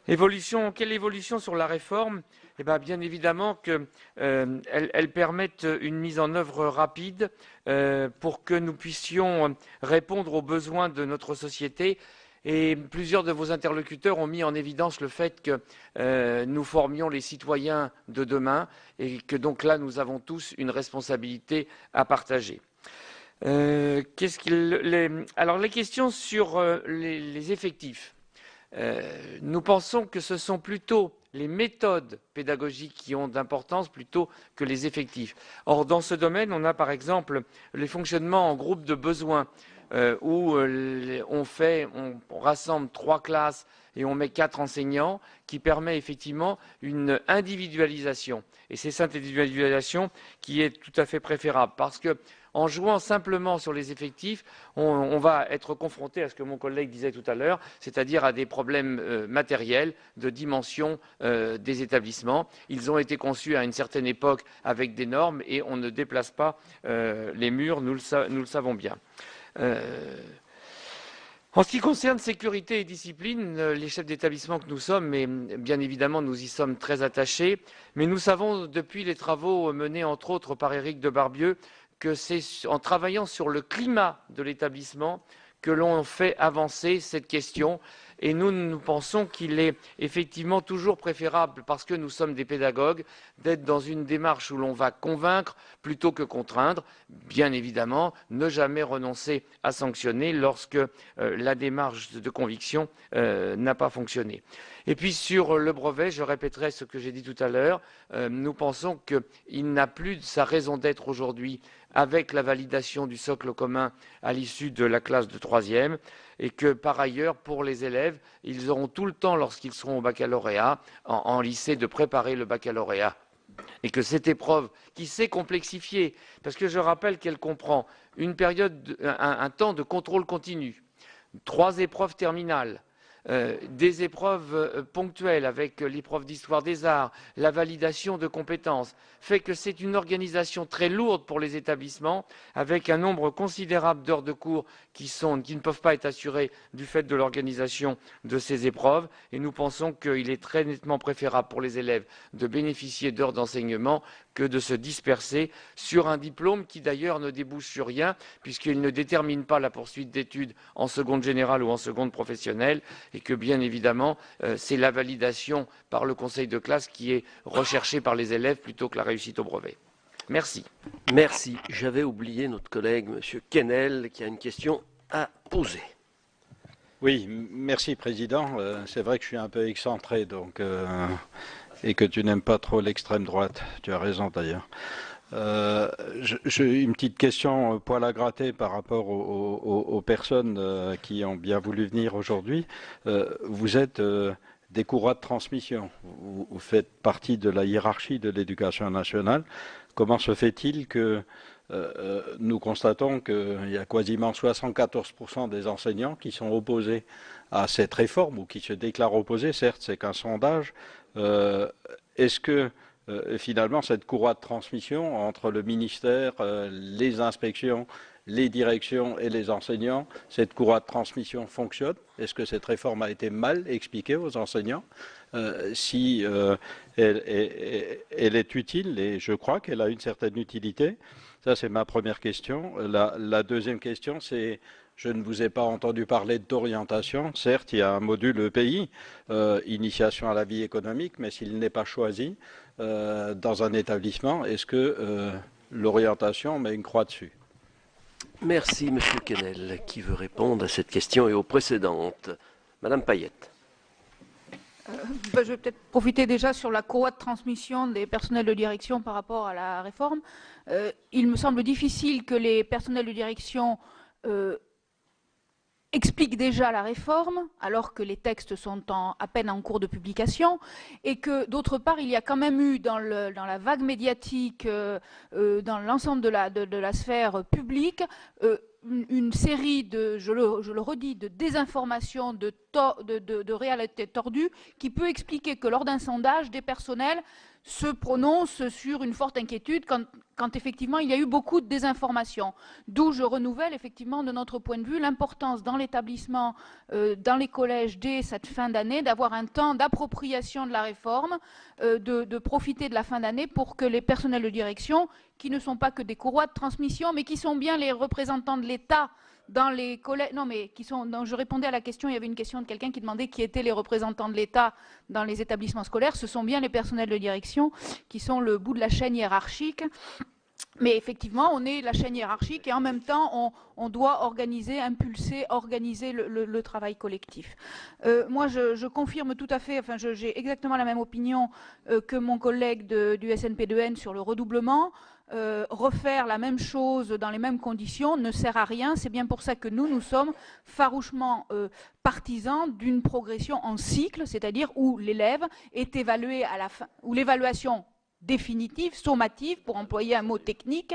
Quelle évolution sur la réforme? Eh bien évidemment qu'elle permette une mise en œuvre rapide pour que nous puissions répondre aux besoins de notre société. Et plusieurs de vos interlocuteurs ont mis en évidence le fait que nous formions les citoyens de demain et que donc là, nous avons tous une responsabilité à partager. Alors, les questions sur les effectifs. Nous pensons que ce sont plutôt les méthodes pédagogiques qui ont d'importance plutôt que les effectifs. Or, dans ce domaine, on a par exemple les fonctionnements en groupe de besoins. où on rassemble 3 classes et on met 4 enseignants, qui permet effectivement une individualisation. Et c'est cette individualisation qui est tout à fait préférable, parce que en jouant simplement sur les effectifs, on va être confronté à ce que mon collègue disait tout à l'heure, c'est-à-dire à des problèmes matériels de dimension des établissements. Ils ont été conçus à une certaine époque avec des normes et on ne déplace pas les murs, nous le savons bien. En ce qui concerne sécurité et discipline, les chefs d'établissement que nous sommes, et bien évidemment nous y sommes très attachés, mais nous savons depuis les travaux menés entre autres par Éric Debarbieu que c'est en travaillant sur le climat de l'établissement que l'on fait avancer cette question. Et nous pensons qu'il est effectivement toujours préférable, parce que nous sommes des pédagogues, d'être dans une démarche où l'on va convaincre plutôt que contraindre. Bien évidemment, ne jamais renoncer à sanctionner lorsque la démarche de conviction n'a pas fonctionné. Et puis sur le brevet, je répéterai ce que j'ai dit tout à l'heure, nous pensons qu'il n'a plus sa raison d'être aujourd'hui avec la validation du socle commun à l'issue de la classe de 3e, et que par ailleurs, pour les élèves, ils auront tout le temps, lorsqu'ils seront au baccalauréat, en lycée, de préparer le baccalauréat. Et que cette épreuve, qui s'est complexifiée, parce que je rappelle qu'elle comprend une période, un temps de contrôle continu, 3 épreuves terminales, des épreuves ponctuelles avec l'épreuve d'histoire des arts, la validation de compétences, fait que c'est une organisation très lourde pour les établissements, avec un nombre considérable d'heures de cours qui ne peuvent pas être assurées du fait de l'organisation de ces épreuves. Et nous pensons qu'il est très nettement préférable pour les élèves de bénéficier d'heures d'enseignement que de se disperser sur un diplôme qui d'ailleurs ne débouche sur rien, puisqu'il ne détermine pas la poursuite d'études en seconde générale ou en seconde professionnelle, et que bien évidemment c'est la validation par le conseil de classe qui est recherchée par les élèves plutôt que la réussite au brevet. Merci. Merci. J'avais oublié notre collègue M. Quesnel qui a une question à poser. Oui, merci Président. C'est vrai que je suis un peu excentré, donc, et que tu n'aimes pas trop l'extrême droite. Tu as raison d'ailleurs. J'ai une petite question poil à gratter par rapport aux personnes qui ont bien voulu venir aujourd'hui. Vous êtes des courroies de transmission. Vous faites partie de la hiérarchie de l'éducation nationale. Comment se fait-il que nous constatons qu'il y a quasiment 74% des enseignants qui sont opposés à cette réforme ou qui se déclarent opposés? Certes, c'est qu'un sondage. Est-ce que finalement cette courroie de transmission entre le ministère, les inspections, les directions et les enseignants, cette courroie de transmission fonctionne? Est-ce que cette réforme a été mal expliquée aux enseignants? Si elle est utile, et je crois qu'elle a une certaine utilité. Ça, c'est ma première question. La deuxième question, c'est, je ne vous ai pas entendu parler d'orientation. Certes, il y a un module EPI, initiation à la vie économique, mais s'il n'est pas choisi dans un établissement, est-ce que l'orientation met une croix dessus? Merci, M. Quesnel, qui veut répondre à cette question et aux précédentes. Madame Payette. Je vais peut-être profiter déjà sur la courroie de transmission des personnels de direction par rapport à la réforme. Il me semble difficile que les personnels de direction expliquent déjà la réforme, alors que les textes sont à peine en cours de publication, et que d'autre part, il y a quand même eu dans la vague médiatique, dans l'ensemble de la sphère publique, une série de, je le redis, de désinformation, de réalité tordue, qui peut expliquer que lors d'un sondage, des personnels se prononcent sur une forte inquiétude quand effectivement il y a eu beaucoup de désinformation. D'où je renouvelle effectivement de notre point de vue l'importance dans l'établissement, dans les collèges dès cette fin d'année, d'avoir un temps d'appropriation de la réforme, de profiter de la fin d'année pour que les personnels de direction, qui ne sont pas que des courroies de transmission, mais qui sont bien les représentants de l'État dans les collèges, non mais qui sont, je répondais à la question, il y avait une question de quelqu'un qui demandait qui étaient les représentants de l'État dans les établissements scolaires. Ce sont bien les personnels de direction qui sont le bout de la chaîne hiérarchique Mais effectivement, on est la chaîne hiérarchique et en même temps, on doit organiser, impulser, organiser le travail collectif. Moi, je confirme tout à fait, enfin, j'ai exactement la même opinion que mon collègue du SNP2N sur le redoublement. Refaire la même chose dans les mêmes conditions ne sert à rien. C'est bien pour ça que nous sommes farouchement partisans d'une progression en cycle, c'est-à-dire où l'élève est évalué à la fin, où l'évaluation définitive, sommative, pour employer un mot technique,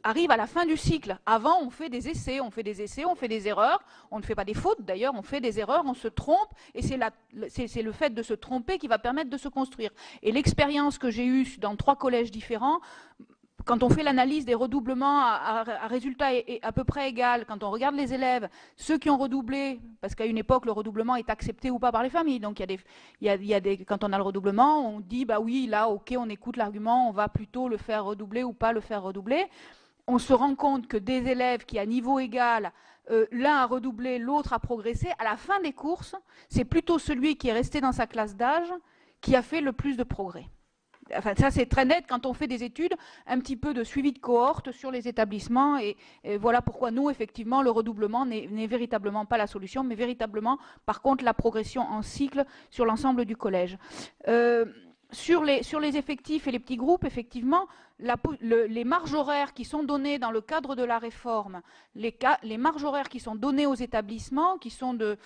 arrive à la fin du cycle. Avant, on fait des essais, on fait des erreurs, on ne fait pas des fautes d'ailleurs, on fait des erreurs, on se trompe, et c'est le fait de se tromper qui va permettre de se construire. Et l'expérience que j'ai eue dans 3 collèges différents, quand on fait l'analyse des redoublements à résultat à peu près égal, quand on regarde les élèves, ceux qui ont redoublé, parce qu'à une époque, le redoublement est accepté ou pas par les familles, donc quand on a le redoublement, on dit, bah oui, là, ok, on écoute l'argument, on va plutôt le faire redoubler ou pas le faire redoubler. On se rend compte que des élèves qui, à niveau égal, l'un a redoublé, l'autre a progressé, à la fin des courses, c'est plutôt celui qui est resté dans sa classe d'âge qui a fait le plus de progrès. Enfin, ça, c'est très net quand on fait des études, un petit peu de suivi de cohorte sur les établissements. Et voilà pourquoi nous, effectivement, le redoublement n'est véritablement pas la solution, mais véritablement, par contre, la progression en cycle sur l'ensemble du collège. Sur les effectifs et les petits groupes, effectivement, les marges horaires qui sont données dans le cadre de la réforme, les marges horaires qui sont données aux établissements, qui sont de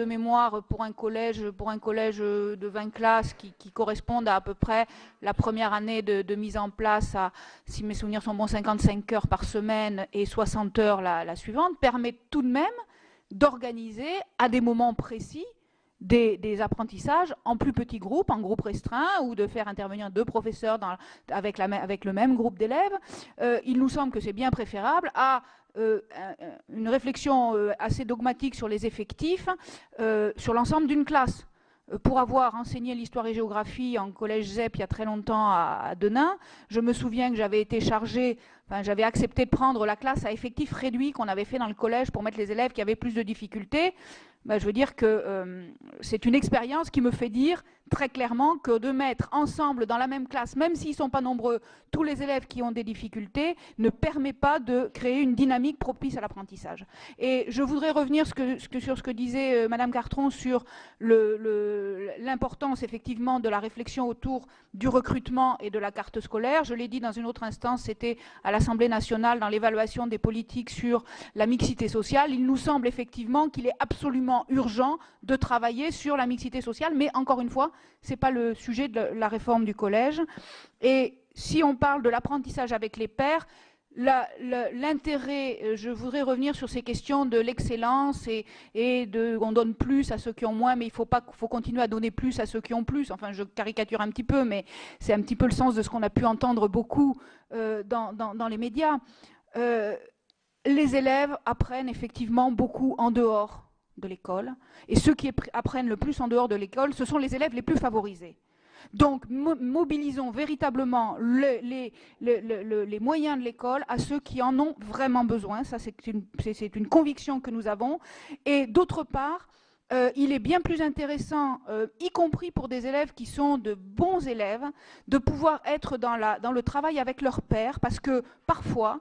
mémoire pour un collège de 20 classes qui correspondent à peu près la première année de mise en place à, si mes souvenirs sont bons, 55 heures par semaine et 60 heures la suivante, permettent tout de même d'organiser à des moments précis des apprentissages en plus petits groupes, en groupe restreint, ou de faire intervenir 2 professeurs avec le même groupe d'élèves. Il nous semble que c'est bien préférable à une réflexion assez dogmatique sur les effectifs sur l'ensemble d'une classe. Pour avoir enseigné l'histoire et géographie en collège ZEP il y a très longtemps à Denain, je me souviens que j'avais été chargée, j'avais accepté de prendre la classe à effectif réduit qu'on avait fait dans le collège pour mettre les élèves qui avaient plus de difficultés. Je veux dire que c'est une expérience qui me fait dire très clairement que de mettre ensemble dans la même classe, même s'ils ne sont pas nombreux, tous les élèves qui ont des difficultés, ne permet pas de créer une dynamique propice à l'apprentissage. Et je voudrais revenir sur ce que disait Madame Cartron sur l'importance effectivement de la réflexion autour du recrutement et de la carte scolaire. Je l'ai dit dans une autre instance, c'était à l'Assemblée nationale dans l'évaluation des politiques sur la mixité sociale. Il nous semble effectivement qu'il est absolument urgent de travailler sur la mixité sociale, mais encore une fois, ce n'est pas le sujet de la réforme du collège. Et si on parle de l'apprentissage avec les pairs, l'intérêt, je voudrais revenir sur ces questions de l'excellence et on donne plus à ceux qui ont moins, mais il faut continuer à donner plus à ceux qui ont plus. Enfin, je caricature un petit peu, mais c'est un petit peu le sens de ce qu'on a pu entendre beaucoup dans les médias. Les élèves apprennent effectivement beaucoup en dehors de l'école, et ceux qui apprennent le plus en dehors de l'école, ce sont les élèves les plus favorisés. Donc, mobilisons véritablement les moyens de l'école à ceux qui en ont vraiment besoin. Ça, c'est une conviction que nous avons. Et d'autre part, il est bien plus intéressant, y compris pour des élèves qui sont de bons élèves, de pouvoir être dans le travail avec leurs pairs, parce que parfois,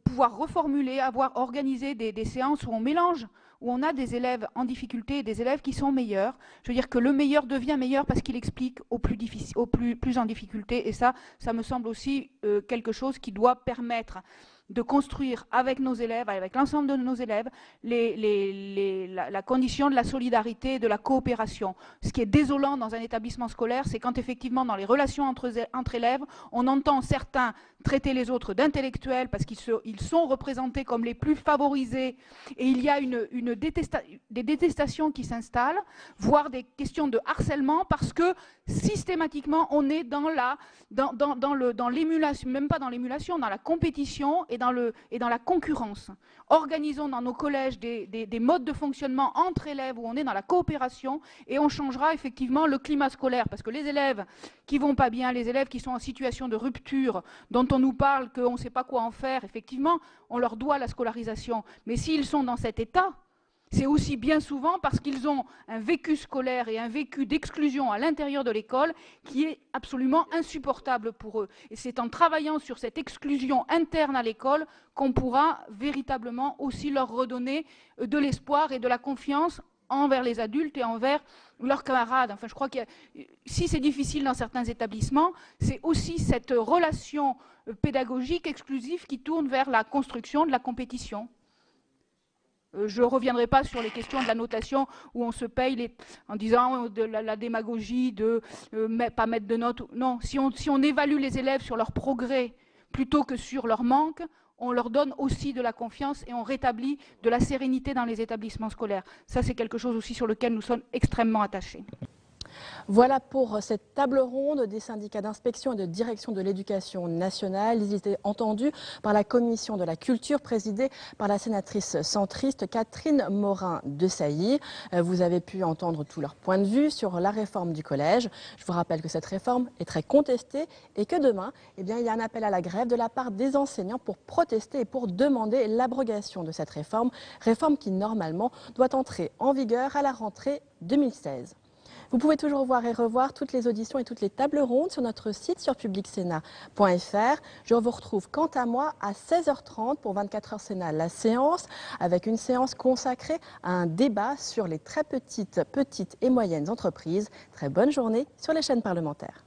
pouvoir reformuler, avoir organisé des séances où on mélange, où on a des élèves en difficulté et des élèves qui sont meilleurs. Je veux dire que le meilleur devient meilleur parce qu'il explique aux plus en difficulté. Et ça me semble aussi quelque chose qui doit permettre de construire avec nos élèves, avec l'ensemble de nos élèves, la condition de la solidarité et de la coopération. Ce qui est désolant dans un établissement scolaire, c'est quand effectivement dans les relations entre élèves, on entend certains traiter les autres d'intellectuels parce qu'ils sont représentés comme les plus favorisés, et il y a des détestations qui s'installent, voire des questions de harcèlement, parce que systématiquement on est dans l'émulation, même pas dans l'émulation, dans la compétition et dans la concurrence. Organisons dans nos collèges des modes de fonctionnement entre élèves où on est dans la coopération, et on changera effectivement le climat scolaire, parce que les élèves qui vont pas bien, les élèves qui sont en situation de rupture, dont on nous parle qu'on ne sait pas quoi en faire, effectivement, on leur doit la scolarisation. Mais s'ils sont dans cet état, C'est aussi bien souvent parce qu'ils ont un vécu scolaire et un vécu d'exclusion à l'intérieur de l'école qui est absolument insupportable pour eux. Et c'est en travaillant sur cette exclusion interne à l'école qu'on pourra véritablement aussi leur redonner de l'espoir et de la confiance envers les adultes et envers leurs camarades. Enfin, je crois que si c'est difficile dans certains établissements, c'est aussi cette relation pédagogique exclusive qui tourne vers la construction de la compétition. Je ne reviendrai pas sur les questions de la notation où on se paye en disant de la démagogie de pas mettre de notes. Non, si on évalue les élèves sur leur progrès plutôt que sur leur manque, on leur donne aussi de la confiance et on rétablit de la sérénité dans les établissements scolaires. Ça, c'est quelque chose aussi sur lequel nous sommes extrêmement attachés. Voilà pour cette table ronde des syndicats d'inspection et de direction de l'éducation nationale. Ils étaient entendus par la commission de la culture présidée par la sénatrice centriste Catherine Morin-Desailly. Vous avez pu entendre tous leurs points de vue sur la réforme du collège. Je vous rappelle que cette réforme est très contestée et que demain, il y a un appel à la grève de la part des enseignants pour protester et pour demander l'abrogation de cette réforme qui normalement doit entrer en vigueur à la rentrée 2016. Vous pouvez toujours voir et revoir toutes les auditions et toutes les tables rondes sur notre site sur publicsénat.fr. Je vous retrouve quant à moi à 16h30 pour 24 heures Sénat, la séance, avec une séance consacrée à un débat sur les très petites et moyennes entreprises. Très bonne journée sur les chaînes parlementaires.